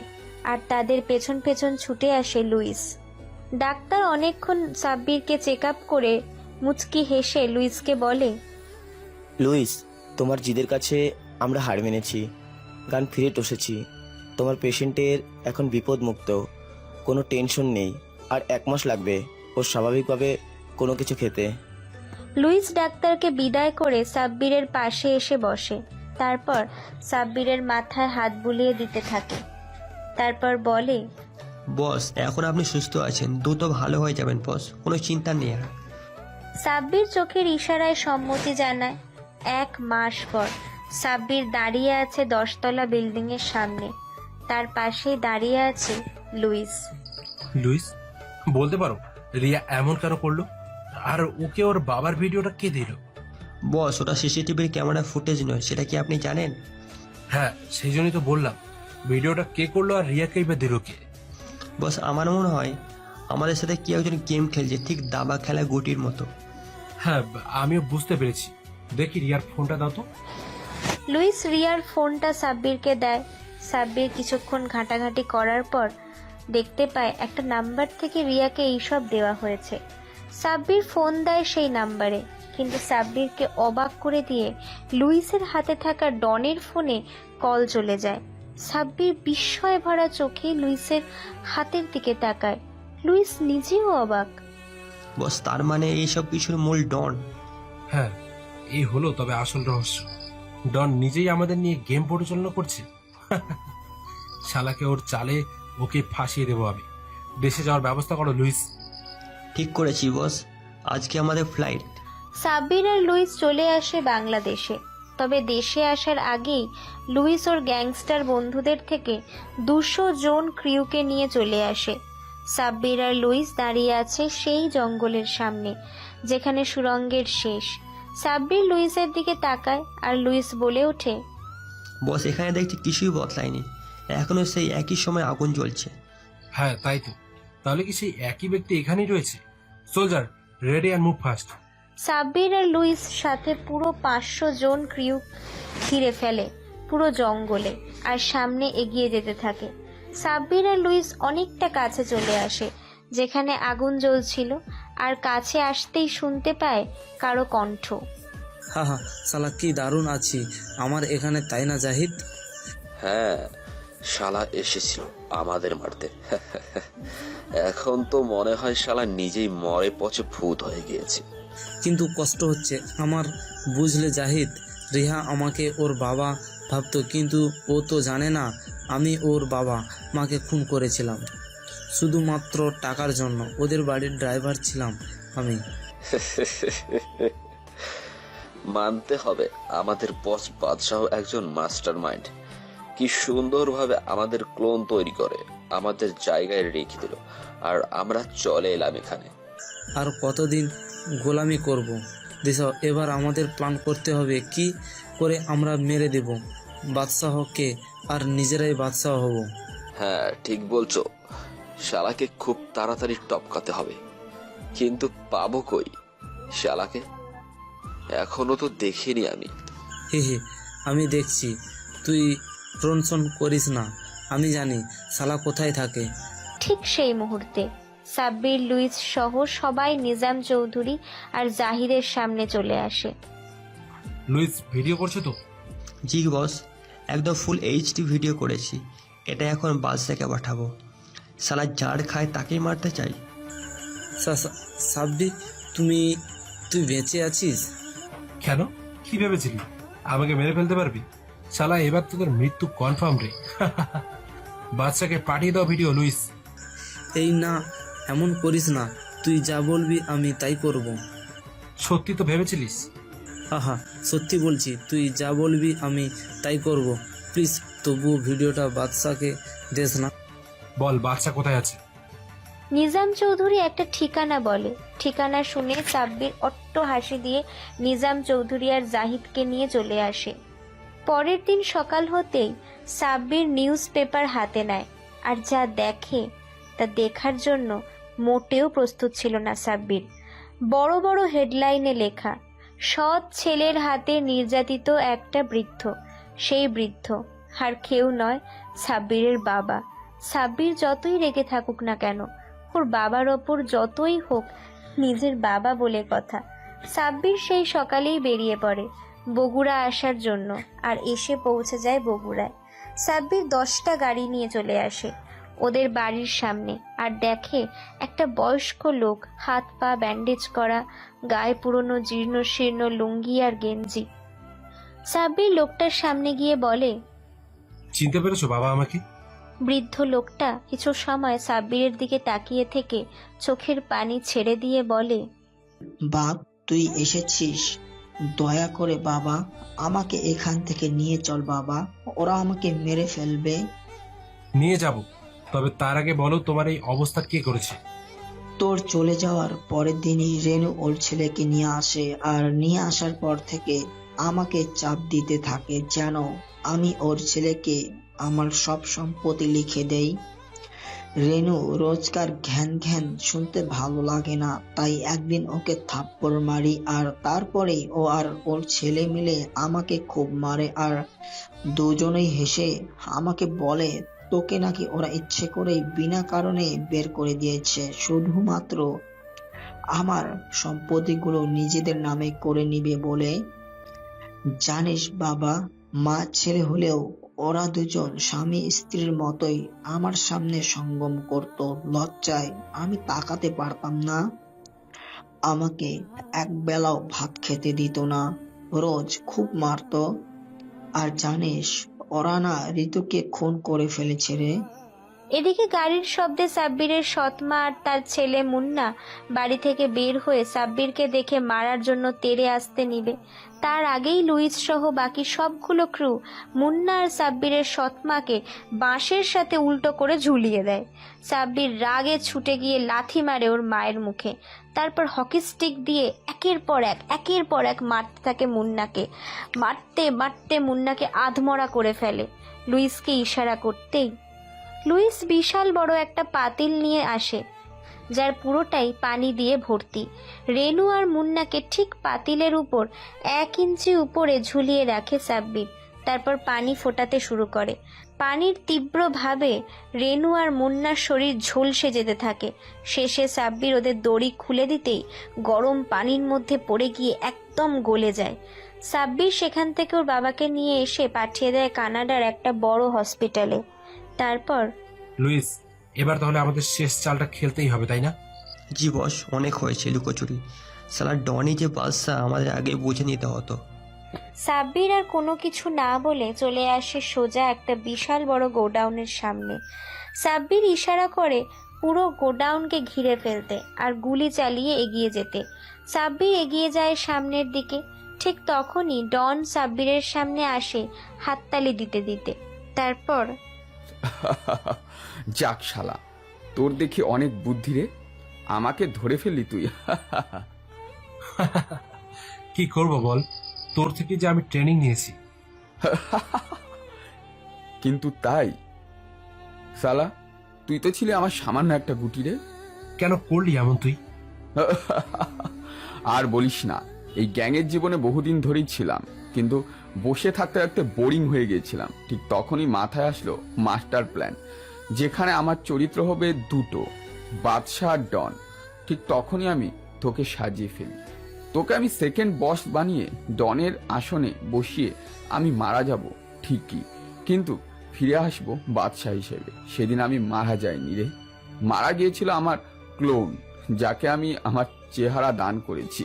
আর তাদের পেছন পেছন ছুটে আসে লুইস। ডাক্তার অনেকক্ষণ সাব্বিরকে চেক আপ করে মুচকি হেসে লুইসকে বলে, লুইস, তোমার জিদের কাছে আমরা হার মেনেছি। গান ফিরে টসেছি। তোমার পেশেন্টের এখন বিপদমুক্ত, কোনো টেনশন নেই। আর 1 মাস লাগবে ওর স্বাভাবিকভাবে কোনো কিছু খেতে। লুইস ডাক্তারকে বিদায় করে সাব্বিরের পাশে এসে বসে। তারপর সাব্বিরের মাথায় হাত বুলিয়ে দিতে থাকে। তারপর বলে, বস এখন আপনি সুস্থ আছেন, দ্রুত ভালো হয়ে যাবেন বস, কোনো চিন্তা নেই আর। সাব্বির চোখের ইশারায় সম্মতি জানায়। 1 মাস পর সাব্বির দাঁড়িয়ে আছে 10 তলা বিল্ডিং এর সামনে। তার পাশেই দাঁড়িয়ে আছে লুইস। লুইস, বলতে পারো রিয়া এমন কেন করলো? আর ওকে ওর বাবার ভিডিওটা কে দিল? বস ওটা সিসিটিভির ক্যামেরা ফুটেজ নয়, সেটা কি আপনি জানেন? হ্যাঁ, সেই জন্যই তো বললাম, ভিডিওটা কে করলো আর রিয়াকেই বা দিল কে? বস আমার মনে হয় আমাদের সাথে কি একজন গেম খেলছে, ঠিক দাবা খেলা গুটির মতো। হ্যাঁ, আমিও বুঝতে পেরেছি। দেখি রিয়ার ফোনটা দাও তো। লুইস রিয়ার ফোনটা সাব্বিরকে দেয়। সাব্বির কিছুক্ষণ ঘাটাঘাটি করার পর দেখতে পায় একটা নাম্বার থেকে রিয়াকে এইসব দেওয়া হয়েছে। সাব্বির ফোন দেয় সেই নাম্বারে, কিন্তু সাব্বিরকে অবাক করে দিয়ে লুইসের হাতে থাকা ডনের ফোনে কল চলে যায়। সাব্বির বিস্ময়ে ভরা চোখে লুইসের হাতের দিকে তাকায়। লুইস নিজেও অবাক। বস তার মানে এইসব কিছুর মূল ডন? হ্যাঁ, এই হলো তবে আসল রহস্য। ডন নিজেই আমাদের নিয়ে গেম পরিচালনা করছে। শালাকে ওর চালে ওকে ফাঁসিয়ে দেবো আমি। দেশে যাওয়ার ব্যবস্থা করো লুইস। ঠিক করেছি বস, আজকে আমাদের ফ্লাইট। সাব্বির আর লুইস চলে আসে বাংলাদেশে। তবে দেশে আসার আগেই লুইস ওর গ্যাংস্টার বন্ধুদের থেকে 200 জন ক্রিউকে নিয়ে চলে আসে। সাব্বির আর লুইস দাঁড়িয়ে আছে সেই জঙ্গলের সামনে যেখানে সুড়ঙ্গের শেষ। সাব্বির লুইসের দিকে তাকায় আর লুইস বলে ওঠে, বস এখানে দেখছি কিছুই বদলায়নি, এখনো সেই একই সময় আগুন জ্বলছে। হ্যাঁ তাই তো, তাহলে কি সেই একই ব্যক্তি এখানেই রয়েছে? Soldier, ready and move fast. Sabbir আর লুইস সাথে পুরো 500 জন ক্রিউ ঘিরে ফেলে পুরো জঙ্গলে আর সামনে এগিয়ে যেতে থাকে। সাব্বির আর লুইস অনেকটা কাছে চলে আসে যেখানে আগুন জ্বলছিল, আর কাছে আসতেই শুনতে পায় কারো কণ্ঠ। হা হা, শালা কি দারুণ আছি আমার এখানে, তাই না জাহিদ? হ্যাঁ, শালা এসেছিল আমাদের মারতে। এখন তো মনে হয় শালা নিজেই মরে পচে ভূত হয়ে গিয়েছে। কিন্তু কষ্ট হচ্ছে আমার, বুঝলে জাহিদ। রিহা আমাকে ওর বাবা ভাবতো, কিন্তু ও তো জানে না আমি ওর বাবা মাকে খুন করেছিলাম শুধুমাত্র টাকার জন্য। ওদের বাড়ির ড্রাইভার ছিলাম আমি। মানতে হবে, আমাদের বস বাদশাহ একজন মাস্টার মাইন্ড। কি সুন্দরভাবে আমাদের ক্লোন তৈরি করে আমাদের জায়গায় রেখে দিল, আর আমরা চলে এলাম এখানে। আর কতদিন গোলামি করব? দিশা, এবার আমাদের প্ল্যান করতে হবে কি করে আমরা মেরে দেব বাদশাহকে আর নিজেরাই বাদশাহ হব। হ্যাঁ ঠিক বলছো, শালাকে খুব তাড়াতাড়ি টপকাতে হবে। কিন্তু পাবো কই শালাকে? এখনো তো দেখিনি আমি। হে হে, আমি দেখছি, তুই টেনশন করিস না, আমি জানি শালা কোথায় থাকে। ঠিক সেই মুহূর্তে সাব্বির, লুইস সহ সবাই নিজাম চৌধুরী আর জাহিদের সামনে চলে আসে। লুইস, ভিডিও করছো তো? জি বস, একদম ফুল এইচডি ভিডিও করেছি। এটা এখন বাদশাকে পাঠাবো। শালা যার খায় তাকেই মারতে চাই। সাব্বির, তুই বেঁচে আছিস? কেন, কি ভেবেছিলি আমাকে মেরে ফেলতে পারবি? শালা এবার তোদের মৃত্যু কনফার্ম রে। বাচ্চাকে পাঠিয়ে দাও ভিডিও লুইস। এই না, এমন করিস না, তুই যা বলবি আমি তাই করব। সত্যি তো ভেবেছিলিস? হা, সত্যি বলছি, তুই যা বলবি আমি তাই করব। প্লিজ তবুও ভিডিওটা বাদশাকে দেস না। বল বাচ্চা কোথায় আছে? নিজাম চৌধুরী একটা ঠিকানা বলে। ঠিকানা শুনে সাব্বির অট্ট হাসি দিয়ে নিজাম চৌধুরী আর জাহিদকে নিয়ে চলে আসে। পরের দিন সকাল হতেই সাব্বির নিউজ পেপার হাতে নেয়, আর যা দেখে তা দেখার জন্য মোটেও প্রস্তুত ছিল না সাব্বির। বড় বড় হেডলাইনে লেখা, সৎ ছেলের হাতে নির্যাতিত একটা বৃদ্ধ। সেই বৃদ্ধ আর কেউ নয়, সাব্বিরের বাবা। সাব্বির যতই রেগে থাকুক না কেন, ওর বাবার ওপর যতই হোক নিজের বাবা বলে কথা। সাব্বির সেই সকালেই বেরিয়ে পড়ে বগুড়া আসার জন্য, আর এসে পৌঁছে যায় বগুড়ায়। সাব্বির 10টা গাড়ি নিয়ে চলে আসে ওদের বাড়ির সামনে আর দেখে একটা বয়স্ক লোক, হাত পা ব্যান্ডেজ করা, গায়ে পুরনো জীর্ণ শীর্ণ লুঙ্গি আর গেঞ্জি। সাব্বির লোকটার সামনে গিয়ে বলে, চিনতে পেরেছো বাবা আমাকে? বৃদ্ধ লোকটা কিছু সময় সাব্বিরের দিকে তাকিয়ে থেকে চোখের পানি ছেড়ে দিয়ে বলে, বাপ, তুই এসেছিস? দয়া করে বাবা আমাকে এখান থেকে নিয়ে চল বাবা, ওরা আমাকে মেরে ফেলবে। নিয়ে যাব, তবে তার আগে বলো তোমার এই অবস্থা কে করেছে? তোর চলে যাওয়ার পরের দিনই রেনু ওর ছেলেকে নিয়ে আসে, আর নিয়ে আসার পর থেকে আমাকে চাপ দিতে থাকে যেন আমি ওর ছেলেকে আমার সব সম্পত্তি লিখে দেই। রেনু রোজকার ঘ্যান ঘ্যান শুনতে ভালো লাগে না, তাই একদিন ওকে থাপ্পড় মারি, আর তারপরেই ও আর ওর ছেলে মিলে আমাকে খুব মারে, আর দুজনেই হেসে আমাকে বলে তোকে নাকি ওরা ইচ্ছে করেই বিনা কারণে বের করে দিয়েছে, শুধুমাত্র আমার সম্পত্তিগুলো নিজেদের নামে করে নিবে বলে। জানিস বাবা, মা ছেলে হলেও ওরা দুজন স্বামী স্ত্রীর মতোই আমার সামনে সঙ্গম করত। লজ্জায় আমি তাকাতে পারতাম না। আমাকে এক বেলাও ভাত খেতে দিত না, রোজ খুব মারতো। আর জানিস, ওরা না ঋতুকে খুন করে ফেলেছে রে। এদিকে গাড়ির শব্দে সাব্বিরের সৎমা আর তার ছেলে মুন্না বাড়ি থেকে বের হয়ে সাব্বিরকে দেখে মারার জন্য তেড়ে আসতে নিবে। তার আগেই লুইস সহ বাকি সবগুলো ক্রু মুন্না আর সাব্বিরের সৎমাকে বাঁশের সাথে উল্টো করে ঝুলিয়ে দেয়। সাব্বির রাগে ছুটে গিয়ে লাথি মারে ওর মায়ের মুখে, তারপর হকি স্টিক দিয়ে একের পর এক মারতে থাকে মুন্নাকে। মারতে মারতে মুন্নাকে আধমরা করে ফেলে। লুইসকে ইশারা করতেই লুইস বিশাল বড় একটা পাতিল নিয়ে আসে, যার পুরোটাই পানি দিয়ে ভর্তি। রেনু আর মুন্নাকে ঠিক পাতিলের উপর 1 ইঞ্চি উপরে ঝুলিয়ে রাখে সাব্বির, তারপর পানি ফোটাতে শুরু করে। পানির তীব্রভাবে রেনু আর মুন্নার শরীর ঝলসে যেতে থাকে। শেষে সাব্বির ওদের দড়ি খুলে দিতেই গরম পানির মধ্যে পড়ে গিয়ে একদম গলে যায়। সাব্বির সেখান থেকে ওর বাবাকে নিয়ে এসে পাঠিয়ে দেয় কানাডার একটা বড় হসপিটালে। তারপর, লুইস, এবার তাহলে আমাদের শেষ চালটা খেলতেই হবে, তাই না? জি বস, অনেক হয়েছে লুকোচুরি। সালা ডনি যে বাদশা, আমাদের আগে বুঝে নিতে হতো। সাব্বির আর কোনো কিছু না বলে চলে আসে সোজা একটা বিশাল বড় গোডাউনের সামনে। সাব্বির ইশারা করে পুরো গোডাউনকে ঘিরে ফেলতে আর গুলি চালিয়ে এগিয়ে যেতে। সাব্বির এগিয়ে যায় সামনের দিকে। ঠিক তখনই ডন সাব্বিরের সামনে আসে হাততালি দিতে দিতে। তারপর, যাক শালা, তোর দেখি অনেক বুদ্ধি রে, আমাকে ধরে ফেললি তুই। কি করব বল, তোর থেকে যে আমি ট্রেনিং নিয়েছি। কিন্তু তাই শালা, তুই তো ছিলি আমার সামান্য একটা গুটি রে। কেন করলি এমন তুই? আর বলিস না, এই গ্যাংয়ের জীবনে বহুদিন ধরেই ছিলাম, কিন্তু বসে থাকতে থাকতে বোরিং হয়ে গিয়েছিলাম। ঠিক তখনই মাথায় আসলো মাস্টার প্ল্যান, যেখানে আমার চরিত্র হবে দুটো, বাদশাহ আর ডন। ঠিক তখনই আমি তোকে সাজিয়ে ফেলি। তোকে আমি সেকেন্ড বস বানিয়ে ডনের আসনে বসিয়ে আমি মারা যাব ঠিকই, কিন্তু ফিরে আসবো বাদশাহ হিসেবে। সেদিন আমি মারা যাইনি রে, মারা গিয়েছিল আমার ক্লোন, যাকে আমি আমার চেহারা দান করেছি।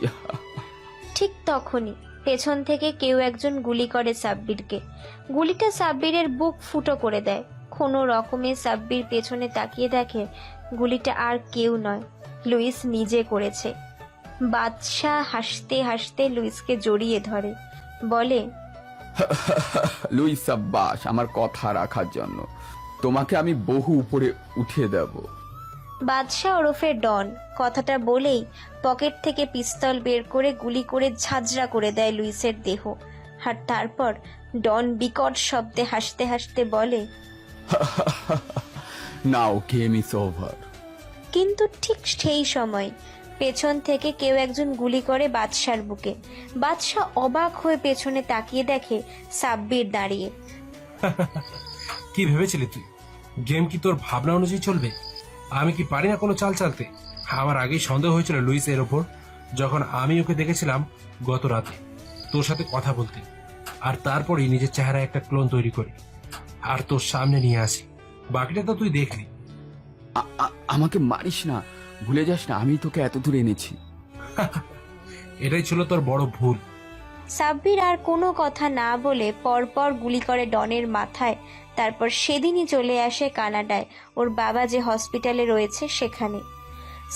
ঠিক তখনই পেছন থেকে কেউ একজন গুলি করে সাব্বিরকে। গুলিটা সাব্বিরের বুক ফুটো করে দেয়। কোনো রকমে সাব্বির পেছনে তাকিয়ে দেখে গুলিটা আর কেউ নয়, লুইস নিজে করেছে। বাদশাহ হাসতে হাসতে লুইসকে জড়িয়ে ধরে, বলে, লুইস সাব্বাস, আমার কথা রাখার জন্য তোমাকে আমি বহু উপরে উঠিয়ে দেব। বাদশাহ ওরফে ডন কথাটা বলেই পকেট থেকে পিস্তল বের করে গুলি করে ঝাঁঝরা করে দেয় লুইসের দেহ। আর তারপর ডন বিকট শব্দে হাসতে হাসতে বলে, নাও গেম ইজ ওভার। কিন্তু ঠিক সেই সময় পেছন থেকে কেউ একজন গুলি করে বাদশার বুকে। বাদশাহ অবাক হয়ে পেছনে তাকিয়ে দেখে সাব্বির দাঁড়িয়ে। কি ভেবেছিলি তুই? গেম কি তোর ভাবনা অনুযায়ী চলবে? আমি কি পারি না কোনো চাল চালতে? আমার আগেই সন্দেহ হয়েছিল লুইস এর ওপর, যখন আমি ওকে দেখেছিলাম গত রাতে তোর সাথে কথা বলতে, আর তারপরেই নিজের চেহারায় একটা ক্লোন তৈরি করি। আর তোর সামনে নিয়ে আসি। বাকিটা তো তুই দেখলি। আমাকে মারিস না, ভুলে যাস না আমি তোকে এত দূর এনেছি। এটাই ছিল তোর বড় ভুল। সাব্বির আর কোনো কথা না বলে পরপর গুলি করে ডনের মাথায়। তারপর সেদিনই চলে আসে কানাডায়, ওর বাবা যে হসপিটালে রয়েছে সেখানে।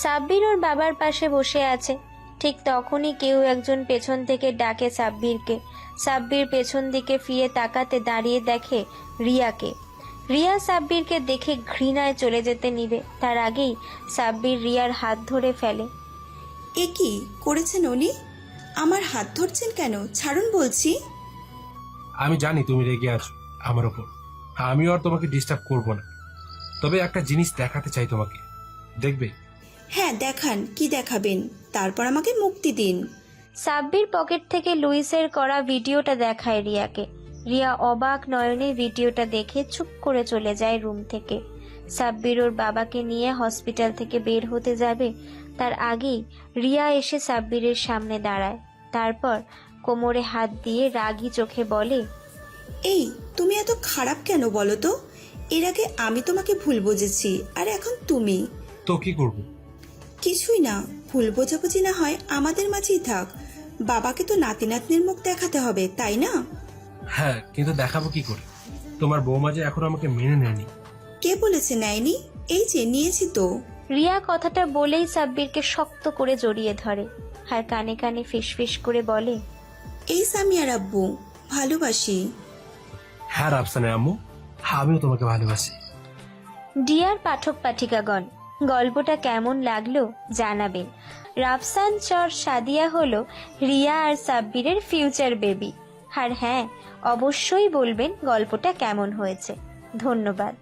সাব্বির ওর বাবার পাশে বসে আছে। ঠিক তখনই কেউ একজন পেছন থেকে ডাকে সাব্বিরকে। সাব্বির পেছন দিকে ফিরে তাকাতে দাঁড়িয়ে দেখে রিয়াকে। রিয়া সাব্বিরকে দেখে ঘৃণায় চলে যেতে নিবে, তার আগেই সাব্বির রিয়ার হাত ধরে ফেলে। এ কি করেছেন উনি? আমার হাত ধরছেন কেন? ছাড়ুন বলছি। আমি জানি তুমি রেগে আছো আমার ওপর, আমিও আর তোমাকে ডিস্টার্ব করব না। তবে একটা জিনিস দেখাতে চাই তোমাকে, দেখবে? হ্যাঁ দেখান, কি দেখাবেন? তারপর আমাকে মুক্তি দিন। সাব্বির পকেট থেকে লুইসের করা ভিডিওটা দেখায় রিয়াকে। রিয়া অবাক নয়নে ভিডিওটা দেখে চুপ করে চলে যায় রুম থেকে। সাব্বির ওর বাবাকে নিয়ে হসপিটাল থেকে বের হতে যাবে, তার আগেই রিয়া এসে সাব্বিরের সামনে দাঁড়ায়। তারপর কোমরে হাত দিয়ে রাগী চোখে বলে, এই তুমি এত খারাপ কেন বলো তো? এর আগে আমি তোমাকে ভুল বুঝেছি, আর এখন তুমি। তো কি করব? কিছুই না, ভুল বোঝাবুঝি না হয় আমাদের মাঝেই থাক। বাবাকে তো নাতি নাতনির মুখ দেখাতে হবে, তাই না? হ্যাঁ, কিন্তু দেখাবো কি করে? তোমার বৌমা যে এখন আমাকে মেনে নেয়নি। কে বলেছে নেয়নি? এই যে নিয়েছি তো। রিয়া কথাটা বলেই সাব্বিরকে শক্ত করে জড়িয়ে ধরে আর কানে কানে ফিসফিস করে বলে, এই সামিয়ার আব্বু, ভালোবাসি। হ্যাঁ রাফসানের আম্মু, আমিও তোমাকে ভালোবাসি। ডিয়ার পাঠক পাঠিকাগণ, গল্পটা কেমন লাগলো জানাবেন। রাফসান চর সাদিয়া হলো রিয়া আর সাব্বিরের ফিউচার বেবি। আর হ্যাঁ, অবশ্যই বলবেন গল্পটা কেমন হয়েছে। ধন্যবাদ।